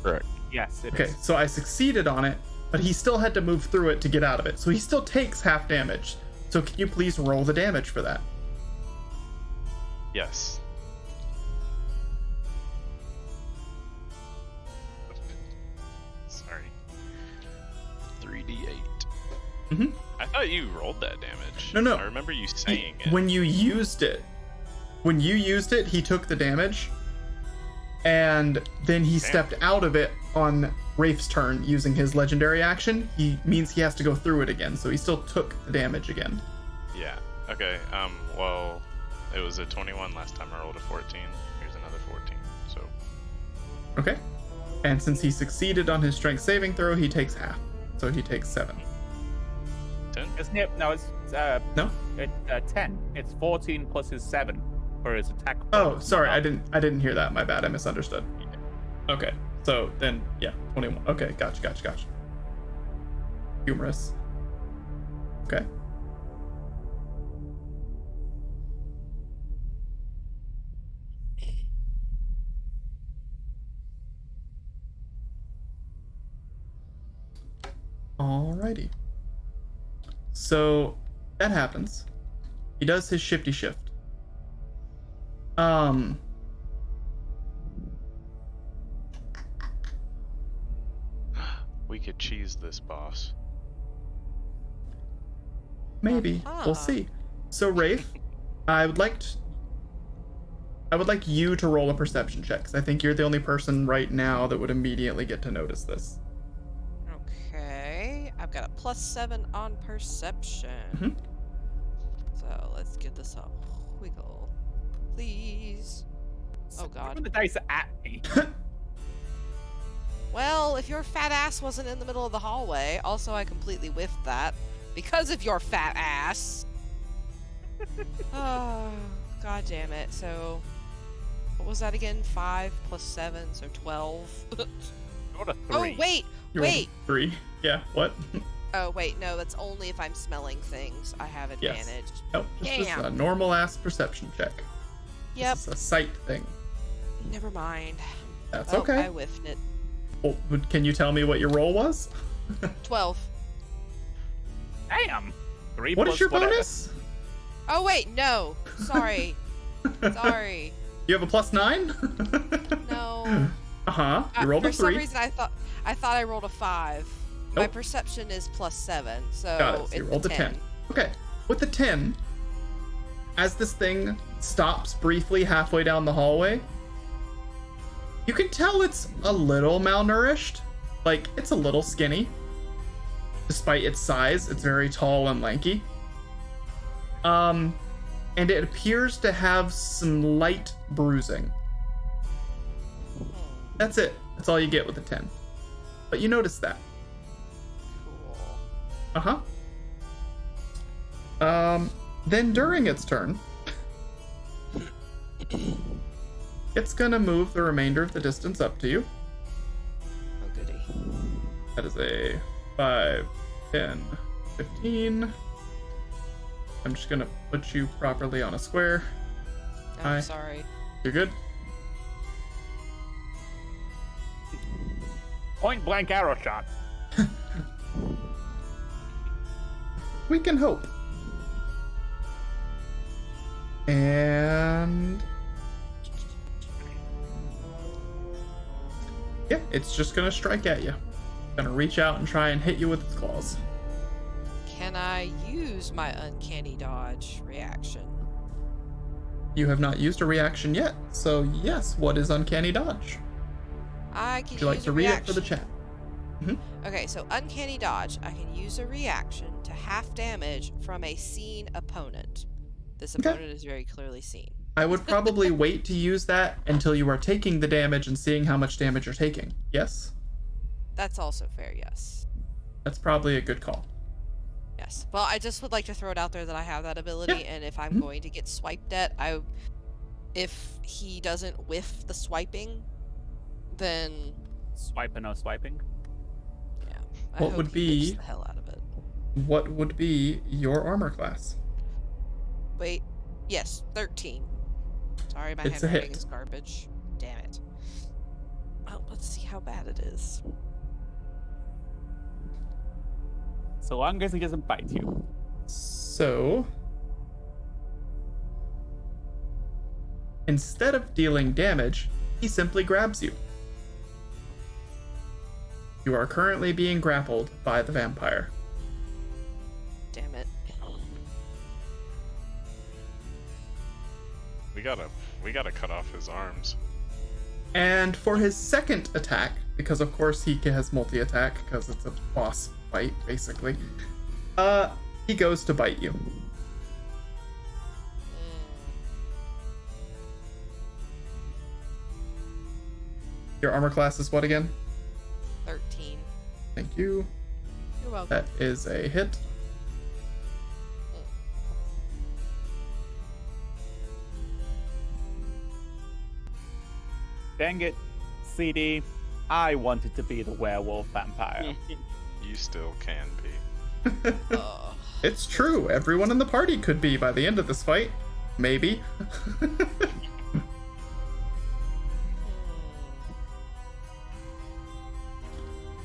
Correct. Yes, it Okay, is. so I succeeded on it, but he still had to move through it to get out of it. So he still takes half damage. So can you please roll the damage for that? Yes. Sorry. 3d8. Mhm. I thought you rolled that damage. No. I remember you saying it. When you used it, he took the damage, and then he stepped out of it on Rafe's turn using his legendary action. He means he has to go through it again, so he still took the damage again. Yeah. Okay. Well, it was a 21 last time. I rolled a 14. Here's another 14. So. Okay. And since he succeeded on his strength saving throw, he takes half. So he takes 7. 10. Isn't it? No, it's No? It's 10. It's 14 plus his 7 for his attack. Oh, bonus. sorry, I didn't hear that. My bad. I misunderstood. Okay. So then, yeah, 21. Okay, gotcha. Humorous. Okay. Alrighty. So that happens. He does his shifty shift. We could cheese this boss. Maybe. We'll see. So Rafe, I would like you to roll a perception check, because I think you're the only person right now that would immediately get to notice this. Okay. I've got a +7 on perception. Mhm. So let's give this a wiggle. Please. Oh god. Throw the dice at me. Well, if your fat ass wasn't in the middle of the hallway, also I completely whiffed that because of your fat ass. Oh, god damn it. So, what was that again? 5 plus 7, so 12. Rolled a 3. Oh, wait, You rolled a wait. 3. Yeah, what? Oh, wait, no, that's only if I'm smelling things. I have Yes. advantage. No, just Damn. a normal-ass perception check. Yep, It's a sight thing. never mind. That's Oh, okay. I whiffed it. Well, can you tell me what your roll was? 12. Damn. 3 What plus is your whatever. bonus? Oh, wait, no. Sorry. Sorry. You have a plus 9? No. Uh-huh. You rolled For a some 3. reason, I thought I rolled a 5. My Nope. perception is plus 7, so Got it. So it's you rolled a a 10. Okay. With the 10, as this thing stops briefly halfway down the hallway, you can tell it's a little malnourished. Like, it's a little skinny. Despite its size, it's very tall and lanky. And it appears to have some light bruising. That's it. That's all you get with a 10. But you notice that. Cool. Then during its turn, it's gonna move the remainder of the distance up to you. Oh, goody. That is a 5, 10, 15. I'm just gonna put you properly on a square. I'm Hi. sorry. You're good? Point blank arrow shot. We can hope. And yeah, it's just gonna strike at you. Gonna reach out and try and hit you with its claws. Can I use my uncanny dodge reaction? You have not used a reaction yet, so yes, what is Uncanny Dodge? I can Would you like use to a read reaction. it for the chat? Okay, so uncanny dodge. I can use a reaction to half damage from a seen opponent. This Okay. opponent is very clearly seen. I would probably wait to use that until you are taking the damage and seeing how much damage you're taking. Yes? That's also fair, yes. That's probably a good call. Yes. Well, I just would like to throw it out there that I have that ability, Yeah. and if I'm Mhm. going to get swiped at, if he doesn't whiff the swiping, then Swipe or no swiping. yeah. I What hope would he whiffs be- the hell out of it. What would be your armor class? Wait. Yes, 13. Sorry, my It's a handwriting hit. is garbage. Damn it. Well, let's see how bad it is. So long as he doesn't bite you. So, instead of dealing damage, he simply grabs you. You are currently being grappled by the vampire. Damn it. We gotta cut off his arms. And for his second attack, because of course he has multi-attack, because it's a boss fight, basically, he goes to bite you. Your armor class is what again? 13. Thank you. You're welcome. That is a hit. Dang it, CD. I wanted to be the werewolf vampire. You still can be. Ugh. It's true. Everyone in the party could be by the end of this fight. Maybe.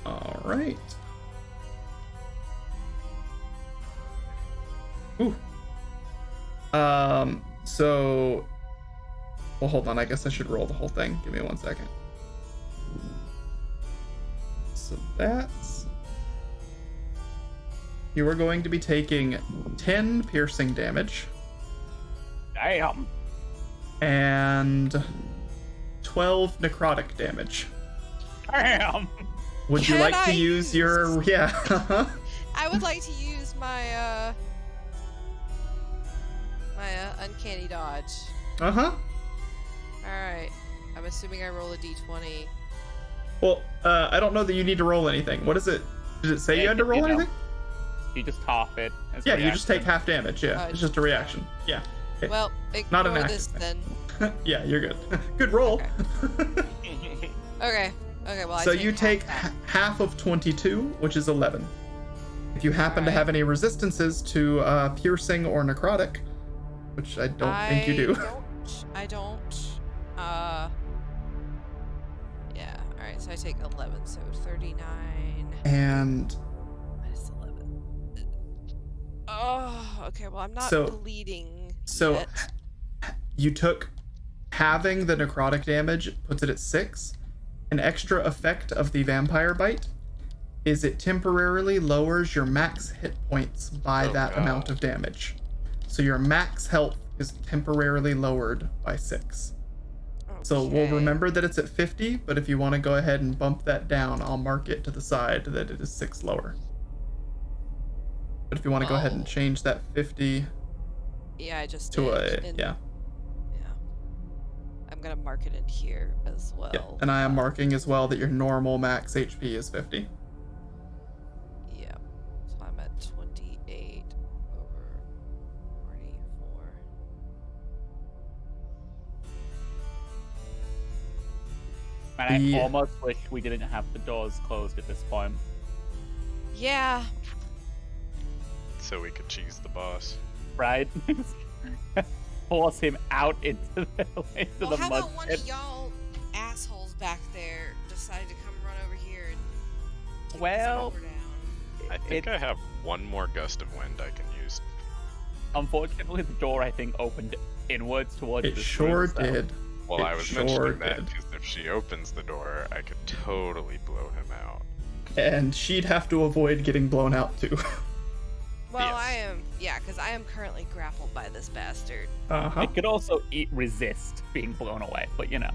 All right. Ooh. So. Well, hold on. I guess I should roll the whole thing. Give me 1 second. So that's. You are going to be taking 10 piercing damage Damn. and 12 necrotic damage. Damn. Would you Can like to I use use- your I would like to use my uncanny dodge. Uh-huh. Alright. I'm assuming I roll a d20. Well, I don't know that you need to roll anything. What is it? Did it say you had to roll anything? You just half it. As Yeah, a you just take reaction. half damage. Yeah, it's just a reaction. Yeah. Okay. Well, Not an ignore active this thing. then. Yeah, you're good. Good roll. Okay. Okay, well, So I you take half of 22, which is 11. If you happen to Alright. have any resistances to piercing or necrotic, which I don't think you do. I don't. Yeah. Alright, so I take 11, so 39 And minus 11. Oh, okay, well, I'm not So- bleeding so yet. you took halving the necrotic damage, puts it at 6. An extra effect of the vampire bite is it temporarily lowers your max hit points by that amount of damage. So your max health is temporarily lowered by 6. So we'll Okay. remember that it's at 50, but if you want to go ahead and bump that down, I'll mark it to the side that it is 6 lower. But if you want to go ahead and change that 50 Yeah, I just to did. a, yeah. I'm gonna mark it in here as well. Yeah, and I am marking as well that your normal max HP is 50. Yeah. So I'm at 28 over 44. And Yeah. I almost wish we didn't have the doors closed at this point. Yeah. So we could choose the boss. Right? Force him out into the Well, how mud about one pit. of y'all assholes back there decide to come run over here and kick Well, this door down? I think I have one more gust of wind I can use. Unfortunately, the door, I think, opened inwards towards It the sure street, so- did. Well, It I was sure mentioning that did. because if she opens the door, I could totally blow him out. And she'd have to avoid getting blown out too. Well, Yes. I am, because I am currently grappled by this bastard. Uh-huh. It could also resist being blown away, but you know.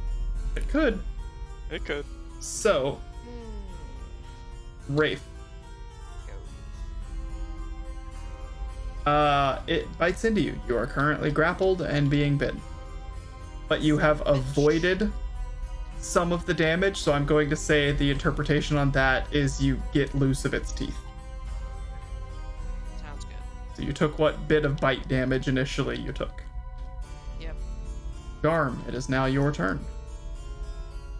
It could. It could. So, Rafe. It bites into you. You are currently grappled and being bitten. But you have avoided some of the damage, so I'm going to say the interpretation on that is you get loose of its teeth. Sounds good. So you took what bit of bite damage initially you took. Yep. Garm, it is now your turn.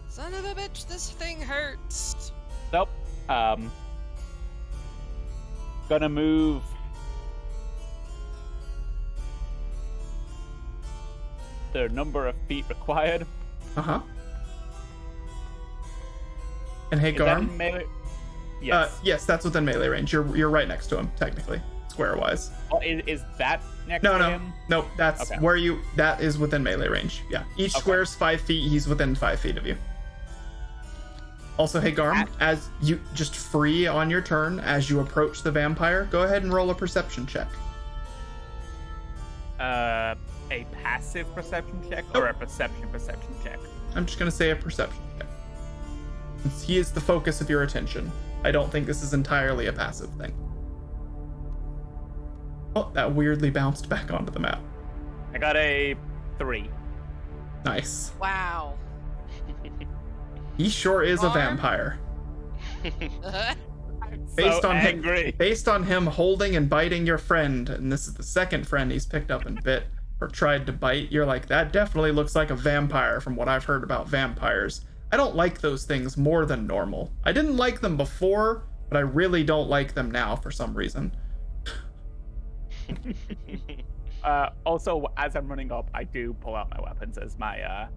Son of a bitch, this thing hurts. Nope. Gonna move the number of feet required. Uh-huh. And hey, Is that Garm. in melee? Yes. Yes, that's within melee range. You're right next to him, technically, square-wise. Oh, is that next No, to no, him? no. That's Okay. where you. That is within melee range. Yeah, each Okay. square's 5 feet. He's within 5 feet of you. Also, hey Garm, as you just free on your turn as you approach the vampire, go ahead and roll a perception check. A passive perception check or a perception check? I'm just gonna say a perception check. Since he is the focus of your attention, I don't think this is entirely a passive thing. Oh, that weirdly bounced back onto the map. I got a 3. Nice. Wow. He sure is a Garm? vampire. So angry. Based on him holding and biting your friend, and this is the second friend he's picked up and bit or tried to bite, you're like, that definitely looks like a vampire from what I've heard about vampires. I don't like those things more than normal. I didn't like them before, but I really don't like them now for some reason. Also, as I'm running up, I do pull out my weapons as my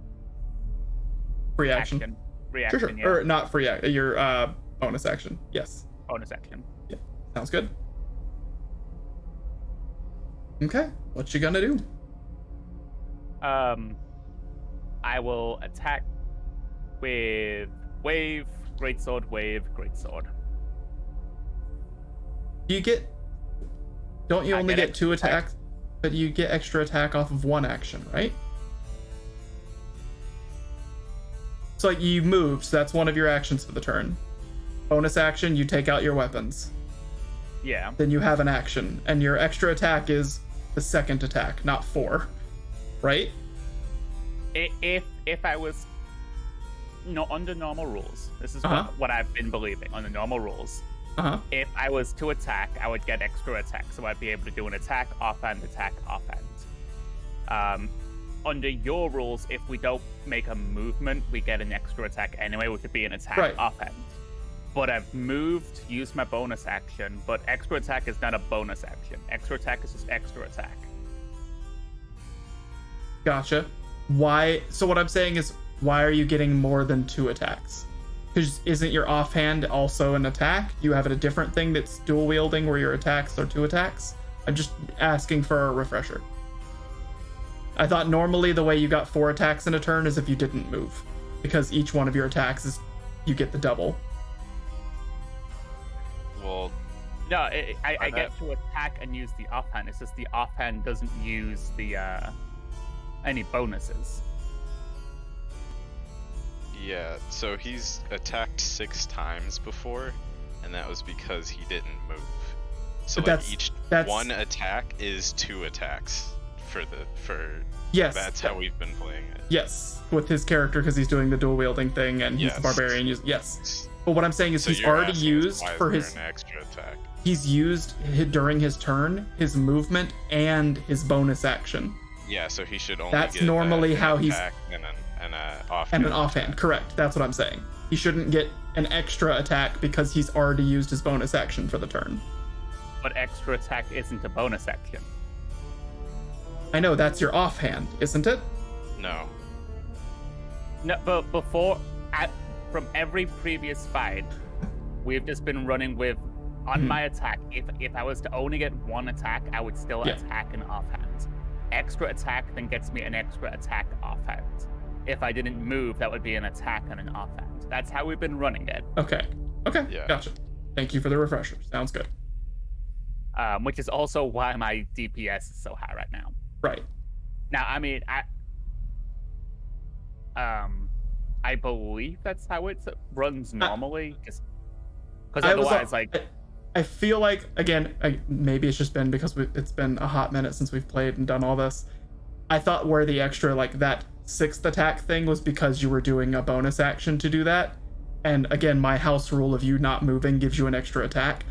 Free action. Reaction, Sure, sure. yeah. Or not free action, your bonus action. Yes. Bonus action. Sounds good. Okay, what you gonna do? I will attack with wave, greatsword, wave, greatsword. You get... Don't you I only get get 2 attack. attacks? But you get extra attack off of 1 action, right? So like you move, so that's one of your actions for the turn. Bonus action, you take out your weapons. Yeah. Then you have an action, and your extra attack is the second attack, not 4. Right? If I was under normal rules, this is what I've been believing under normal rules. If I was to attack, I would get extra attack, so I'd be able to do an attack, offhand. Under your rules, if we don't make a movement, we get an extra attack anyway, which would be an attack offhand. But I've moved, used my bonus action, but extra attack is not a bonus action. Extra attack is just extra attack. Gotcha. Why? So what I'm saying is, why are you getting more than 2 attacks? Because isn't your offhand also an attack? You have a different thing that's dual wielding where your attacks are 2 attacks? I'm just asking for a refresher. I thought normally the way you got 4 attacks in a turn is if you didn't move, because each one of your attacks is you get the double. Well, no, I get to attack and use the offhand. It's just the offhand doesn't use the any bonuses. Yeah, so he's attacked 6 times before, and that was because he didn't move. So like one attack is 2 attacks for yes, that's how we've been playing it. Yes, with his character because he's doing the dual wielding thing and he's a barbarian. Yes, but what I'm saying is he's already used for his an extra attack. He's used during his turn, his movement, and his bonus action. Yeah, so he should only that's get normally how he's and an offhand. Correct. That's what I'm saying. He shouldn't get an extra attack because he's already used his bonus action for the turn. But extra attack isn't a bonus action. I know, that's your offhand, isn't it? No. No, but from every previous fight, we've just been running with on my attack. If I was to only get 1 attack, I would still attack an offhand. Extra attack then gets me an extra attack offhand. If I didn't move, that would be an attack and an offhand. That's how we've been running it. Okay. Yeah. Gotcha. Thank you for the refresher. Sounds good. Which is also why my DPS is so high right now. Right. Now, I mean, I believe that's how it runs normally, because otherwise, I feel like, again, maybe it's just been because it's been a hot minute since we've played and done all this. I thought where the extra, like, that 6th attack thing was because you were doing a bonus action to do that. And again, my house rule of you not moving gives you an extra attack.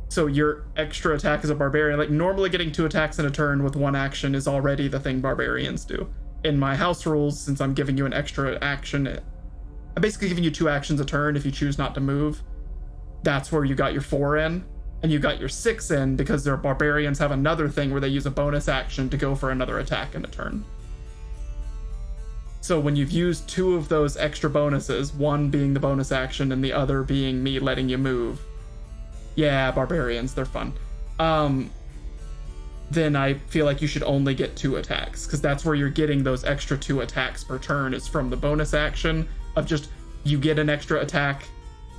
So your extra attack as a barbarian, like normally getting 2 attacks in a turn with 1 action is already the thing barbarians do. In my house rules, since I'm giving you an extra action, I'm basically giving you 2 actions a turn if you choose not to move. That's where you got your 4 in, and you got your 6 in because their barbarians have another thing where they use a bonus action to go for another attack in a turn. So when you've used 2 of those extra bonuses, one being the bonus action and the other being me letting you move, yeah, barbarians, they're fun. Then I feel like you should only get 2 attacks, because that's where you're getting those extra 2 attacks per turn, is from the bonus action of just, you get an extra attack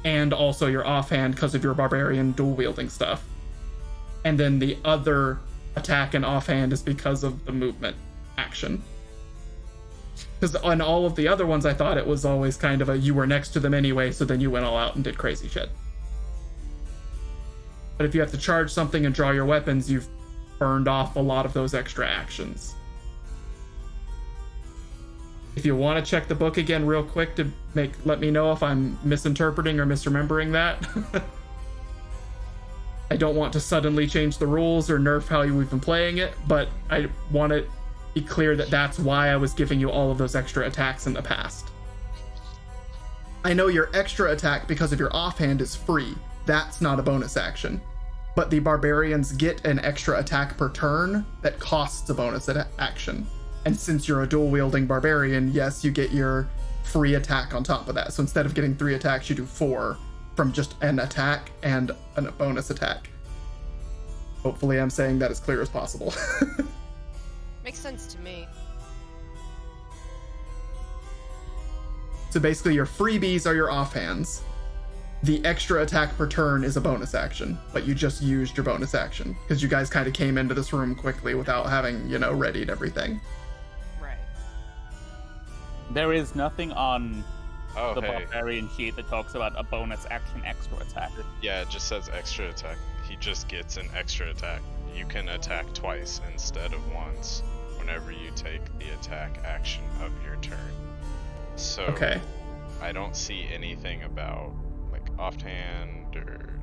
and also your offhand because of your barbarian dual wielding stuff. And then the other attack and offhand is because of the movement action. Because on all of the other ones, I thought it was always kind of you were next to them anyway, so then you went all out and did crazy shit. But if you have to charge something and draw your weapons, you've burned off a lot of those extra actions. If you want to check the book again real quick to let me know if I'm misinterpreting or misremembering that. I don't want to suddenly change the rules or nerf how we've been playing it, but I want to be clear that that's why I was giving you all of those extra attacks in the past. I know your extra attack because of your offhand is free. That's not a bonus action. But the barbarians get an extra attack per turn that costs a bonus action. And since you're a dual-wielding barbarian, yes, you get your free attack on top of that. So instead of getting 3 attacks, you do 4 from just an attack and a bonus attack. Hopefully I'm saying that as clear as possible. Makes sense to me. So basically your freebies are your offhands. The extra attack per turn is a bonus action, but you just used your bonus action because you guys kind of came into this room quickly without having, readied everything. Right. There is nothing on the barbarian sheet that talks about a bonus action extra attack. Yeah, it just says extra attack. He just gets an extra attack. You can attack twice instead of once whenever you take the attack action of your turn. So Okay. I don't see anything about like offhand or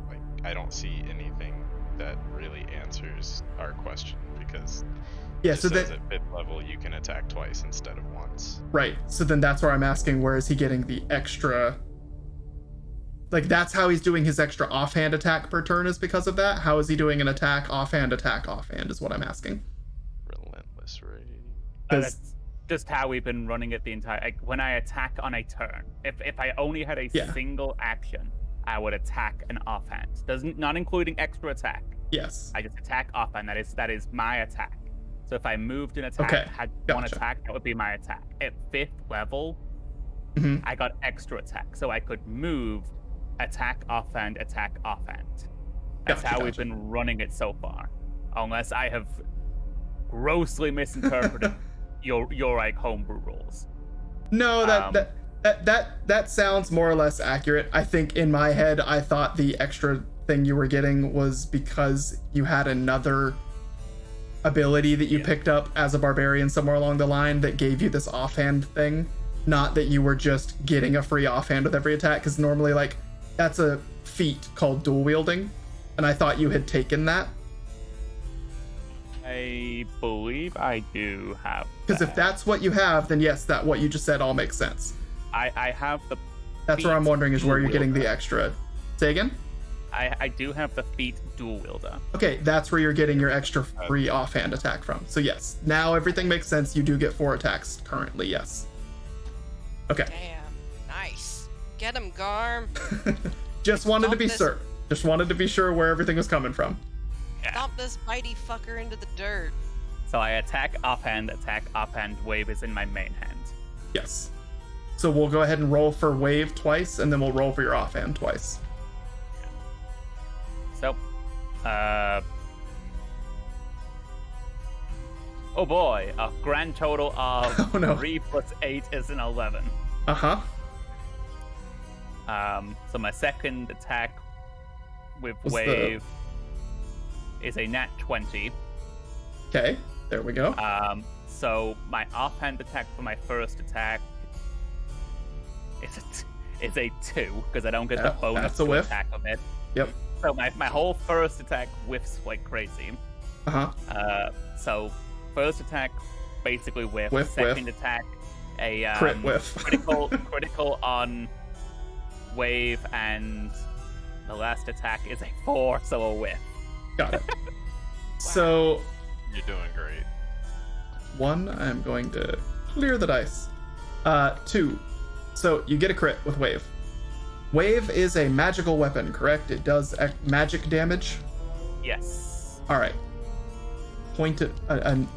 like I don't see anything that really answers our question because Yeah, it so says that at 5th level you can attack twice instead of once. right. So then that's where I'm asking, where is he getting the extra? Like, that's how he's doing his extra offhand attack per turn, is because of that? How is he doing an attack offhand is what I'm asking. Relentless rage. That's just how we've been running it the entire. Like, when I attack on a turn, if I only had a single action, I would attack an offhand. Not including extra attack. Yes. I just attack offhand. That is my attack. So if I moved an attack, had one attack, that would be my attack. At 5th level, I got extra attack, so I could move, attack offhand. That's how we've been running it so far, unless I have grossly misinterpreted your like homebrew rules. No, that sounds more or less accurate. I think in my head, I thought the extra thing you were getting was because you had another ability that you picked up as a barbarian somewhere along the line that gave you this offhand thing, not that you were just getting a free offhand with every attack, because normally like that's a feat called dual wielding, and I thought you had taken that. I believe I do have. Because if that's what you have, then yes, that what you just said all makes sense. I have the. That's where I'm wondering is where you're getting the extra. Say again? I do have the feat dual wielder. Okay, that's where you're getting your extra free offhand attack from. So yes, now everything makes sense. You do get 4 attacks currently, yes. Okay. Damn, nice. Get him, Garm. Just wanted to be sure. Just wanted to be sure where everything was coming from. Stomp this bitey fucker into the dirt. So I attack offhand, wave is in my main hand. Yes. So we'll go ahead and roll for wave twice, and then we'll roll for your offhand twice. So, oh boy, a grand total of 3 plus 8 is an 11. Uh-huh. So my second attack with wave is a nat 20. Okay, there we go. So my offhand attack for my first attack is a 2, because I don't get the bonus to attack of it. Yep. So my whole first attack whiffs like crazy. So first attack basically whiff. Second attack a crit whiff. critical on wave, and the last attack is a 4, so a whiff. Got it. So you're doing great. 1, I'm going to clear the dice. 2. So you get a crit with wave. Wave is a magical weapon, correct? It does magic damage? Yes. All right. An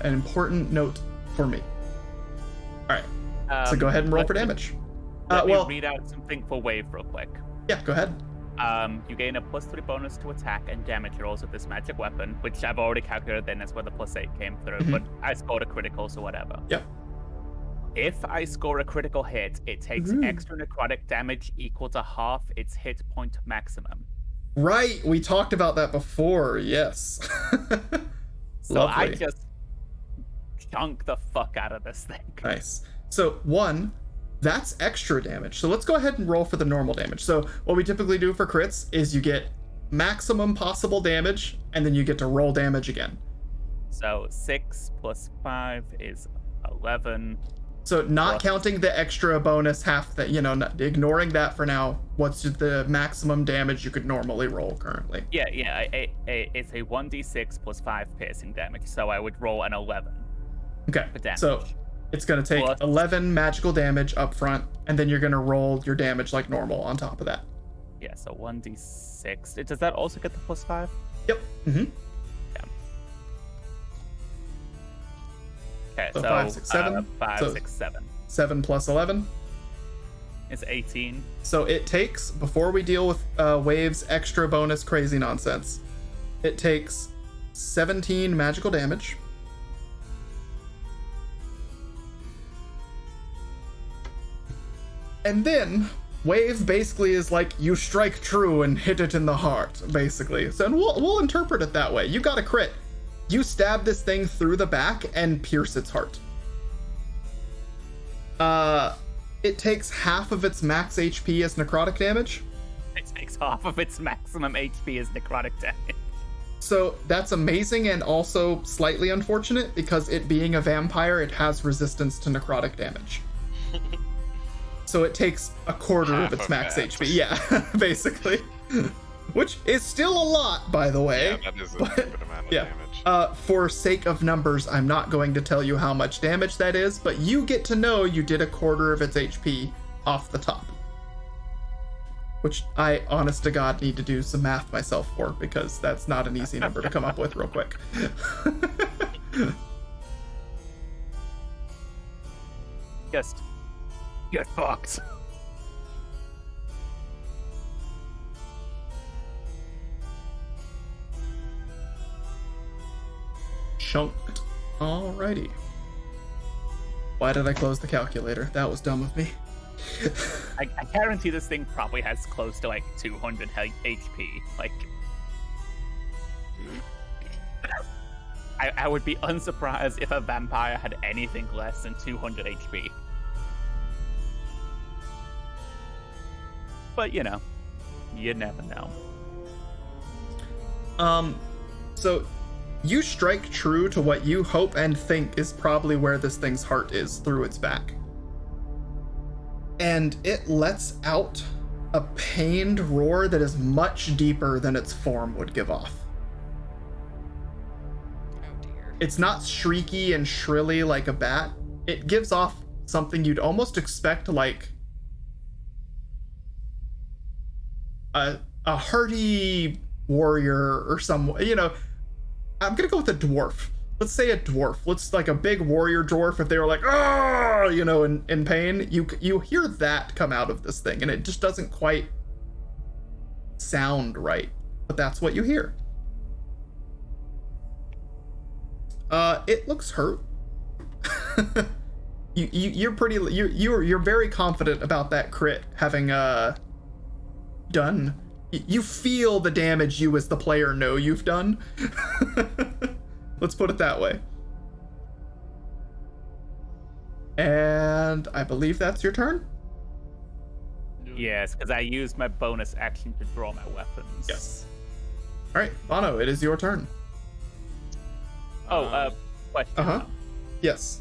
important note for me. All right. So go ahead and roll for damage. Let me read out something for wave real quick. Yeah, go ahead. You gain a +3 bonus to attack and damage rolls with this magic weapon, which I've already calculated, then that's where the +8 came through, but I scored a critical, so whatever. Yep. If I score a critical hit, it takes extra necrotic damage equal to half its hit point maximum. Right, we talked about that before, yes. So Lovely. I just chunk the fuck out of this thing. Nice. So 1, that's extra damage. So let's go ahead and roll for the normal damage. So what we typically do for crits is you get maximum possible damage, and then you get to roll damage again. So 6 plus 5 is 11. So not counting the extra bonus half that, ignoring that for now, what's the maximum damage you could normally roll currently? Yeah, it's a 1d6 plus 5 piercing damage, so I would roll an 11. Okay, for damage. So it's going to take 11 magical damage up front, and then you're going to roll your damage like normal on top of that. Yeah, so 1d6. Does that also get the plus 5? Yep. Mm-hmm. Okay, so 5, 6, 7. 5, 6, 7. 7 plus 11 is 18. So it takes, before we deal with Wave's extra bonus crazy nonsense, it takes 17 magical damage. And then Wave basically is like, you strike true and hit it in the heart, basically. So and we'll interpret it that way. You got a crit. You stab this thing through the back and pierce its heart. It takes half of its max HP as necrotic damage. It takes half of its maximum HP as necrotic damage. So that's amazing and also slightly unfortunate because it being a vampire, it has resistance to necrotic damage. So it takes a quarter Half of its of max that. HP. Yeah, basically. Which is still a lot, by the way. Yeah, that is a good amount of damage. For sake of numbers, I'm not going to tell you how much damage that is, but you get to know you did a quarter of its HP off the top. Which I, honest to God, need to do some math myself for, because that's not an easy number to come up with real quick. Just get fucked. Chunked. Alrighty. Why did I close the calculator? That was dumb of me. I guarantee this thing probably has close to like 200 HP. Like, I would be unsurprised if a vampire had anything less than 200 HP. But you know, you never know. So you strike true to what you hope and think is probably where this thing's heart is through its back. And it lets out a pained roar that is much deeper than its form would give off. Oh dear. It's not shrieky and shrilly like a bat. It gives off something you'd almost expect, like a hearty warrior or some, you know, I'm gonna go with a dwarf. Let's say a dwarf. Let's like a big warrior dwarf. If they were like, oh, you know, in pain, you hear that come out of this thing, and it just doesn't quite sound right. But that's what you hear. It looks hurt. You're very confident about that crit having done. You feel the damage you as the player know you've done. Let's put it that way. And I believe that's your turn? Yes, because I used my bonus action to draw my weapons. Yes. All right, Bono, it is your turn. Oh, question. Yes.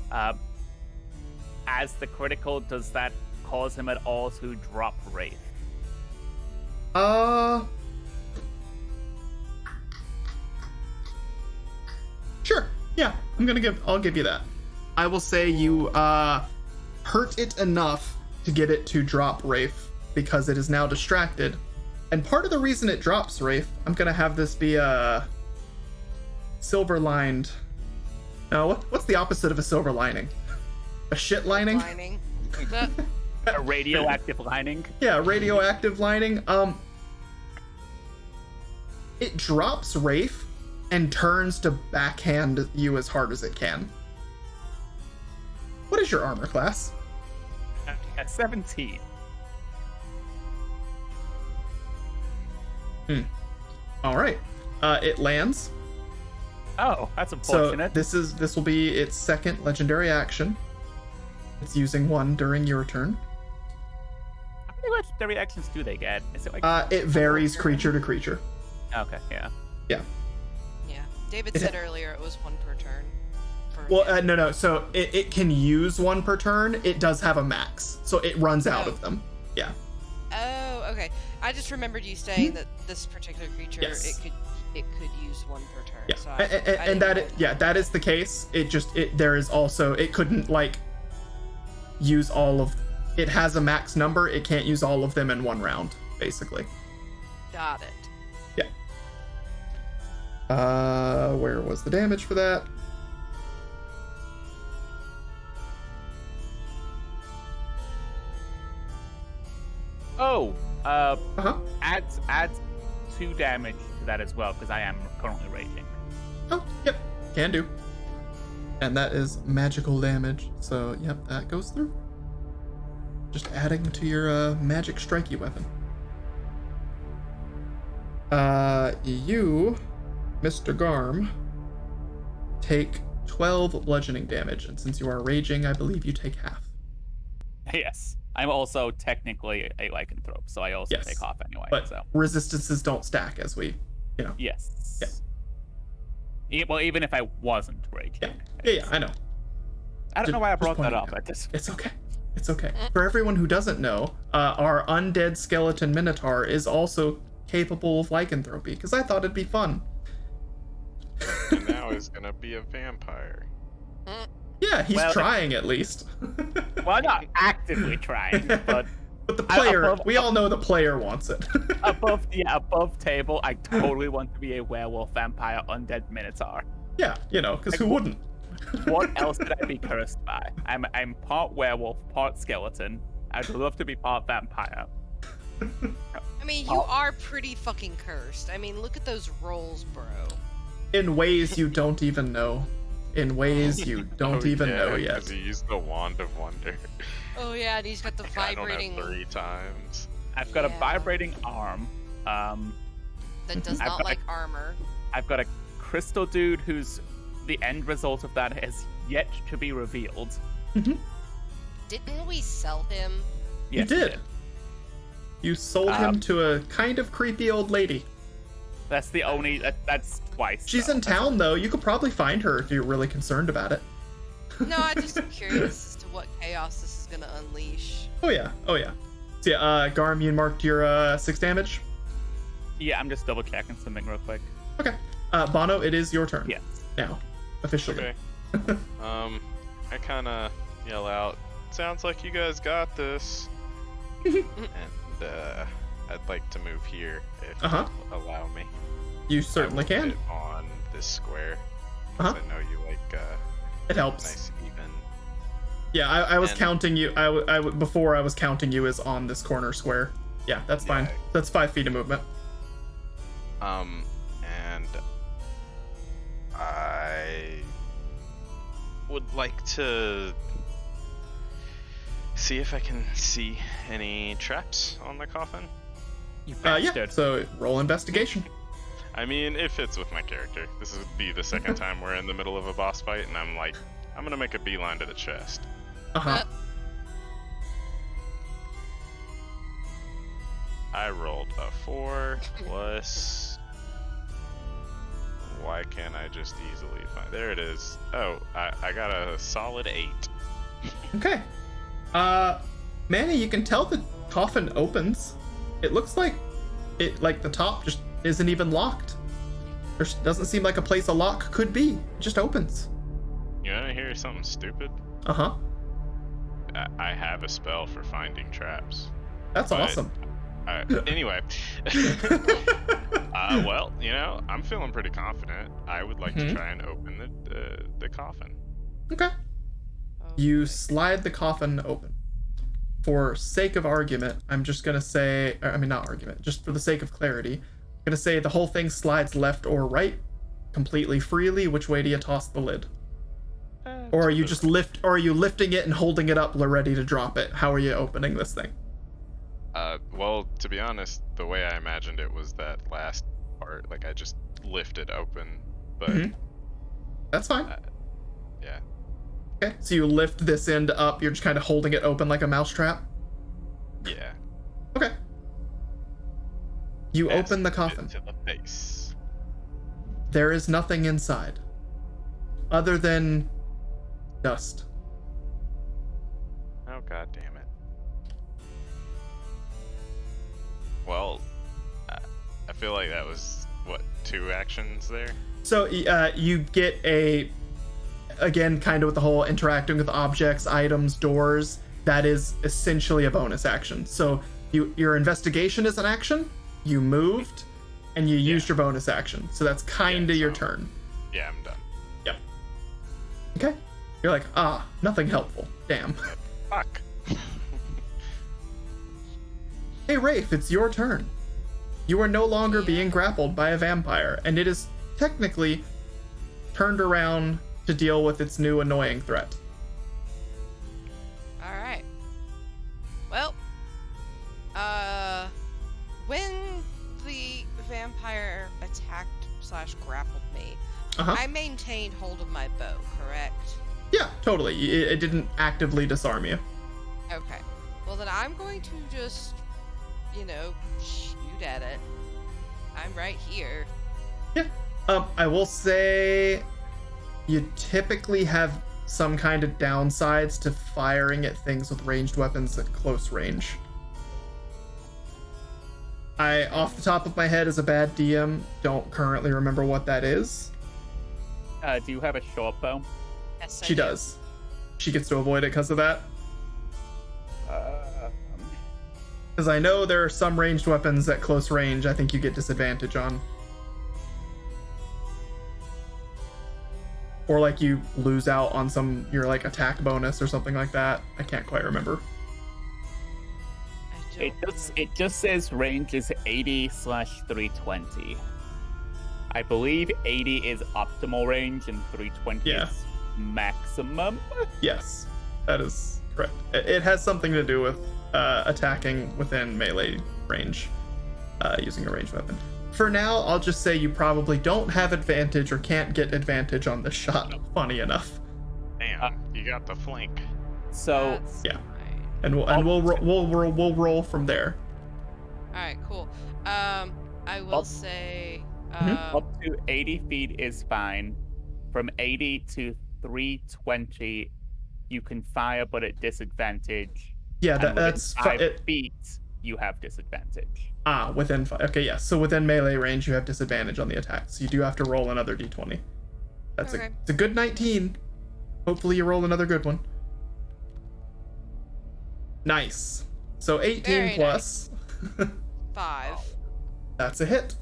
As the critical, does that cause him at all to drop Wraith? Sure. Yeah, I'll give you that. I will say you hurt it enough to get it to drop Wraith because it is now distracted. And part of the reason it drops Wraith, I'm gonna have this be a silver lined. No, what's the opposite of a silver lining? A shit lining? Lining. A radioactive lining? Yeah, radioactive lining. It drops Wraith and turns to backhand you as hard as it can. What is your armor class? At 17. All right. It lands. Oh, that's So unfortunate. this will be its second legendary action. It's using one during your turn. How many legendary actions do they get? Is it like? It varies creature to creature. Okay, yeah. Yeah. Yeah. David said earlier it was one per turn. Well, no. So it can use one per turn. It does have a max, so it runs out of them. Yeah. Oh, okay. I just remembered you saying that this particular creature Yes. it could use one per turn. Yeah. So And that is the case. There is also, it couldn't like use all of. It has a max number. It can't use all of them in one round, basically. Got it. Where was the damage for that? Oh, Uh-huh. adds 2 damage to that as well because I am currently raging. Oh, yep. Can do. And that is magical damage. So, yep, that goes through. Just adding to your magic strikey weapon. You, Mr. Garm, take 12 bludgeoning damage, and since you are raging, I believe you take half. Yes. I'm also technically a lycanthrope, so I also take half anyway. But so resistances don't stack as we, Yes. Yeah. Well, even if I wasn't raging. Yeah, I know. I don't know why I brought that up. It's okay. It's okay. For everyone who doesn't know, our undead skeleton minotaur is also capable of lycanthropy, because I thought it'd be fun. And now he's gonna be a vampire. Yeah, he's trying at least. Well, not actively trying, but the player, we all know the player wants it. above table, I totally want to be a werewolf, vampire, undead minotaur. Yeah, because who wouldn't? What else could I be cursed by? I'm part werewolf, part skeleton. I'd love to be part vampire. I mean, you are pretty fucking cursed. I mean, look at those rolls, bro. In ways you don't even know. In ways you don't even know yet. Because he used the Wand of Wonder. Oh yeah, and he's got the vibrating. I don't have 3 times. I've got a vibrating arm. That does not like armor. I've got a crystal dude who's the end result of that has yet to be revealed. Mm-hmm. Didn't we sell him? Yes, you did. You sold him to a kind of creepy old lady. That's the only. That's twice. She's in town, though. You could probably find her if you're really concerned about it. No, I'm just curious as to what chaos this is gonna unleash. Oh yeah. So yeah, Garm, you marked your 6 damage. Yeah, I'm just double checking something real quick. Okay. Bono, it is your turn. Yes. Now, officially. Okay. I kind of yell out, "Sounds like you guys got this." And I'd like to move here if you'll allow me. You certainly can. Fit on this square. I know you like it helps. Nice even. Yeah, I was counting you. Before I was counting you as on this corner square. Yeah, that's fine. That's 5 feet of movement. And I would like to see if I can see any traps on the coffin. Yeah. So roll investigation. I mean, it fits with my character. This would be the second time we're in the middle of a boss fight, and I'm like, I'm gonna make a beeline to the chest. I rolled a 4 plus. Why can't I just easily find? There it is. Oh, I got a solid 8. Okay. Manny, you can tell the coffin opens. It looks like the top just isn't even locked. There doesn't seem like a place a lock could be. It just opens. You wanna hear something stupid? I have a spell for finding traps. That's awesome. Anyway. Well, I'm feeling pretty confident. I would like to try and open the coffin. Okay. You slide the coffin open. For sake of argument, I'm just gonna say, not argument, just for the sake of clarity, I'm gonna say the whole thing slides left or right, completely freely. Which way do you toss the lid? Or are you just lifting it and holding it up, ready to drop it? How are you opening this thing? Well, to be honest, the way I imagined it was that last part. Like, I just lift it open, but... That's fine. Yeah. Okay, so you lift this end up, you're just kind of holding it open like a mousetrap? Yeah. Okay. You open the coffin. To the base. There is nothing inside. Other than... dust. Oh, god damn it. Well, I feel like that was, 2 actions there? So, you get again, kind of with the whole interacting with objects, items, doors, that is essentially a bonus action. So, your investigation is an action, you moved, and you used your bonus action. So that's kind of your turn. Yeah, I'm done. Yep. Okay. You're like, nothing helpful. Damn. Fuck. Hey, Rafe, it's your turn. You are no longer being grappled by a vampire, and it is technically turned around to deal with its new annoying threat. Alright. Well, when the vampire attacked / / grappled me. Uh-huh. I maintained hold of my bow, correct? Yeah, totally. It didn't actively disarm you. Okay. Well, then I'm going to just, shoot at it. I'm right here. Yeah. I will say you typically have some kind of downsides to firing at things with ranged weapons at close range. I, off the top of my head, as a bad DM, don't currently remember what that is. Do you have a short bow? Yes, She does. She gets to avoid it because of that. Because I know there are some ranged weapons at close range I think you get disadvantage on. Or like you lose out on your like attack bonus or something like that. I can't quite remember. It just says range is 80/320. I believe 80 is optimal range and 320 is maximum. Yes, that is correct. It has something to do with attacking within melee range using a ranged weapon. For now, I'll just say you probably don't have advantage or can't get advantage on the shot. Funny enough. Damn, you got the flank. So yeah, and we'll roll from there. All right, cool. I will say up to 80 feet is fine. From 80 to 320, you can fire, but at disadvantage. Yeah, And that's 5 feet. You have disadvantage. Within 5. Okay, yes. So within melee range, you have disadvantage on the attack. So you do have to roll another d20. It's a good 19. Hopefully you roll another good one. Nice. So 18 Very plus. Nice. 5. That's a hit.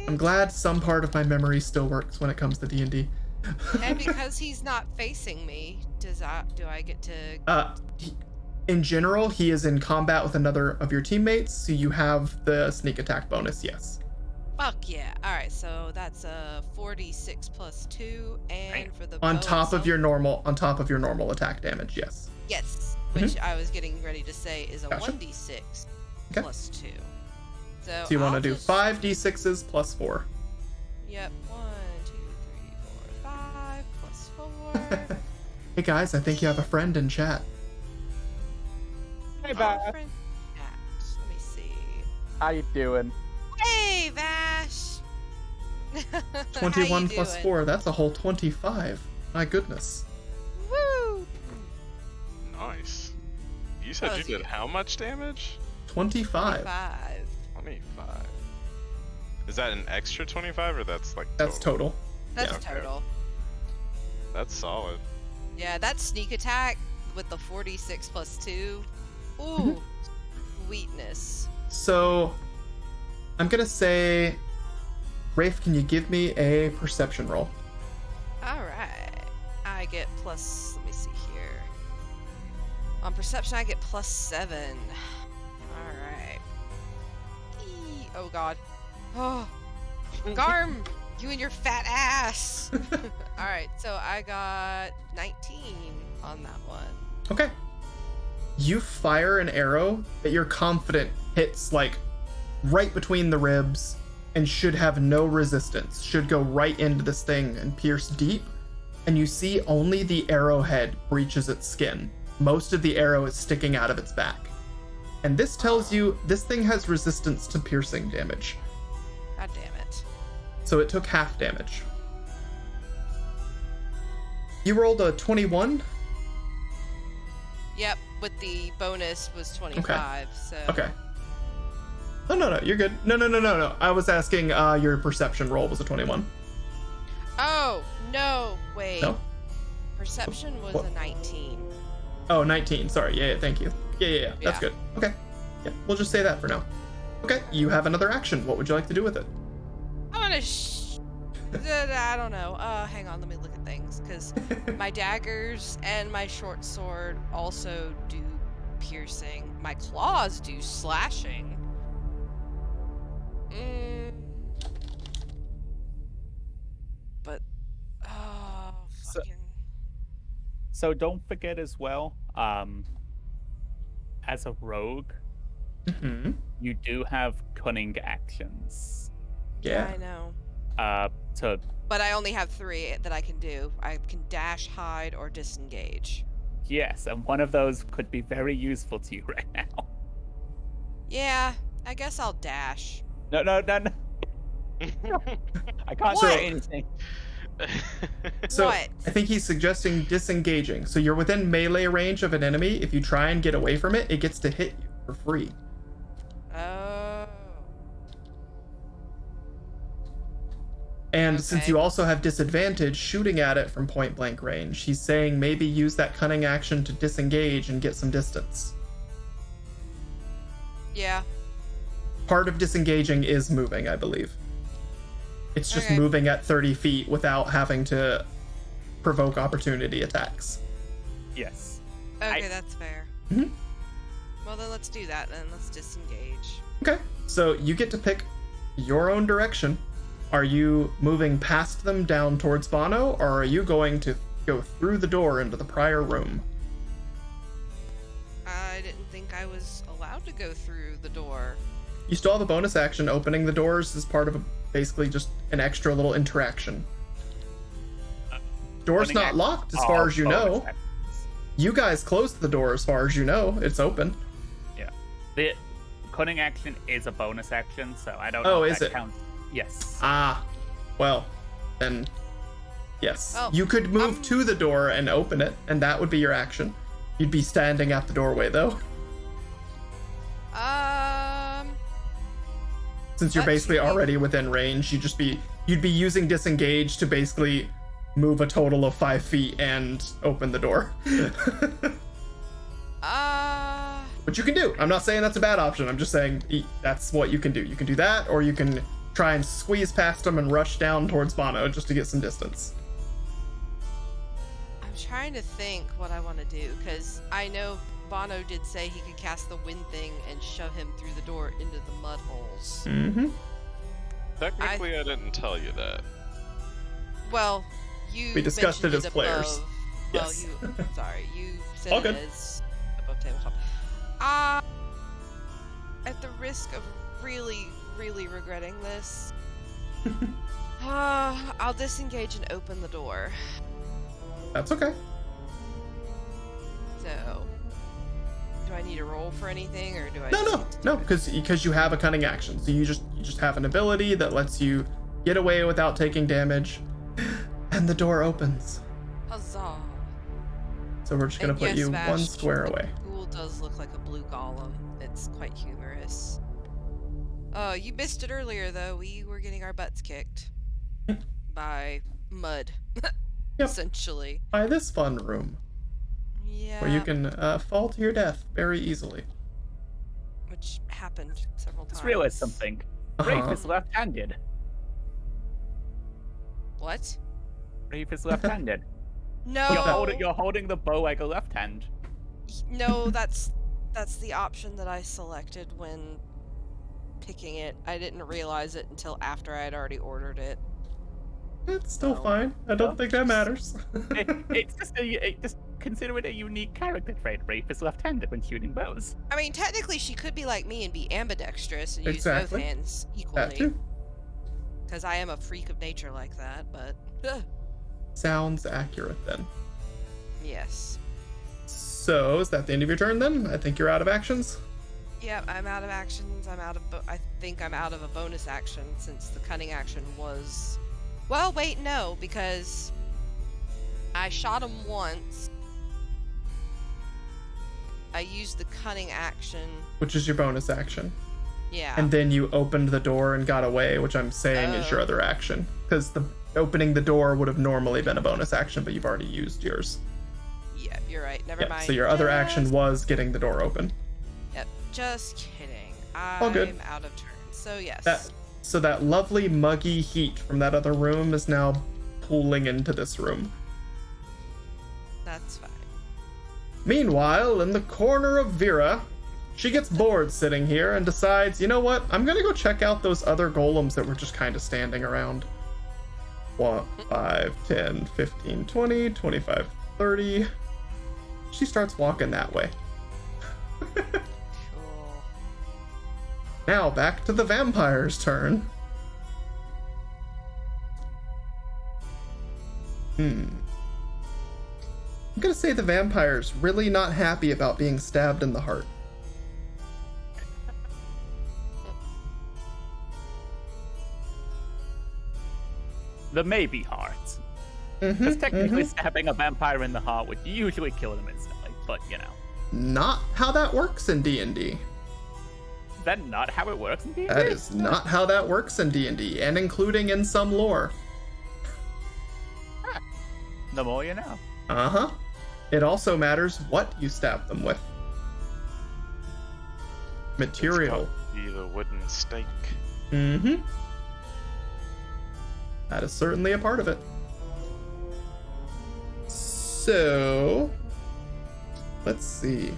I'm glad some part of my memory still works when it comes to D&D. And because he's not facing me, do I get to? In general, he is in combat with another of your teammates, so you have the sneak attack bonus. Yes. Fuck yeah! All right, so that's a 46 plus 2, and for the on bow top of itself, your normal attack damage. Yes. Yes, which I was getting ready to say is a 1d6 plus 2. So you want to do just... 5d6s plus 4. Yep, 1, 2, 3, 4, 5 plus 4. Hey guys, I think you have a friend in chat. Hey, Vash. Let me see. How you doing? Hey, Vash. 21 plus 4. That's a whole 25. My goodness. Woo! Nice. You said you did how much damage? 25. 25. Is that an extra 25 or that's like total? That's total. That's total. That's solid. Yeah, that sneak attack with the 46 plus 2. Ooh, sweetness. So, I'm gonna say, Rafe, can you give me a perception roll? Alright. I get plus, let me see here. On perception, I get plus 7. Alright. Oh god. Oh. Garm! You and your fat ass! Alright, so I got 19 on that one. Okay. You fire an arrow that you're confident hits like right between the ribs and should have no resistance, should go right into this thing and pierce deep, and you see only the arrowhead breaches its skin. Most of the arrow is sticking out of its back. And this tells you this thing has resistance to piercing damage. God damn it. So it took half damage. You rolled a 21? Yep, with the bonus was 25, so... Okay. Oh, no, you're good. No. I was asking your perception roll was a 21. Oh, no, wait. No? Perception was a 19. Oh, 19. Sorry. Yeah, thank you. Yeah. That's good. Okay. Yeah, we'll just say that for now. Okay, you have another action. What would you like to do with it? I'm gonna I don't know. Hang on, let me look at things, because my daggers and my short sword also do piercing. My claws do slashing. But, fucking... So don't forget as well, as a rogue, you do have cunning actions. Yeah. I know. To But I only have 3 that I can do. I can dash, hide, or disengage. yes, and one of those could be very useful to you right now. Yeah, I guess I'll dash. No. I can't What? say anything. So What? I think he's suggesting disengaging. So you're within melee range of an enemy. If you try and get away from it, it gets to hit you for free. Oh. And since Okay. you also have disadvantage shooting at it from point blank range, he's saying maybe use that cunning action to disengage and get some distance. Yeah. Part of disengaging is moving, I believe. It's just Okay. moving at 30 feet without having to provoke opportunity attacks. Yes. Okay, that's fair. Mhm. Well, then let's do that. Then let's disengage. Okay, so you get to pick your own direction. Are you moving past them down towards Bono, or are you going to go through the door into the prior room? I didn't think I was allowed to go through the door. You still have a bonus action. Opening the doors is part of basically just an extra little interaction. Door's Running not action- locked as far as you bonus know. actions. You guys closed the door as far as you know. It's open. Yeah. The cunning action is a bonus action, so I don't Oh, know if is that it? counts. Yes. Ah, well, then yes. Oh, You could move to the door and open it, and that would be your action. You'd be standing at the doorway though, since you're Let's basically see. already within range. You'd be using disengage to basically move a total of 5 feet and open the door. Which you can do. I'm not saying that's a bad option. I'm just saying that's what you can do. You can do that, or you can try and squeeze past them and rush down towards Bono just to get some distance. I'm trying to think what I want to do, because I know Bono did say he could cast the wind thing and shove him through the door into the mud holes. Mm-hmm. Technically, I didn't tell you that. Well, you We discussed it mentioned as players. above. Yes. Well, sorry, you said All it good. as above tabletop. At the risk of really, really regretting this, I'll disengage and open the door. That's okay. So, do I need to roll for anything, or do I? No, because you have a cunning action, so you just have an ability that lets you get away without taking damage, and the door opens. Huzzah! So we're just gonna And put yes, you Vash, one square the away. Ghoul does look like a blue golem. It's quite humorous. Oh, you missed it earlier though. We were getting our butts kicked by mud, Yep. essentially. By this fun room, Yeah. where you can fall to your death very easily. Which happened several times. Just realized something. Rafe is left-handed. What? Rafe is left-handed. No. You're holding the bow like a left hand. No, that's the option that I selected when picking it. I didn't realize it until after I had already ordered it. It's still No. fine. I don't think that matters. It's just consider it a unique character trait. Rafe is left-handed when shooting bows. I mean, technically, she could be like me and be ambidextrous and Exactly. use both hands That equally. too. Because I am a freak of nature like that, but Sounds accurate then. yes. So is that the end of your turn then? I think you're out of actions. Yep, I'm out of actions. I think I'm out of a bonus action since the cunning action was. Well, wait, no, because I shot him once. I used the cunning action. Which is your bonus action. Yeah. And then you opened the door and got away, which I'm saying is your Oh. other action. Because the opening the door would have normally been a bonus action, but you've already used yours. Yep, you're right. Never Yeah, mind. so your other action Just- was getting the door open. Yep, just kidding. All good. I'm out of turn. So yes. So that lovely muggy heat from that other room is now pooling into this room. That's fine. Meanwhile, in the corner of Vera, she gets bored sitting here and decides, you know what, I'm gonna go check out those other golems that were just kind of standing around. 1, 5, 10, 15, 20, 25, 30. She starts walking that way. Cool. Now back to the vampire's turn. I'm gonna say the vampire's really not happy about being stabbed in the heart. The maybe heart. Because technically stabbing a vampire in the heart would usually kill them instantly, but you know. Not how that works in D&D. Is that not how it works in D&D? That is not how that works in D&D, and including in some lore. The more you know. Uh-huh. It also matters what you stab them with. Material. Be the wooden stake. That is certainly a part of it. So, let's see.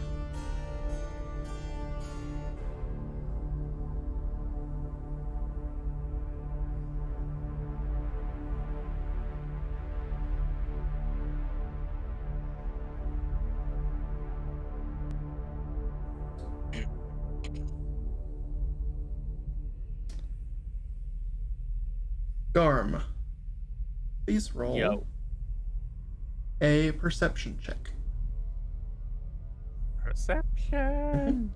Garm, please roll a perception check. Perception.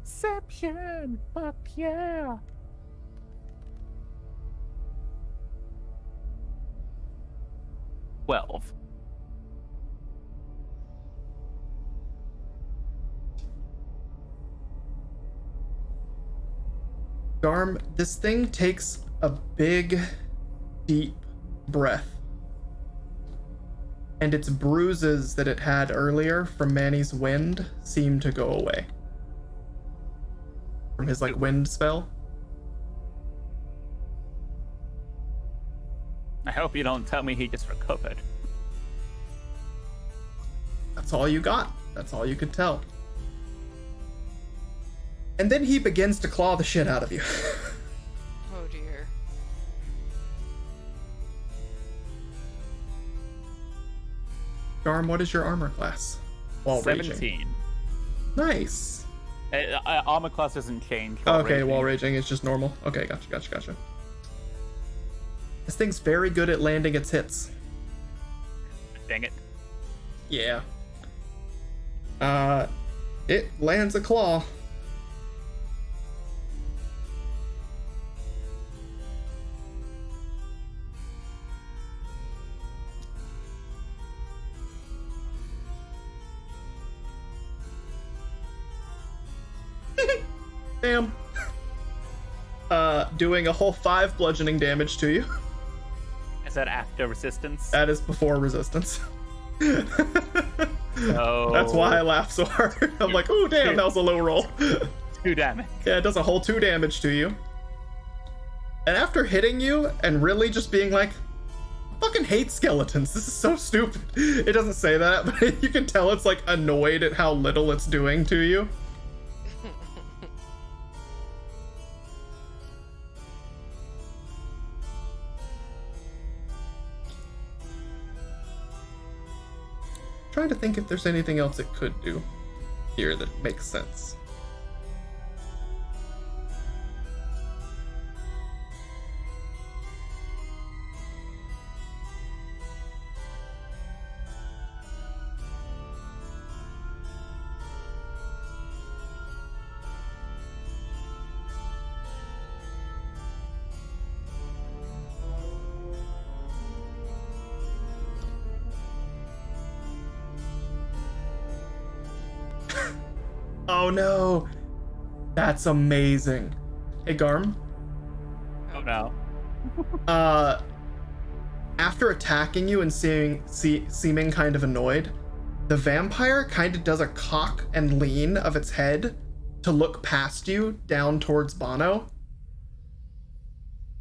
Perception. Fuck yeah. Twelve. Garm, this thing takes a big, deep breath. And its bruises that it had earlier from Manny's wind seem to go away. From his, wind spell. I hope you don't tell me he just recovered. That's all you got. That's all you could tell. And then he begins to claw the shit out of you. Oh dear. Garm, what is your armor class? While 17. raging. Nice. Armor class doesn't change. Okay, while raging, it's just normal. Okay, gotcha. This thing's very good at landing its hits. Dang it. Yeah. It lands a claw. Damn. Doing a whole 5 bludgeoning damage to you. Is that after resistance? That is before resistance. Oh. That's why I laugh so hard. I'm like, oh damn, that was a low roll. 2 damage. Yeah, it does a whole 2 damage to you. And after hitting you and really just being like, I fucking hate skeletons, this is so stupid. It doesn't say that, but you can tell it's like annoyed at how little it's doing to you. Trying to think if there's anything else it could do here that makes sense. Oh no! That's amazing. Hey Garm? Oh no. After attacking you and seeming kind of annoyed, the vampire kind of does a cock and lean of its head to look past you down towards Bono.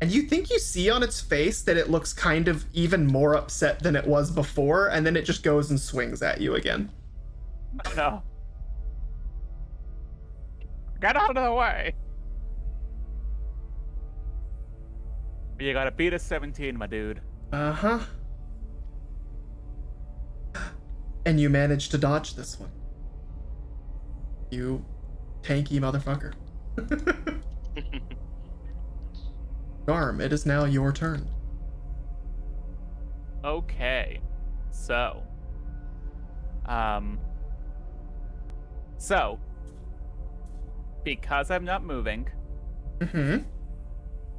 And you think you see on its face that it looks kind of even more upset than it was before, and then it just goes and swings at you again. Oh no. Get out of the way! You gotta beat a 17, my dude. Uh-huh. And you managed to dodge this one. You tanky motherfucker. Garm, it is now your turn. Okay. So. So. Because I'm not moving, Mm-hmm.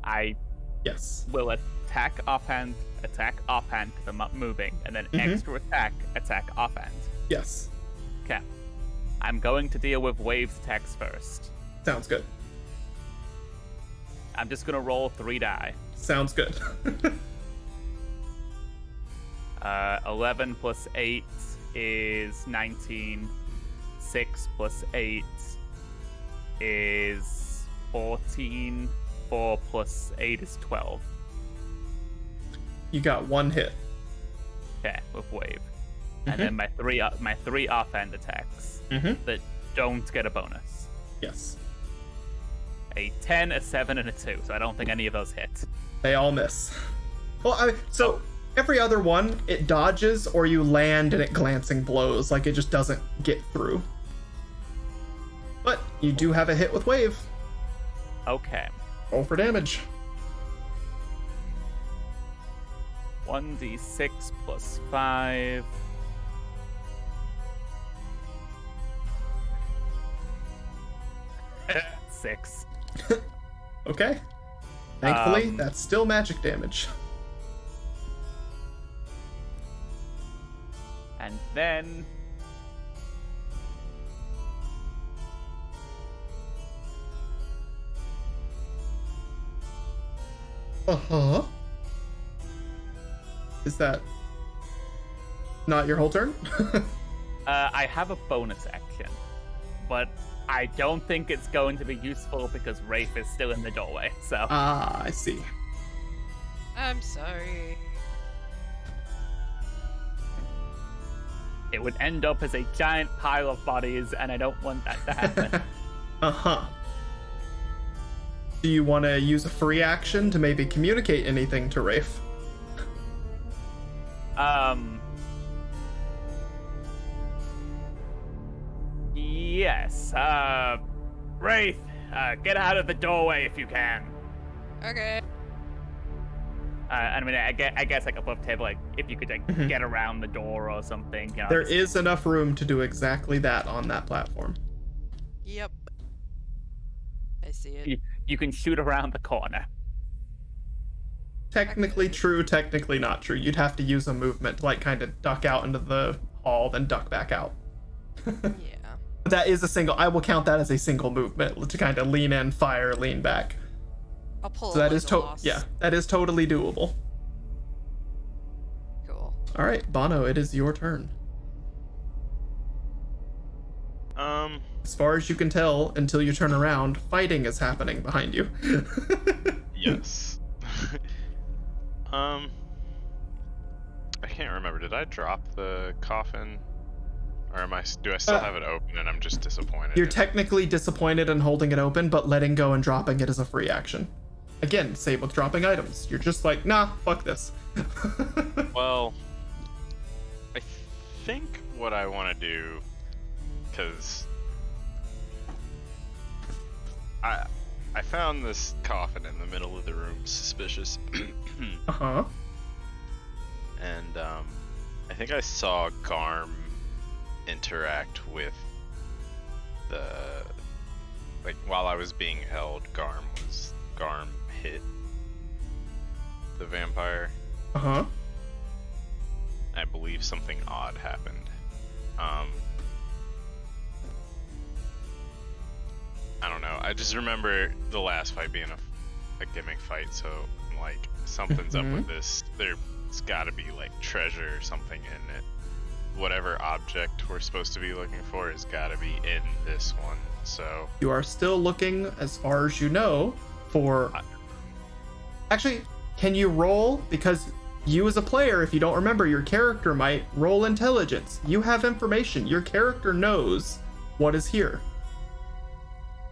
I Yes. will attack offhand because I'm not moving, and then Mhm. extra attack offhand. Yes. Okay. I'm going to deal with waves attacks first. Sounds good. I'm just gonna roll 3 die. Sounds good. 11 plus 8 is 19. 6 plus 8 is 14. 4 plus 8 is 12. You got 1 hit. Okay, with wave. And then my three offhand attacks that don't get a bonus. Yes. A 10, a 7, and a 2. So I don't think any of those hit. They all miss. Well, every other one, it dodges or you land and it glancing blows. Like, it just doesn't get through. But you do have a hit with wave. Okay. Roll for damage. 1d6 plus 5. Six. Okay. Thankfully, that's still magic damage. And then Uh-huh. Is that not your whole turn? I have a bonus action, but I don't think it's going to be useful because Rafe is still in the doorway, so... Ah, I see. I'm sorry. It would end up as a giant pile of bodies, and I don't want that to happen. Uh-huh. Do you want to use a free action to maybe communicate anything to Rafe? Yes. Wraith, get out of the doorway if you can. Okay. I mean, I guess like above table, like if you could like get around the door or something. You know, There is enough room to do exactly that on that platform. Yep. I see it. You can shoot around the corner. Technically true, technically not true. You'd have to use a movement to like kind of duck out into the hall, then duck back out. Yeah. That is a single. I will count that as a single movement to kind of lean in, fire, lean back. I'll pull. So that is Legolas. yeah, that is totally doable. Cool. All right, Bono, it is your turn. As far as you can tell, until you turn around, fighting is happening behind you. Yes. I can't remember. Did I drop the coffin, or do I still have it open and I'm just disappointed? You're technically disappointed in holding it open, but letting go and dropping it is a free action. Again, same with dropping items. You're just like, nah, fuck this. Well, I think what I want to do, because I found this coffin in the middle of the room suspicious. Uh-huh. And I think I saw Garm interact with while I was being held, Garm hit the vampire. Uh-huh. I believe something odd happened. I don't know. I just remember the last fight being a gimmick fight, so I'm like, something's up with this. There's gotta be like treasure or something in it. Whatever object we're supposed to be looking for has gotta be in this one, so... You are still looking, as far as you know, for... Actually, can you roll? Because you as a player, if you don't remember, your character might roll intelligence. You have information. Your character knows what is here.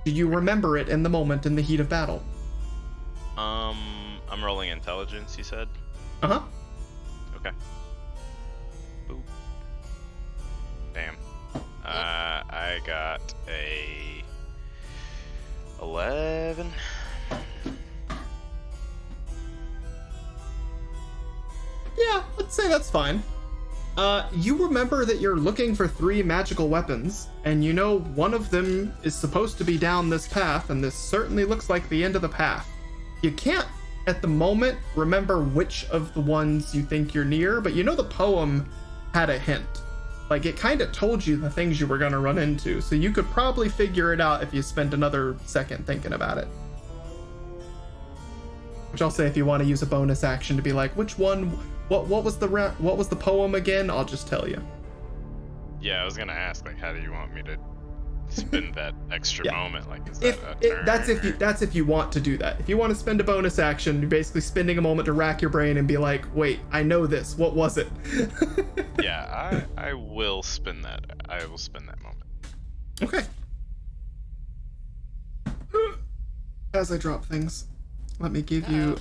Do you remember it in the moment, in the heat of battle? I'm rolling intelligence, you said? Uh-huh. Okay. Boop. Damn. I got a 11. Yeah, I'd say that's fine. You remember that you're looking for 3 magical weapons, and you know one of them is supposed to be down this path, and this certainly looks like the end of the path. You can't, at the moment, remember which of the ones you think you're near, but you know the poem had a hint. Like, it kind of told you the things you were going to run into, so you could probably figure it out if you spent another second thinking about it. Which I'll say if you want to use a bonus action to be like, which one, what was the poem again? I'll just tell you. Yeah, I was gonna ask, like, how do you want me to spend that extra moment? Like, is If that a turn? that's if you want to do that. If you want to spend a bonus action, you're basically spending a moment to rack your brain and be like, wait, I know this. What was it? Yeah, I will spend that. I will spend that moment. Okay. As I drop things, let me give you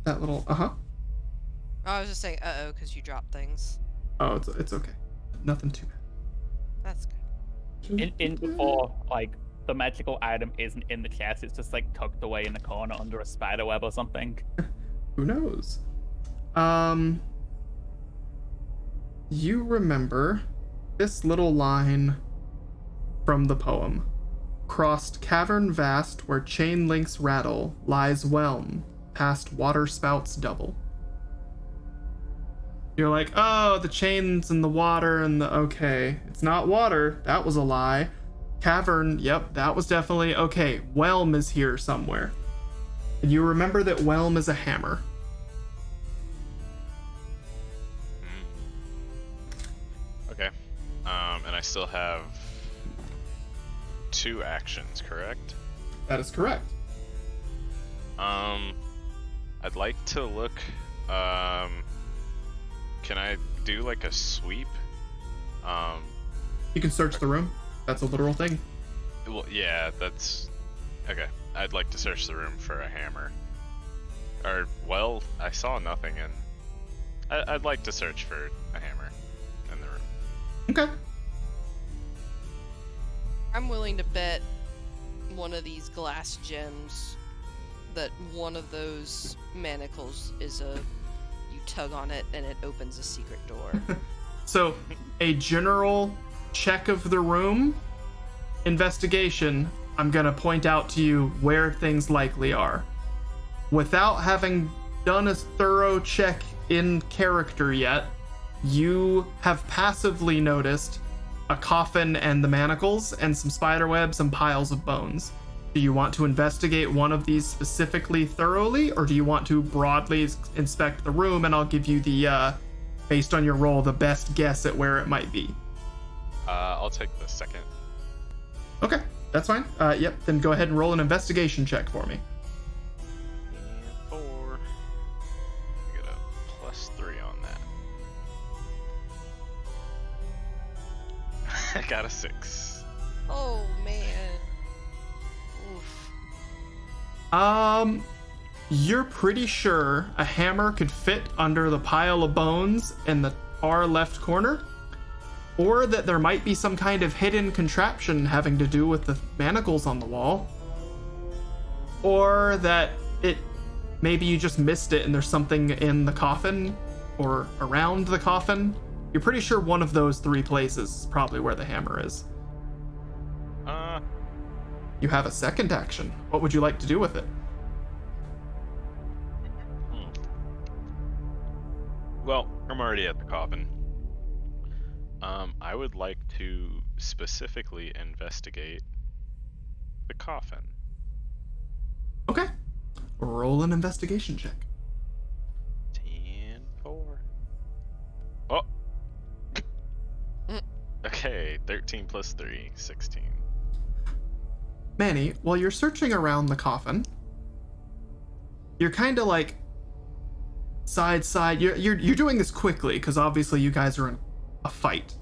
that little I was just saying because you dropped things. Oh, it's okay. Nothing too bad. That's good. In before, like, the magical item isn't in the chest, it's just like tucked away in the corner under a spider web or something. Who knows? You remember this little line from the poem. Crossed cavern vast where chain links rattle, lies whelm, past water spouts double. You're like, oh, the chains and the water and the, okay, it's not water, that was a lie. Cavern, yep, that was definitely, okay, whelm is here somewhere. And you remember that whelm is a hammer. Okay. And I still have 2 actions, correct? That is correct. I'd like to look, can I do like a sweep? You can search the room. That's a literal thing. Well, yeah, that's okay. I'd like to search the room for a hammer. Or, well, I saw nothing, and I'd like to search for a hammer in the room. Okay. I'm willing to bet one of these glass gems that one of those manacles is you tug on it and it opens a secret door. So, a general check of the room, investigation, I'm gonna point out to you where things likely are. Without having done a thorough check in character yet, you have passively noticed a coffin and the manacles and some spider webs and piles of bones. Do you want to investigate one of these specifically thoroughly, or do you want to broadly inspect the room and I'll give you the, based on your roll, the best guess at where it might be? I'll take the second. Okay, that's fine. Yep, then go ahead and roll an investigation check for me. And 4. I get a +3 on that. I got a 6. Oh man. Oof. You're pretty sure a hammer could fit under the pile of bones in the far left corner, or that there might be some kind of hidden contraption having to do with the manacles on the wall, or that maybe you just missed it and there's something in the coffin or around the coffin. You're pretty sure one of those 3 places is probably where the hammer is. You have a second action. What would you like to do with it? Well, I'm already at the coffin. I would like to specifically investigate the coffin. Okay. Roll an investigation check. 10-4. Oh! Okay, 13 plus 3, 16. Manny, while you're searching around the coffin, you're kind of like side. You're doing this quickly because obviously you guys are in a fight.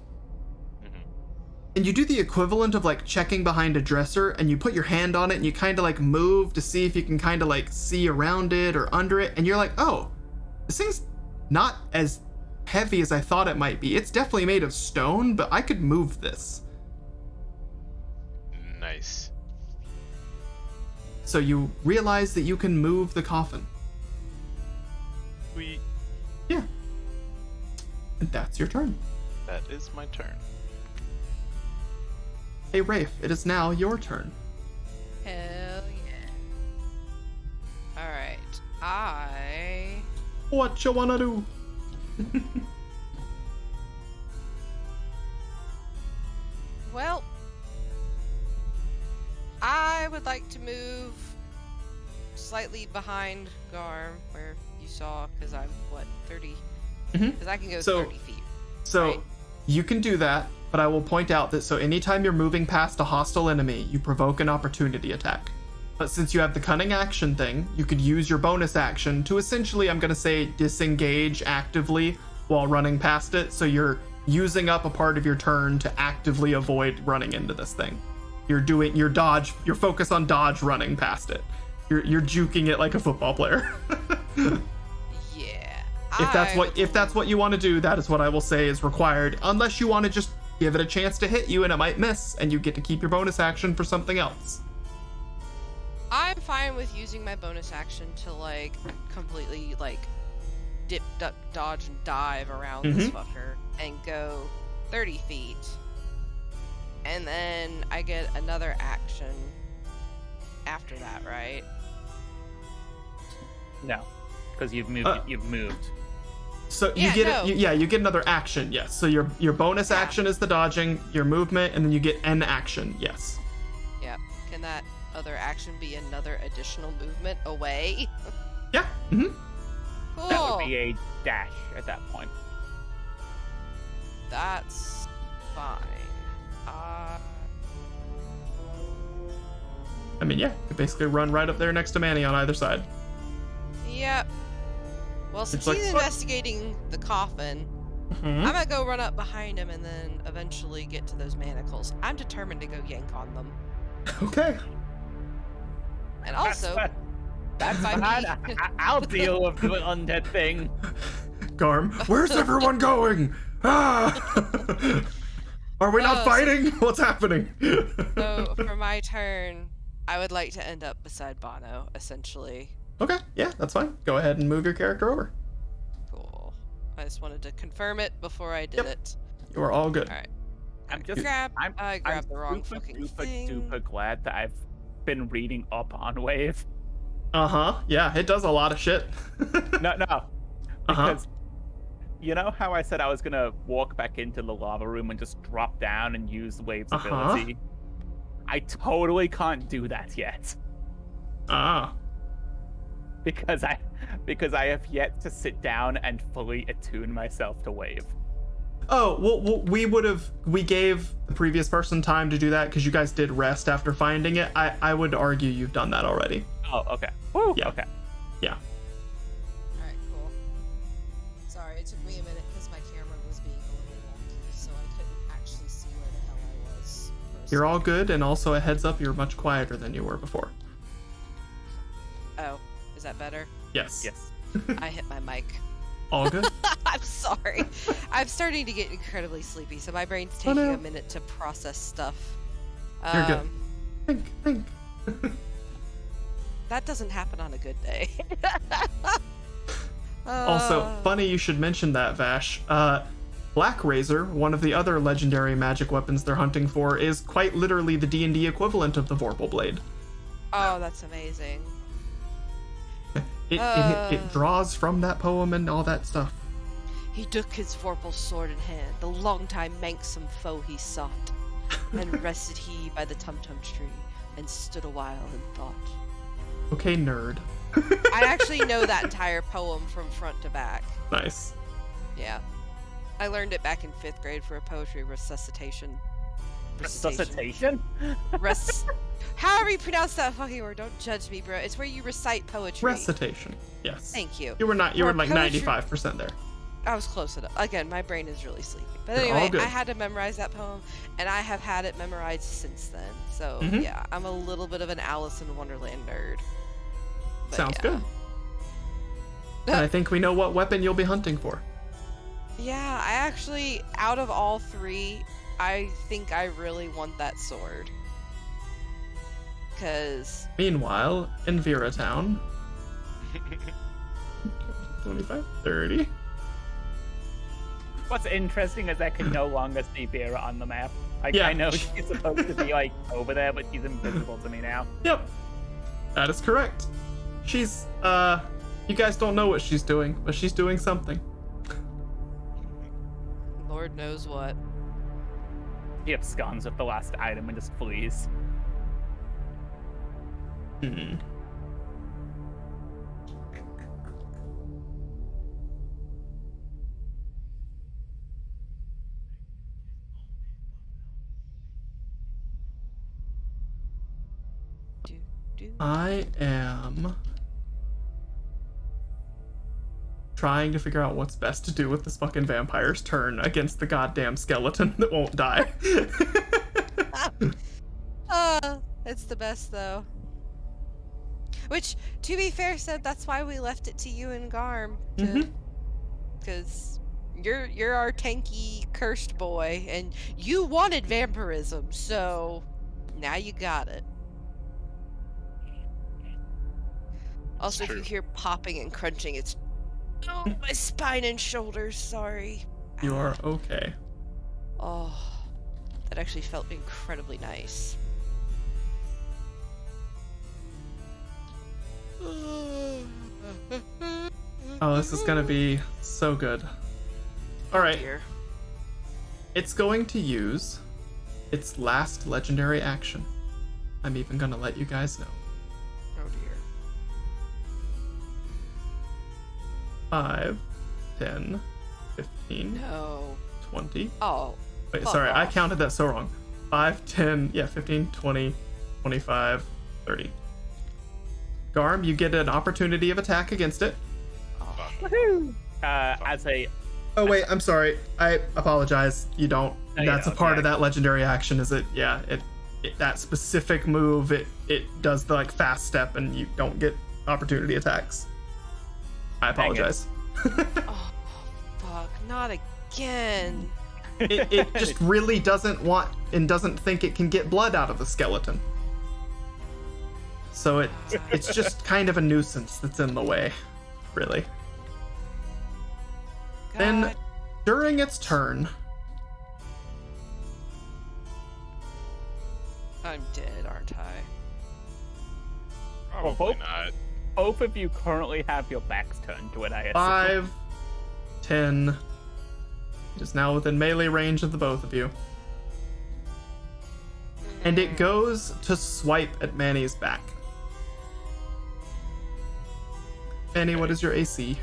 And you do the equivalent of like checking behind a dresser and you put your hand on it and you kind of like move to see if you can kind of like see around it or under it. And you're like, oh, this thing's not as heavy as I thought it might be. It's definitely made of stone, but I could move this. Nice. So you realize that you can move the coffin. Sweet. Yeah. And that's your turn. That is my turn. Hey, Rafe, it is now your turn. Hell yeah. Alright. What you wanna do? Well, I would like to move slightly behind Garm, where you saw, because I'm, 30? Because I can go 30 feet. So, right? you can do that, but I will point out that anytime you're moving past a hostile enemy, you provoke an opportunity attack. But since you have the cunning action thing, you could use your bonus action to essentially, I'm going to say, disengage actively while running past it, so you're using up a part of your turn to actively avoid running into this thing. You're doing your dodge, you're focused on dodge running past it. You're juking it like a football player. Yeah. If that's what you want to do, that is what I will say is required, unless you want to just give it a chance to hit you and it might miss and you get to keep your bonus action for something else. I'm fine with using my bonus action to, completely, dip, duck, dodge, and dive around this fucker and go 30 feet. And then I get another action after that, right? No, because you've moved. You've moved. So Yeah, you get another action, yes. So your bonus action is the dodging, your movement, and then you get an action, yes. Yep. Can that other action be another additional movement away? Yeah. Mm-hmm. Cool. That would be a dash at that point. That's fine. I mean, yeah, you basically run right up there next to Manny on either side. Yep. Well, since like, he's what? investigating the coffin, I'm gonna go run up behind him and then eventually get to those manacles. I'm determined to go yank on them. Okay. And also, That's by fine. me- I'll deal with the undead thing. Garm, where's everyone going? Ah! Are we not fighting? What's happening? so for my turn, I would like to end up beside Bono, essentially. Okay, yeah, that's fine. Go ahead and move your character over. Cool. I just wanted to confirm it before I did it. You are all good. All right. I'm just. I grabbed the wrong super, fucking super, thing. super glad that I've been reading up on Wave. Uh-huh. Yeah, it does a lot of shit. No. Uh-huh. Because you know how I said I was gonna walk back into the lava room and just drop down and use Wave's ability? I totally can't do that yet. Ah. Because I have yet to sit down and fully attune myself to Wave. Oh, well, we gave the previous person time to do that because you guys did rest after finding it. I would argue you've done that already. Oh, okay. Woo, Yeah. okay. Yeah. Alright, cool. Sorry, it took me a minute because my camera was being a little wonky, so I couldn't actually see where the hell I was. You're all good, and also a heads up, you're much quieter than you were before. Oh, is that better? Yes. Yes. I hit my mic. All good? I'm sorry. I'm starting to get incredibly sleepy, so my brain's taking a minute to process stuff. You're good. Think. That doesn't happen on a good day. Also, funny you should mention that, Vash. Black Razor, one of the other legendary magic weapons they're hunting for, is quite literally the D&D equivalent of the Vorpal Blade. Oh, that's amazing. It draws from that poem and all that stuff. He took his Vorpal sword in hand, the long-time manxome foe he sought, and rested he by the tum-tum tree, and stood a while in thought. Okay, nerd. I actually know that entire poem from front to back. Nice. Yeah. I learned it back in 5th grade for a poetry recitation. Resuscitation? However you pronounce that fucking word, don't judge me, bro. It's where you recite poetry. Recitation. Yes. Thank you. You were like poetry- 95% there. I was close enough. Again, my brain is really sleepy. But You're all anyway, good. I had to memorize that poem, and I have had it memorized since then. So, yeah, I'm a little bit of an Alice in Wonderland nerd. But Sounds yeah. good. And I think we know what weapon you'll be hunting for. Yeah, I actually, out of all three, I think I really want that sword. Because... Meanwhile, in Vera Town... 25, 30... What's interesting is I can no longer see Vera on the map. Yeah. I know she's supposed to be like over there, but she's invisible to me now. Yep. That is correct. She's, you guys don't know what she's doing, but she's doing something. Lord knows what. He absconds with the last item and just flees. Hmm. I am trying to figure out what's best to do with this fucking vampire's turn against the goddamn skeleton that won't die. It's the best though. Which, to be fair, said that's why we left it to you and Garm, because you're our tanky cursed boy, and you wanted vampirism, so now you got it. Also, if you hear popping and crunching, it's my spine and shoulders. Sorry. You are okay. Oh, that actually felt incredibly nice. Oh, this is gonna be so good. Alright. Dear. It's going to use its last legendary action. I'm even gonna let you guys know. Oh dear. 5, 10, 15, No. 20. Oh. Wait, fuck sorry, I off. counted that so wrong. 5, 10, yeah, 15, 20, 25, 30. Garm, you get an opportunity of attack against it. Woohoo! As a Oh wait, I'm sorry. I apologize. You don't. No, you That's a don't, part yeah. of that legendary action. Is it? Yeah. It that specific move. It does the like fast step, and you don't get opportunity attacks. I apologize. Oh, fuck. Not again. it just really doesn't want and doesn't think it can get blood out of the skeleton. So it's just kind of a nuisance that's in the way, really. Then, God. during its turn, I'm dead, aren't I? Probably not. both of you currently have your backs turned to it, I assume. 5, 10. It is now within melee range of the both of you. And it goes to swipe at Manny's back. Manny, what is your AC?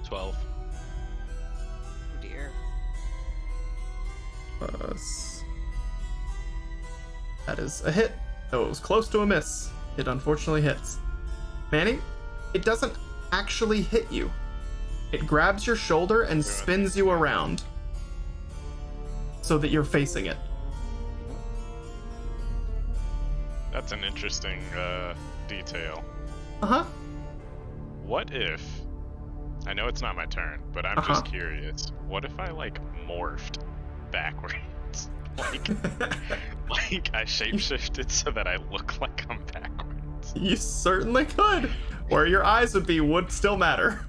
12. Oh dear. Plus. That is a hit, though it was close to a miss. It unfortunately hits. Manny, it doesn't actually hit you. It grabs your shoulder and spins you around so that you're facing it. That's an interesting detail. Uh-huh. What if... I know it's not my turn, but I'm just curious. What if I, like, morphed backwards? Like I shapeshifted so that I look like I'm backwards. You certainly could. Where your eyes would be would still matter.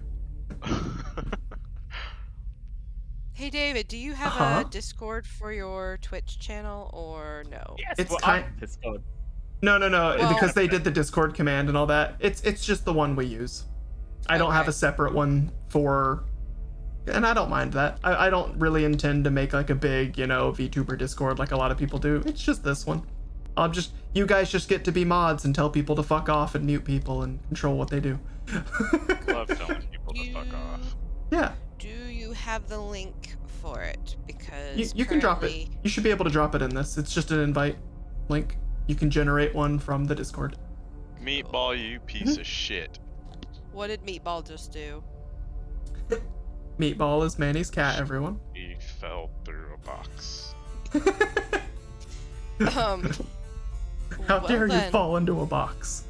Hey David, do you have a Discord for your Twitch channel or no? Yes, It's well, kind- on Discord. No, Well- because they did the Discord command and all that. It's just the one we use. I don't have Okay. a separate one for... And I don't mind that. I don't really intend to make like a big, VTuber Discord like a lot of people do. It's just this one. You guys just get to be mods and tell people to fuck off and mute people and control what they do. Love telling people to fuck off. Yeah, Do you have the link for it? Because you can drop it. currently- You should be able to drop it in this. It's just an invite link. You can generate one from the Discord. Meatball, you piece of shit. What did Meatball just do? Meatball is Manny's cat, everyone. He fell through a box. How Well dare you then. fall into a box?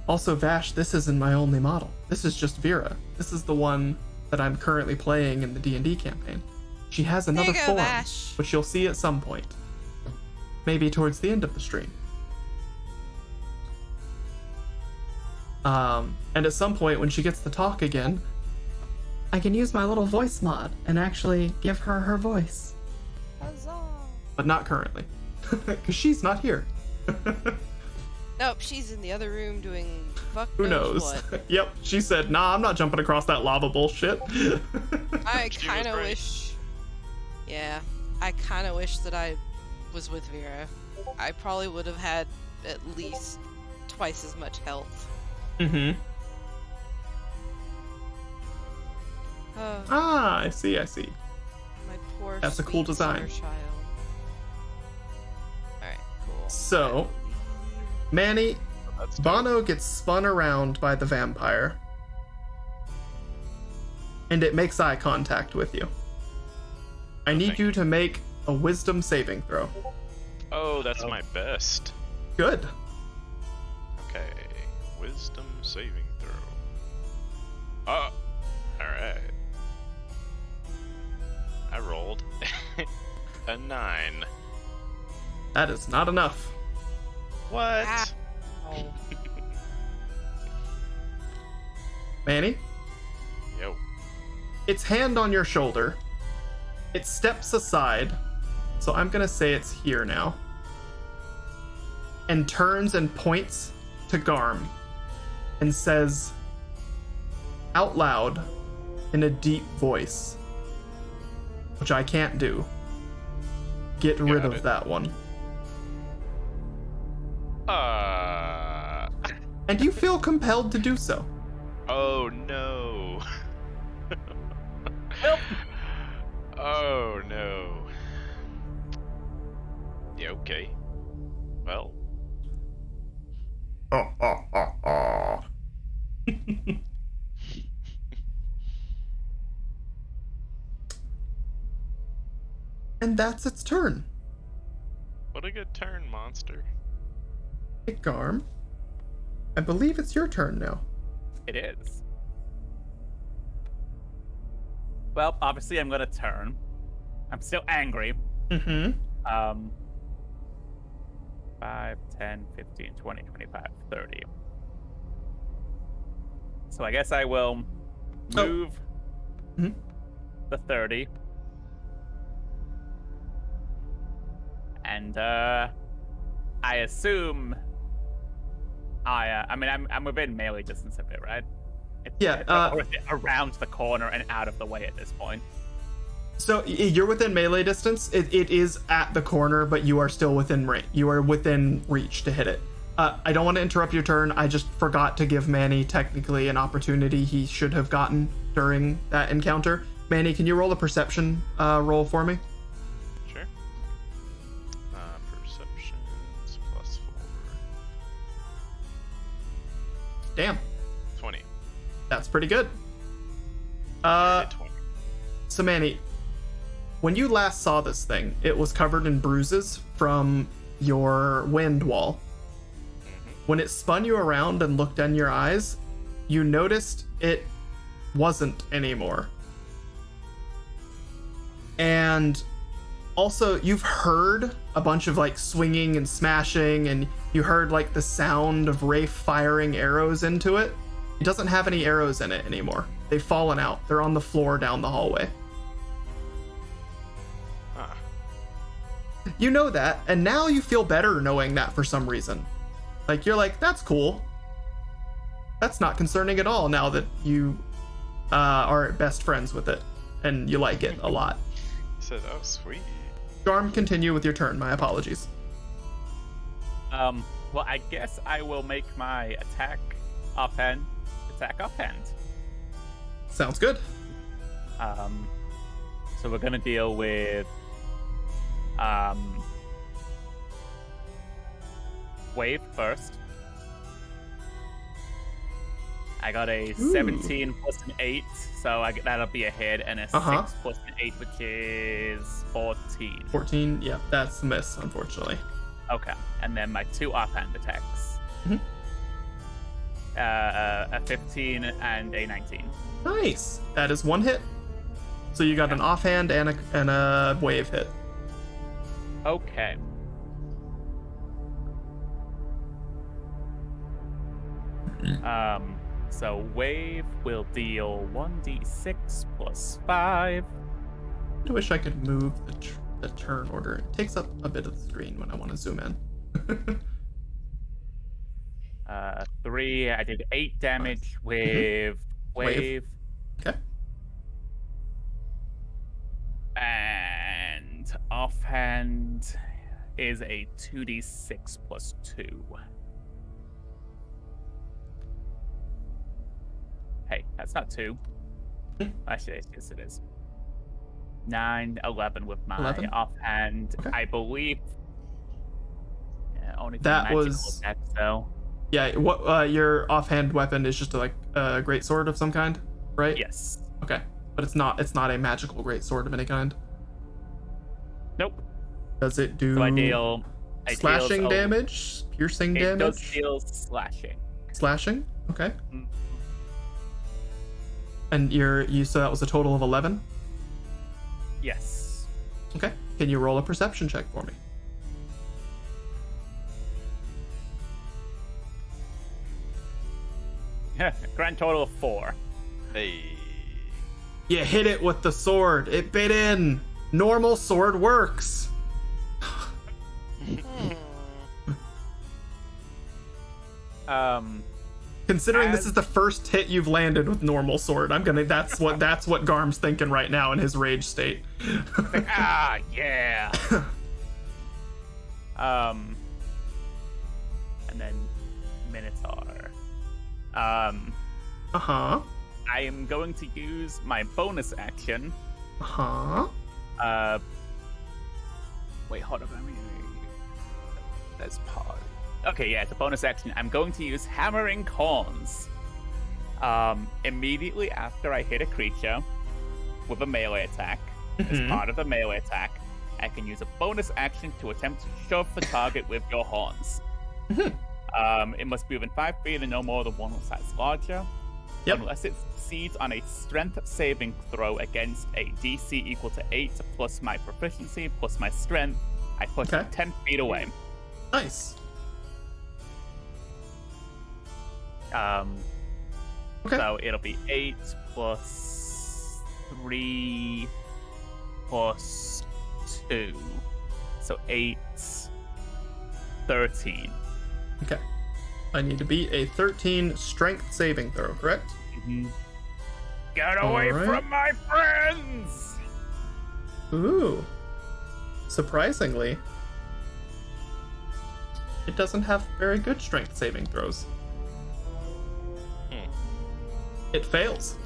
Also, Vash, this isn't my only model. This is just Vera. This is the one that I'm currently playing in the D&D campaign. She has There another you go, form, Vash. which you'll see at some point. Maybe towards the end of the stream. And at some point, when she gets to talk again, I can use my little voice mod and actually give her her voice. Huzzah! But not currently, because she's not here. Nope, she's in the other room doing fuck Who knows? what. Yep, she said, nah, I'm not jumping across that lava bullshit. I She kind of was right. wish. Yeah, I kind of wish that I was with Vera. I probably would have had at least twice as much health. Mm-hmm. Ah, I see. My poor. That's a cool sweet design. summer child. All right, cool. So, Manny, That's dope. Bono gets spun around by the vampire. And it makes eye contact with you. I need you to make a wisdom saving throw. Oh, that's my best. Good. Okay. Wisdom saving throw. Oh, alright. I rolled a 9. That is not enough. What? Ah. Oh. Manny, Yo. its hand on your shoulder. It steps aside. So I'm gonna say it's here now. And turns and points to Garm and says out loud in a deep voice, which I can't do, get rid Got of it. that one. Uh. And you feel compelled to do so. Oh no. Help! Oh no. Yeah, okay. Well, And that's its turn. what a good turn, monster. Hey, Garm, I believe it's your turn now. It is. Well, obviously I'm gonna turn. I'm still angry. Mm-hmm. 5, 10, 15, 20, 25, 30. So I guess I will Oh. move Mhm. the 30. And I assume I mean I'm within melee distance of it, right? Yeah, Or is it around the corner and out of the way at this point? So you're within melee distance. It is at the corner, but you are still within range. You are within reach to hit it. I don't want to interrupt your turn. I just forgot to give Manny technically an opportunity he should have gotten during that encounter. Manny, can you roll a perception roll for me? Sure. Perceptions plus 4. Damn, 20. that's pretty good. I did 20. So Manny, when you last saw this thing, it was covered in bruises from your wind wall. When it spun you around and looked in your eyes, you noticed it wasn't anymore. And also, you've heard a bunch of like swinging and smashing, and you heard like the sound of Rafe firing arrows into it. It doesn't have any arrows in it anymore. They've fallen out. They're on the floor down the hallway. Huh. You know that, and now you feel better knowing that for some reason. Like, you're like, that's cool. That's not concerning at all now that you are best friends with it, and you like it a lot. He said, oh, sweet. Garm, continue with your turn. My apologies. Well, I guess I will make my attack offhand. Sounds good. So we're gonna deal with wave first. I got a 17 plus an 8, so that'll be a hit, and a 6 plus an 8, which is 14. 14, yeah, that's a miss, unfortunately. Okay, and then my 2 offhand attacks. Mhm. A 15 and a 19. Nice. That is one hit. So you got an offhand and a wave hit. Okay. So wave will deal 1d6 plus 5. I wish I could move the turn order. It takes up a bit of the screen when I want to zoom in. 3. I did 8 damage with wave. Okay. And offhand is a 2d6 plus 2. Hey, that's not 2. Actually, yes, it is. 9, 11 with my 11? offhand. Okay. I believe. Yeah, only That magical was- attack, though. Yeah, what your offhand weapon is just like a great sword of some kind, right? Yes. Okay, but it's not a magical great sword of any kind. Nope. Does it do So I deal slashing damage, piercing It damage? does deal slashing. Slashing? Okay. Mm. And you so that was a total of 11? Yes. Okay. Can you roll a perception check for me? Grand total of 4. Hey. You hit it with the sword. It bit in. Normal sword works. Considering this is the first hit you've landed with normal sword, that's what Garm's thinking right now in his rage state. Like, yeah. And then Minotaur. Uh-huh. I am going to use my bonus action. Uh-huh. Wait, hold up. That's part. Okay, yeah, it's a bonus action. I'm going to use Hammering Horns. Immediately after I hit a creature with a melee attack, as part of the melee attack, I can use a bonus action to attempt to shove the target with your horns. It must be within 5 feet and no more than one size larger. Yep. Unless it succeeds on a strength saving throw against a DC equal to 8 plus my proficiency plus my strength, I push it 10 feet away. Nice. Okay. So it'll be 8 plus 3 plus 2. So 8, 13. Okay. I need to beat a 13 strength saving throw, correct? Get away All right. from my friends! Ooh. Surprisingly, it doesn't have very good strength saving throws. It fails.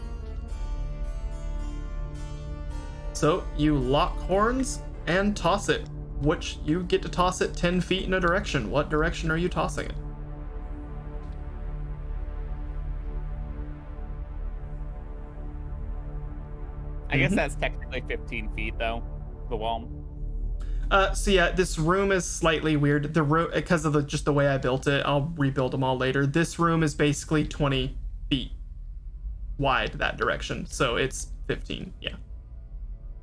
So you lock horns and toss it, which you get to toss it 10 feet in a direction. What direction are you tossing it? I guess that's technically 15 feet, though. The wall. So yeah, this room is slightly weird. The room, because of just the way I built it, I'll rebuild them all later. This room is basically 20 feet wide that direction, so it's 15. Yeah,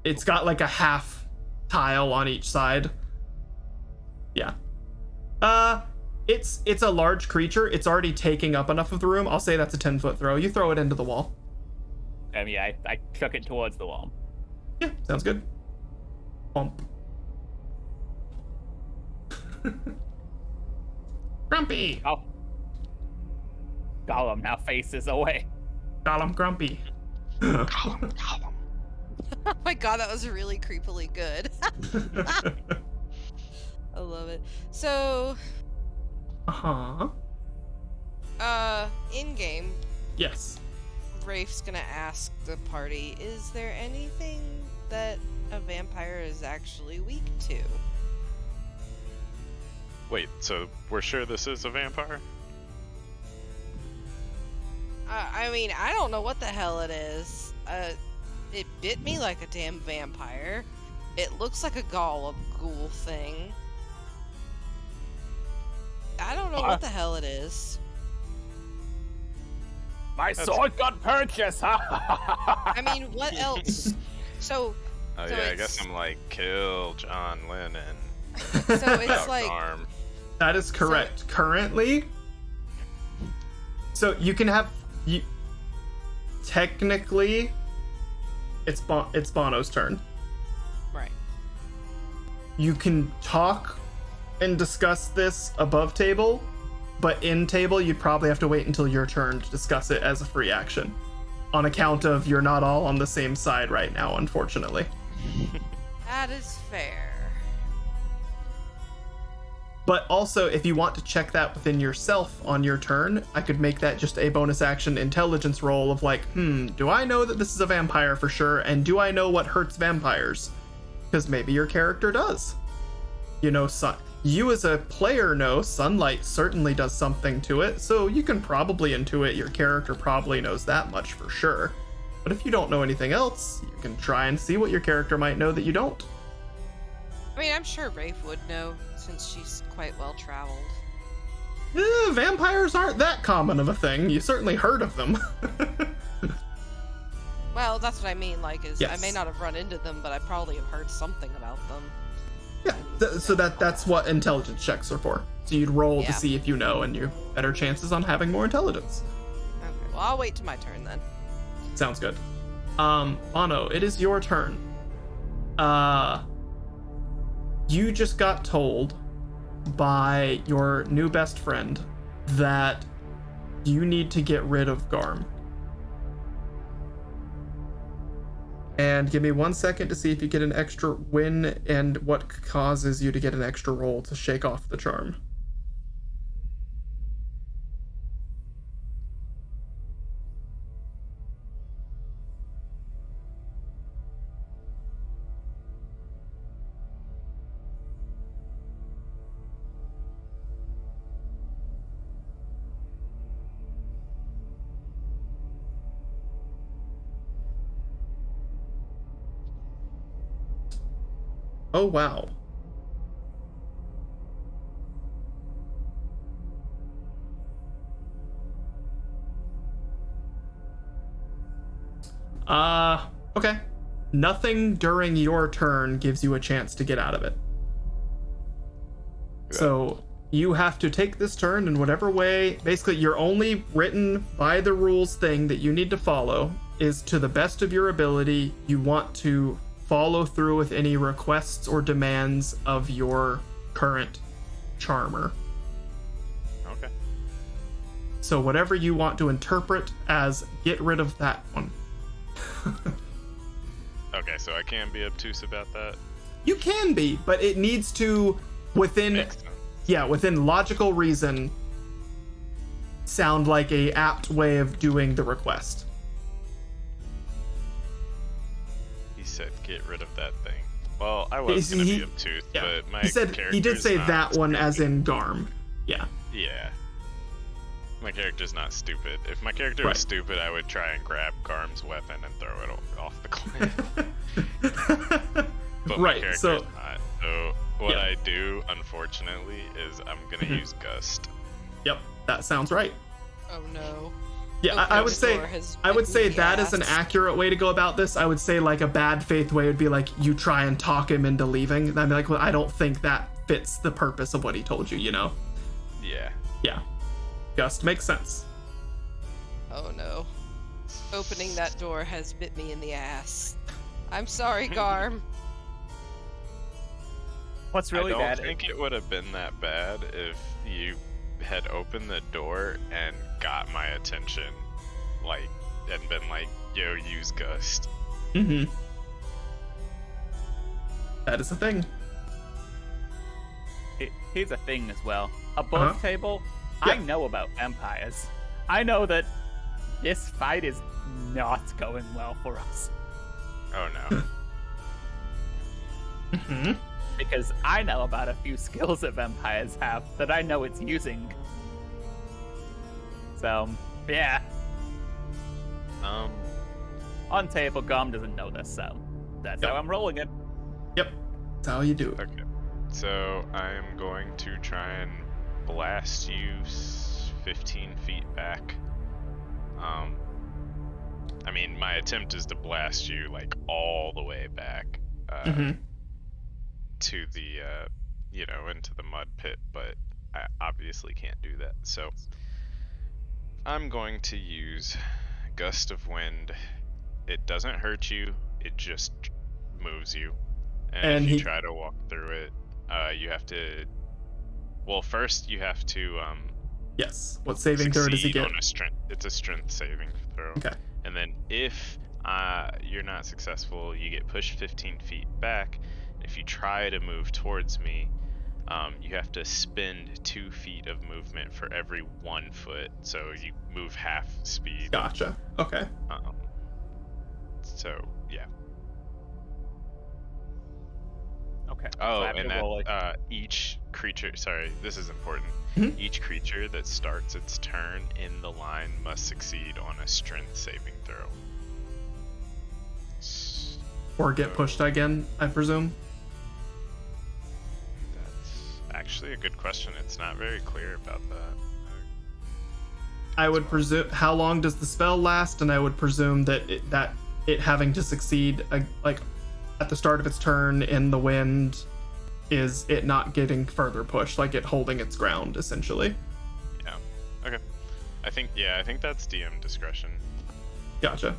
it's got like a half tile on each side. Yeah. It's a large creature. It's already taking up enough of the room. I'll say that's a 10-foot throw. You throw it into the wall. Yeah, I chuck it towards the wall. Yeah, sounds good. Bump. Grumpy. Oh. Gollum now faces away. Gollum grumpy. Column. Oh my god, that was really creepily good. I love it. So, Uh-huh. in game, Yes. Rafe's gonna ask the party, is there anything that a vampire is actually weak to? Wait, so we're sure this is a vampire? I mean, I don't know what the hell it is. It bit me like a damn vampire. It looks like a golem ghoul thing. I don't know what the hell it is. My sword got purchased! I mean, what else? So, Oh So yeah, I it's- guess I'm like, kill John Lennon. so it's Without like, arm. That is correct. Currently, So you can have you. Technically, it's Bono's turn. Right. You can talk and discuss this above table, but in table you'd probably have to wait until your turn to discuss it as a free action, on account of you're not all on the same side right now, unfortunately. That is fair. But also, if you want to check that within yourself on your turn, I could make that just a bonus action intelligence roll of like, do I know that this is a vampire for sure? And do I know what hurts vampires? Because maybe your character does. You know, you as a player know sunlight certainly does something to it, so you can probably intuit your character probably knows that much for sure. But if you don't know anything else, you can try and see what your character might know that you don't. I mean, I'm sure Rafe would know, since she's quite well traveled. Vampires aren't that common of a thing. You certainly heard of them. Well, that's what I mean, like, is Yes. I may not have run into them, but I probably have heard something about them. Yeah, so that's what intelligence checks are for. So you'd roll to Yeah. see if you know, and you have better chances on having more intelligence. Okay, well, I'll wait till my turn then. Sounds good. Bono, it is your turn. You just got told by your new best friend that you need to get rid of Garm. And give me 1 second to see if you get an extra win and what causes you to get an extra roll to shake off the charm. Oh, wow. Okay. Nothing during your turn gives you a chance to get out of it. Good. So you have to take this turn in whatever way. Basically, your only written by the rules thing that you need to follow is, to the best of your ability, you want to follow through with any requests or demands of your current charmer. Okay. So whatever you want to interpret as get rid of that one. Okay, so I can be obtuse about that. You can be, but it needs to, within logical reason, sound like a apt way of doing the request. He said, "Get rid of that thing." Well, I was gonna be obtuse, but my he did character's say not that one stupid. as in Garm. Yeah. Yeah. My character's not stupid. If my character was stupid, I would try and grab Garm's weapon and throw it off the cliff. But my character's not. So what I do, unfortunately, is I'm gonna use Gust. Yep, that sounds right. Oh no. Yeah, Okay, I would say that is an accurate way to go about this. I would say like a bad faith way would be like you try and talk him into leaving. And I'd be like, well, I don't think that fits the purpose of what he told you, you know? Yeah. Yeah. Gust makes sense. Oh no. Opening that door has bit me in the ass. I'm sorry, Garm. What's really I bad? don't think it would have been that bad if you had opened the door and got my attention, like, and been like, yo, use Gust. Mm-hmm. That is a thing. Here's a thing as well. Above table, I know about vampires. I know that this fight is not going well for us. Oh no. Mm-hmm. Because I know about a few skills that vampires have that I know it's using. So, yeah. On table, Gum doesn't know this, so that's how I'm rolling it. Yep. That's how you do it. Okay. So I'm going to try and blast you 15 feet back. I mean, my attempt is to blast you like all the way back to the, into the mud pit, but I obviously can't do that. So I'm going to use Gust of Wind. It doesn't hurt you, it just moves you. And if you try to walk through it, you have to... Well, first you have to... Yes. What saving throw does he get? It's a strength saving throw. Okay. And then if you're not successful, you get pushed 15 feet back. If you try to move towards me, you have to spend 2 feet of movement for every 1 foot, so you move half speed. Gotcha. Okay. So yeah. Okay. Oh, so and that each creature. Sorry, this is important. Mm-hmm. Each creature that starts its turn in the line must succeed on a strength saving throw. Or get pushed again, I presume. That's actually a good question. It's not very clear about that. I would presume. How long does the spell last? And I would presume that it having to succeed like at the start of its turn in the wind is it not getting further pushed, like it holding its ground essentially. Yeah. Okay. I think that's DM discretion. Gotcha.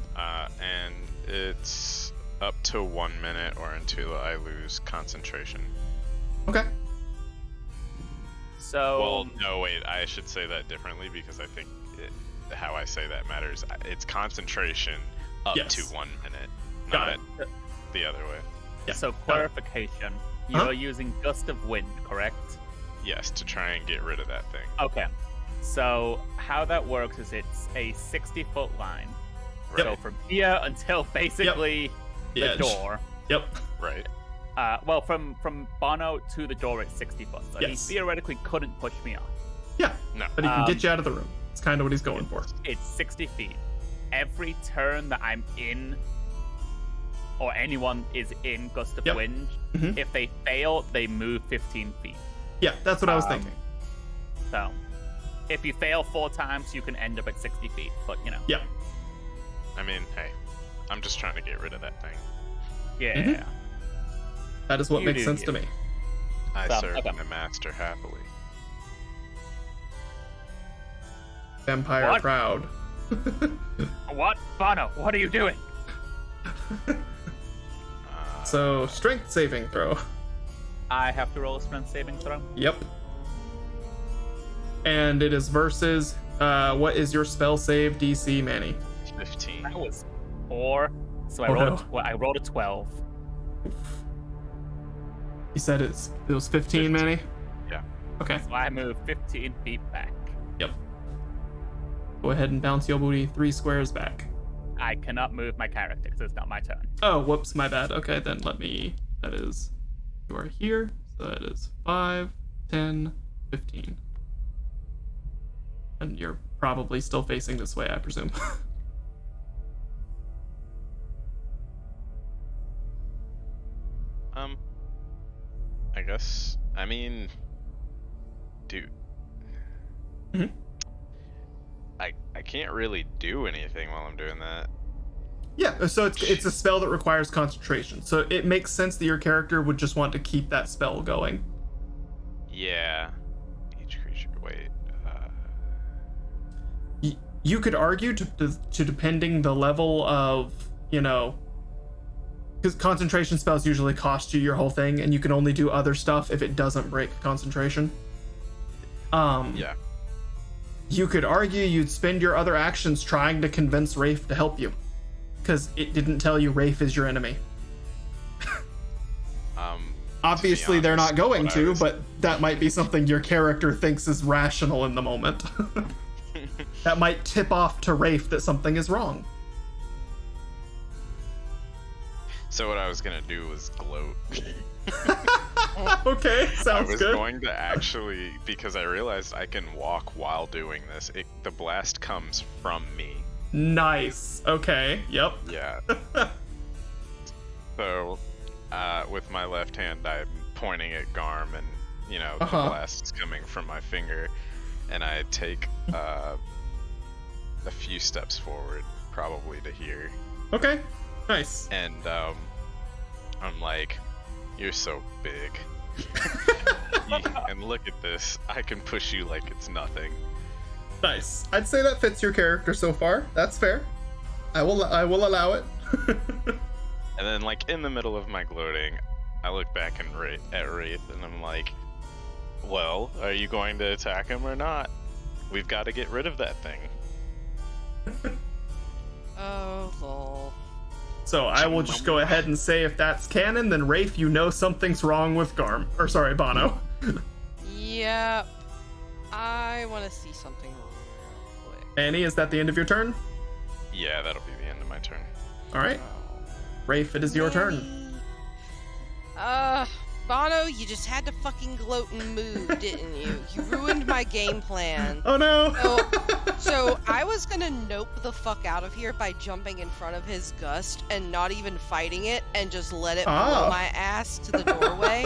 And it's up to 1 minute or until I lose concentration. Okay. So. Well, no, wait. I should say that differently because I think how I say that matters. It's concentration up to 1 minute, not the other way. Yeah. So clarification. You are using Gust of Wind, correct? Yes, to try and get rid of that thing. Okay. So how that works is it's a 60-foot line. Right. So from here until basically the door. Yep. Right. Well, from Bono to the door, it's 60 foot. So he theoretically couldn't push me off. Yeah. No. But he can get you out of the room. It's kind of what he's going for. It's 60 feet. Every turn that I'm in, or anyone is in Gust of Wind, if they fail, they move 15 feet. Yeah, that's what I was thinking. So, if you fail 4 times, you can end up at 60 feet. But, you know. Yeah. I mean, hey, I'm just trying to get rid of that thing. Yeah. That is what makes sense to me. I serve the master happily. Vampire proud. What? Bono, what are you doing? So, strength saving throw. I have to roll a strength saving throw? Yep. And it is versus, what is your spell save DC, Manny? 15. That was 4. So I rolled a 12. You said it was 15, Manny? Yeah. Okay. So I move 15 feet back. Yep. Go ahead and bounce your booty 3 squares back. I cannot move my character because it's not my turn. Oh, whoops, my bad. Okay, then that is, you are here, so that is 5, 10, 15. And you're probably still facing this way, I presume. I guess, I mean, dude. Mm-hmm. I can't really do anything while I'm doing that. Yeah, so it's a spell that requires concentration. So it makes sense that your character would just want to keep that spell going. Yeah. Each creature, wait. You could argue to depending the level of, because concentration spells usually cost you your whole thing, and you can only do other stuff if it doesn't break concentration. Yeah. You could argue you'd spend your other actions trying to convince Rafe to help you, because it didn't tell you Rafe is your enemy. Obviously, they're not going to, but that might be something your character thinks is rational in the moment. That might tip off to Rafe that something is wrong. So what I was gonna do was gloat. Okay, sounds good. I was going to actually, because I realized I can walk while doing this. The blast comes from me. Nice. Okay. Yep. Yeah. So, with my left hand, I'm pointing at Garm, and the blast is coming from my finger, and I take a few steps forward, probably to here. Okay. Nice. And I'm like, you're so big. And look at this. I can push you like it's nothing. Nice. I'd say that fits your character so far. That's fair. I will allow it. And then, like, in the middle of my gloating, I look back at Wraith, and I'm like, well, are you going to attack him or not? We've got to get rid of that thing. Oh, lol. So I will just go ahead and say if that's canon, then Wraith, you know something's wrong with Bono. Yep. I want to see something real quick. Annie, is that the end of your turn? Yeah, that'll be the end of my turn. All right. Wraith, it is your turn. Bono, you just had to fucking gloat and move, didn't you? You ruined my game plan. Oh no! So I was gonna nope the fuck out of here by jumping in front of his gust and not even fighting it and just let it blow my ass to the doorway.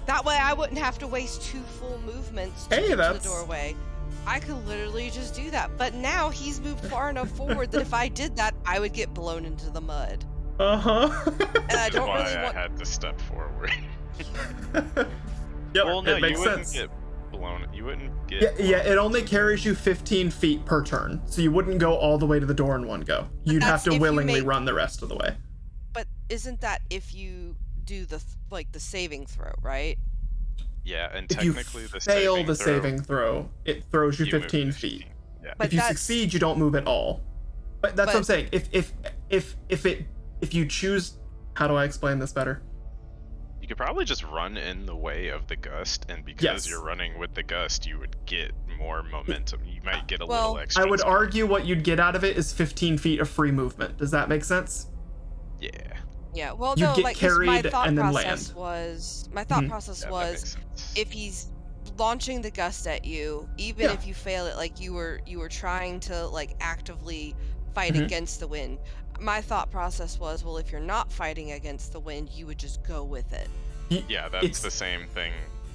That way I wouldn't have to waste 2 full movements to get to the doorway. I could literally just do that. But now he's moved far enough forward that if I did that, I would get blown into the mud. And I don't really want. I had to step forward. Yep, well, no, it makes you wouldn't sense. get blown. You wouldn't get. Yeah, it only carries you 15 feet per turn, so you wouldn't go all the way to the door in one go. You'd have to willingly run the rest of the way. But isn't that if you do the saving throw, right? Yeah, and if you technically fail the saving throw, it throws you 15 feet. Yeah. But if you succeed, you don't move at all. But that's what I'm saying. If you choose, how do I explain this better? You could probably just run in the way of the gust, and because you're running with the gust, you would get more momentum. You might get a little extra. I would argue what you'd get out of it is 15 feet of free movement. Does that make sense? Yeah. Yeah, well, You no, get like, carried my thought and then process land. was, my thought process was, if he's launching the gust at you, even if you fail it, like you were trying to like actively fight against the wind. My thought process was, well, if you're not fighting against the wind, you would just go with it. Yeah, that's the same thing.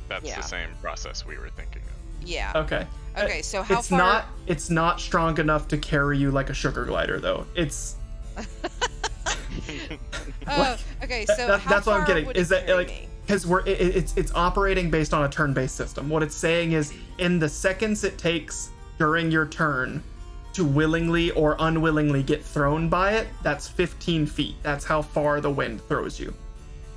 That's the same process we were thinking of. Yeah. Okay. Okay, so how far? It's not strong enough to carry you like a sugar glider, though. It's. Okay, so that's what I'm getting. Is that like me? because it's operating based on a turn-based system. What it's saying is, in the seconds it takes during your turn to willingly or unwillingly get thrown by it, that's 15 feet. That's how far the wind throws you.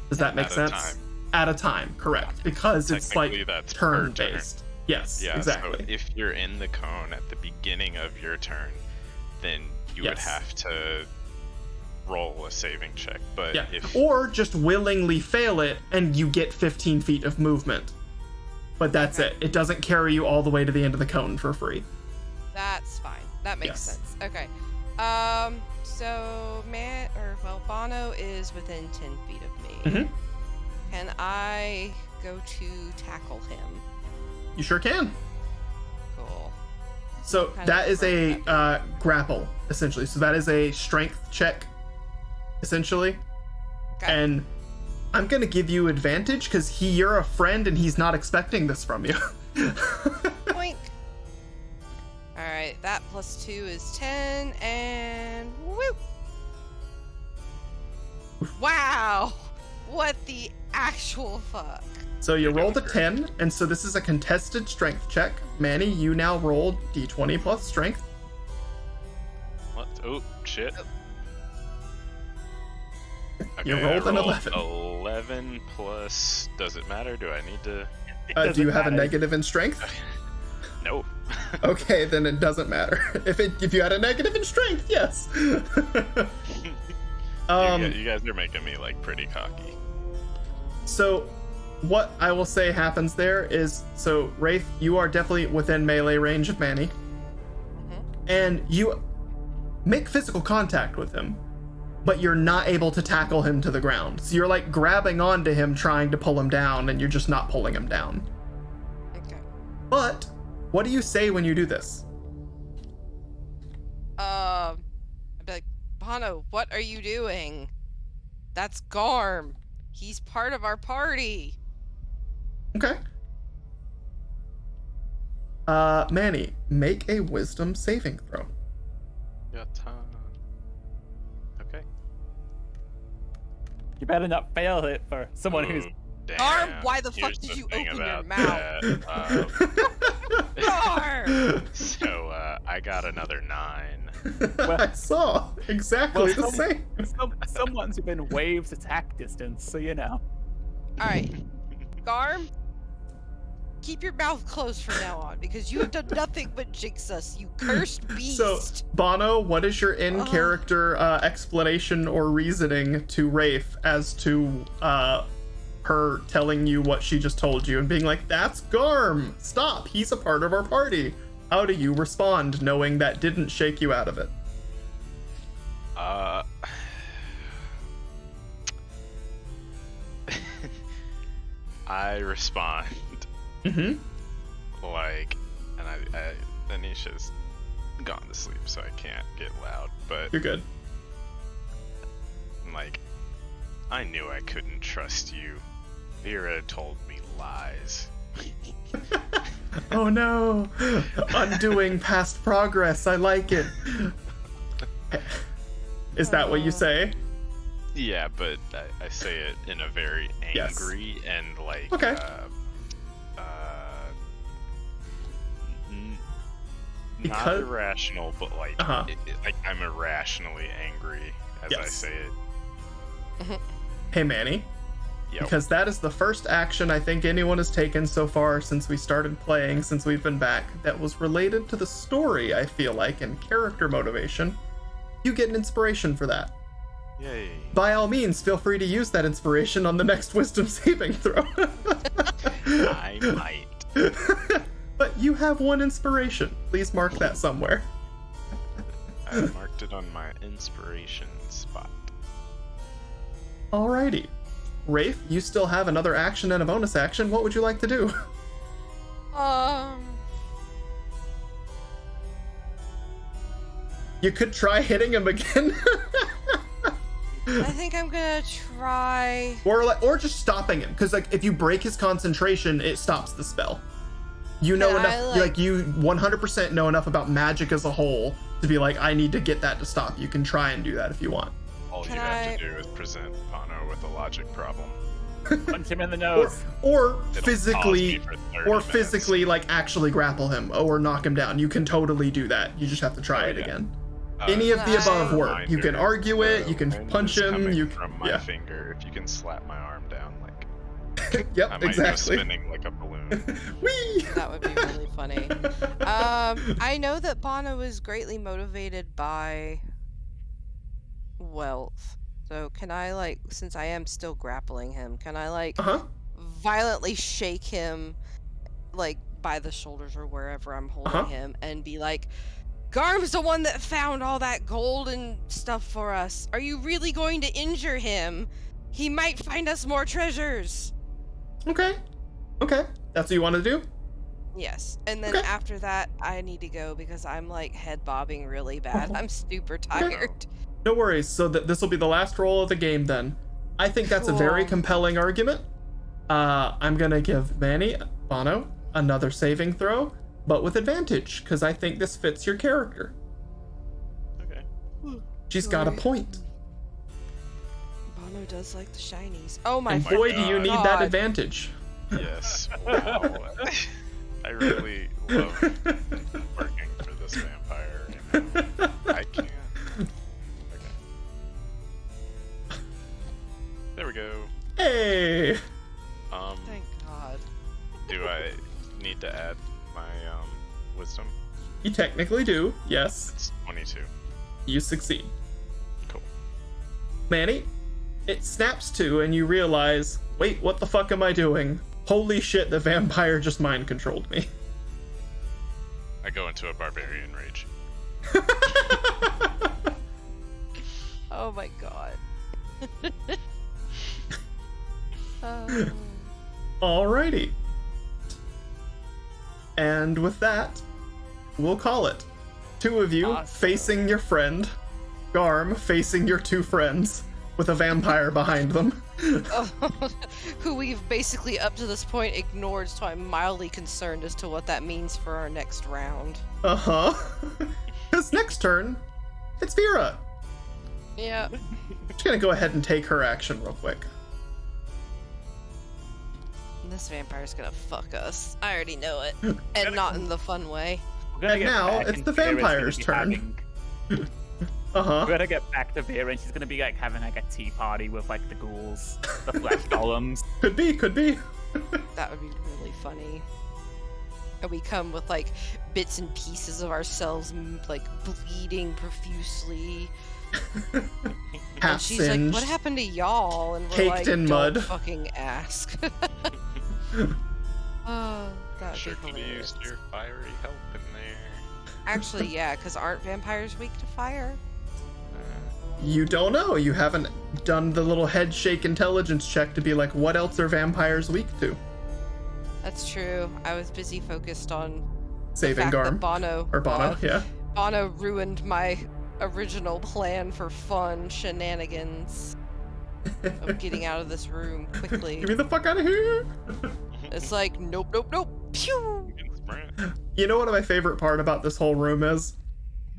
Does that make sense? At a time, correct. Because it's like that's turn-based. Yes, yeah, exactly. So if you're in the cone at the beginning of your turn, then you would have to roll a saving check. But or just willingly fail it and you get 15 feet of movement. But that's it. It doesn't carry you all the way to the end of the cone for free. That's fine. That makes sense. Okay. So Bono is within 10 feet of me. Can I go to tackle him? You sure can. Cool. So that is a grapple, essentially. So that is a strength check, essentially. Okay. And I'm gonna give you advantage because you're a friend and he's not expecting this from you. Boink. All right, that plus 2 is 10, and whoop! Wow, what the actual fuck? So you rolled a 10, and so this is a contested strength check. Manny, you now rolled d20 plus strength. What? Oh, shit. Okay, You rolled an 11. 11 plus. Does it matter? Do I need to? Do you have a negative in strength? No. Okay, then it doesn't matter. If you had a negative in strength, yes. You guys are making me like pretty cocky. So, what I will say happens there is, so Wraith, you are definitely within melee range of Manny, and you make physical contact with him, but you're not able to tackle him to the ground. So you're like grabbing onto him, trying to pull him down, and you're just not pulling him down. Okay. But what do you say when you do this? I'd be like, Bono, what are you doing? That's Garm. He's part of our party. Okay. Manny, make a wisdom saving throw. Okay. You better not fail it for someone who's... Garm, why the fuck did you open your mouth? Roar! So I got another 9. I saw exactly the same. Someone's within waves attack distance, so you know. Alright. Garm, keep your mouth closed from now on, because you have done nothing but jinx us, you cursed beast. So, Bono, what is your in-character explanation or reasoning to Rafe as to her telling you what she just told you and being like, that's Garm, stop, he's a part of our party? How do you respond knowing that didn't shake you out of it? I respond. Mm-hmm. Like, and Anisha's gone to sleep, so I can't get loud, but You're good. like, I knew I couldn't trust you. Vera told me lies. Oh no! Undoing past progress, I like it. Is that what you say? Yeah, but I say it in a very angry and like Okay. Not Because- irrational, but like like I'm irrationally angry as I Yes. say it. Hey Manny, Yep. because that is the first action I think anyone has taken so far since we started playing, since we've been back, that was related to the story, I feel like, and character motivation. You get an inspiration for that. Yay. By all means, feel free to use that inspiration on the next wisdom saving throw. I might. But you have one inspiration. Please mark that somewhere. I marked it on my inspiration spot. Alrighty. Rafe, you still have another action and a bonus action. What would you like to do? You could try hitting him again. I think I'm gonna try. or just stopping him, because like if you break his concentration, it stops the spell. You know Can enough, I, like you 100% know enough about magic as a whole to be like, I need to get that to stop. You can try and do that if you want. All Can you have I- to do is present Bono with a logic problem. Punch him in the nose. Or It'll physically, pause me for 30 or minutes. physically like actually grapple him or knock him down. You can totally do that. You just have to try Oh, it yeah. again. Uh, Any of the Nice. above work. You can argue it. You can wind punch is him. coming You from my yeah. finger. If you can slap my arm down, like I Yep, might go exactly. spinning like a balloon. Whee! That would be really funny. I know that Bono is greatly motivated by wealth. So can I, like, since I am still grappling him, can I, like, Uh-huh. violently shake him, like, by the shoulders or wherever I'm holding him and be like, Garm's the one that found all that gold and stuff for us. Are you really going to injure him? He might find us more treasures. Okay. Okay. That's what you want to do? Yes. And then Okay. after that, I need to go because I'm like head bobbing really bad. I'm super tired. No worries. So this will be the last roll of the game then. I think that's a very Cool. compelling argument. I'm going to give Manny, Bono, another saving throw, but with advantage, because I think this fits your character. Okay. She's got a point. Bono does like the shinies. Oh my And my boy, do you God. need that advantage. Yes. Wow. I really love working for this vampire. You know? I can't. Okay. There we go. Hey! Thank God. Do I need to add my wisdom? You technically do. Yes, It's 22. you succeed. Cool. Manny, it snaps to and you realize, wait, what the fuck am I doing? Holy shit, the vampire just mind controlled me. I go into a barbarian rage. Oh my God. Oh. Alrighty. And with that, we'll call it. Two of you Awesome. facing your friend, Garm facing your two friends, with a vampire behind them. Who we've basically up to this point ignored, so I'm mildly concerned as to what that means for our next round. Uh-huh. Because next turn, it's Vera. Yeah. Just gonna go ahead and take her action real quick. This vampire's gonna fuck us. I already know it. And not in the fun way. And now it's the vampire's turn. We're gonna get back to Vera, and she's gonna be like having like a tea party with like the ghouls, the flesh golems. Could be. That would be really funny. And we come with like bits and pieces of ourselves, like bleeding profusely. Half And she's singed, like, "What happened to y'all?" And we're caked like, in "Don't mud." fucking ask." Oh, that Sure would could be have hilarious. used your fiery help in there. Actually, yeah, because aren't vampires weak to fire? You don't know. You haven't done the little head shake intelligence check to be like, what else are vampires weak to? That's true. I was busy focused on Saving the fact that Garm. Bono, Or Bono, yeah. Bono ruined my original plan for fun shenanigans of getting out of this room quickly. Get me the fuck out of here! It's like, nope, pew! You know what my favorite part about this whole room is?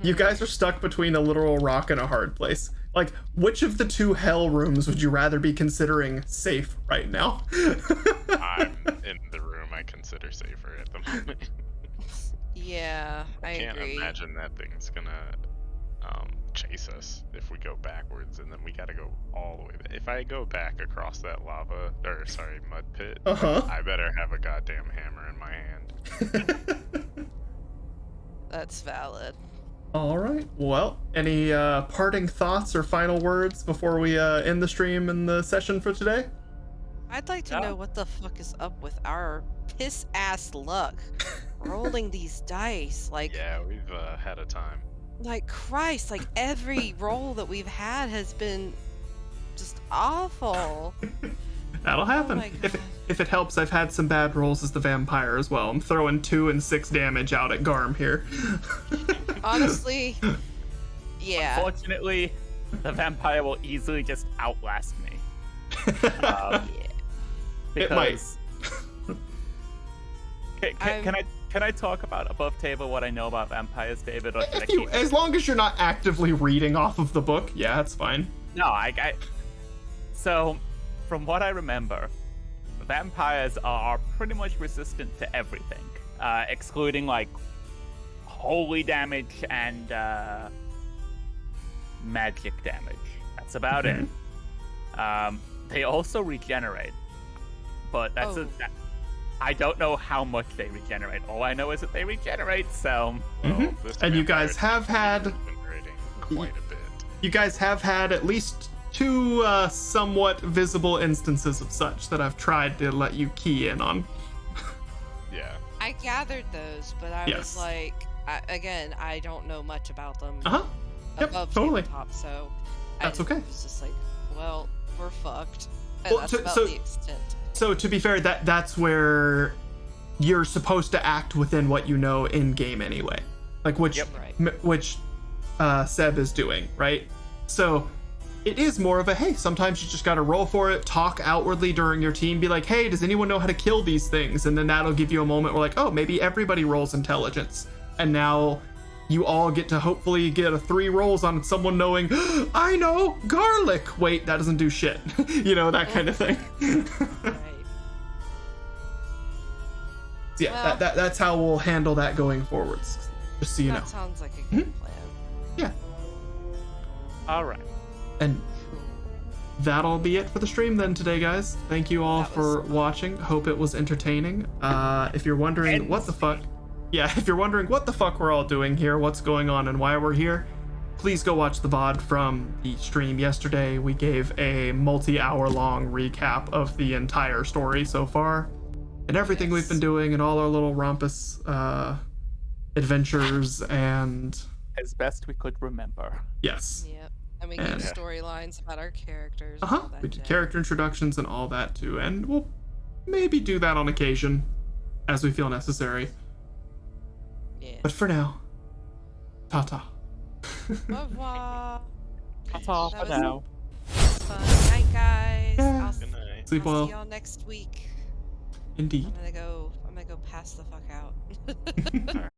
You guys are stuck between a literal rock and a hard place. Like, which of the two hell rooms would you rather be considering safe right now? I'm in the room I consider safer at the moment. Yeah, I Can't agree. imagine that thing's gonna chase us if we go backwards, and then we gotta go all the way back. If I go back across that mud pit, I better have a goddamn hammer in my hand. That's valid. All right. Well, any parting thoughts or final words before we end the stream and the session for today? I'd like to know what the fuck is up with our piss ass luck rolling these dice. Like, Yeah, we've had a time. like Christ, like every roll that we've had has been just awful. That'll happen. my If it helps, I've had some bad rolls as the vampire as well. I'm throwing 2 and 6 damage out at Garm here. Honestly, yeah. Unfortunately, the vampire will easily just outlast me. Yeah. It might. Can I talk about above table what I know about vampires, David? Or should I keep As long as you're not actively reading off of the book, yeah, that's fine. No, So, from what I remember, vampires are pretty much resistant to everything, excluding like holy damage and magic damage. That's about it. They also regenerate, but that's I don't know how much they regenerate. All I know is that they regenerate. So, And you guys have had Regenerating quite a bit. you guys have had at least 2 somewhat visible instances of such that I've tried to let you key in on. Yeah. I gathered those, but I was like, I don't know much about them. Yep, Above totally. tabletop, so That's I okay. was just like, well, we're fucked. And Well, that's so- about so- the extent. So to be fair, that's where you're supposed to act within what you know in game anyway, like which Seb is doing, right? So it is more of a hey, sometimes you just gotta roll for it, talk outwardly during your team, be like, hey, does anyone know how to kill these things? And then that'll give you a moment where like, oh, maybe everybody rolls intelligence, and now you all get to hopefully get a 3 rolls on someone knowing, I know garlic. Wait, that doesn't do shit. You know, that kind of thing. Right. Yeah, Well, that's how we'll handle that going forwards. Just so you know. That sounds like a good plan. Yeah. all right. And that'll be it for the stream then today, guys. Thank you all That was for watching. Hope it was entertaining. If you're wondering what the fuck, if you're wondering what the fuck we're all doing here, what's going on, and why we're here, please go watch the VOD from the stream yesterday. We gave a multi-hour long recap of the entire story so far, and everything we've been doing, and all our little rompus adventures, and As best we could remember. yes. Yep. And we gave storylines about our characters. and all that We did jazz. character introductions and all that too, and we'll maybe do that on occasion as we feel necessary. Yeah. But for now, ta-ta. Au revoir. That's all That for was- now. Fun night, guys. Yeah. I'll, Good night. Sleep I'll well. see y'all next week. Indeed. I'm gonna go pass the fuck out.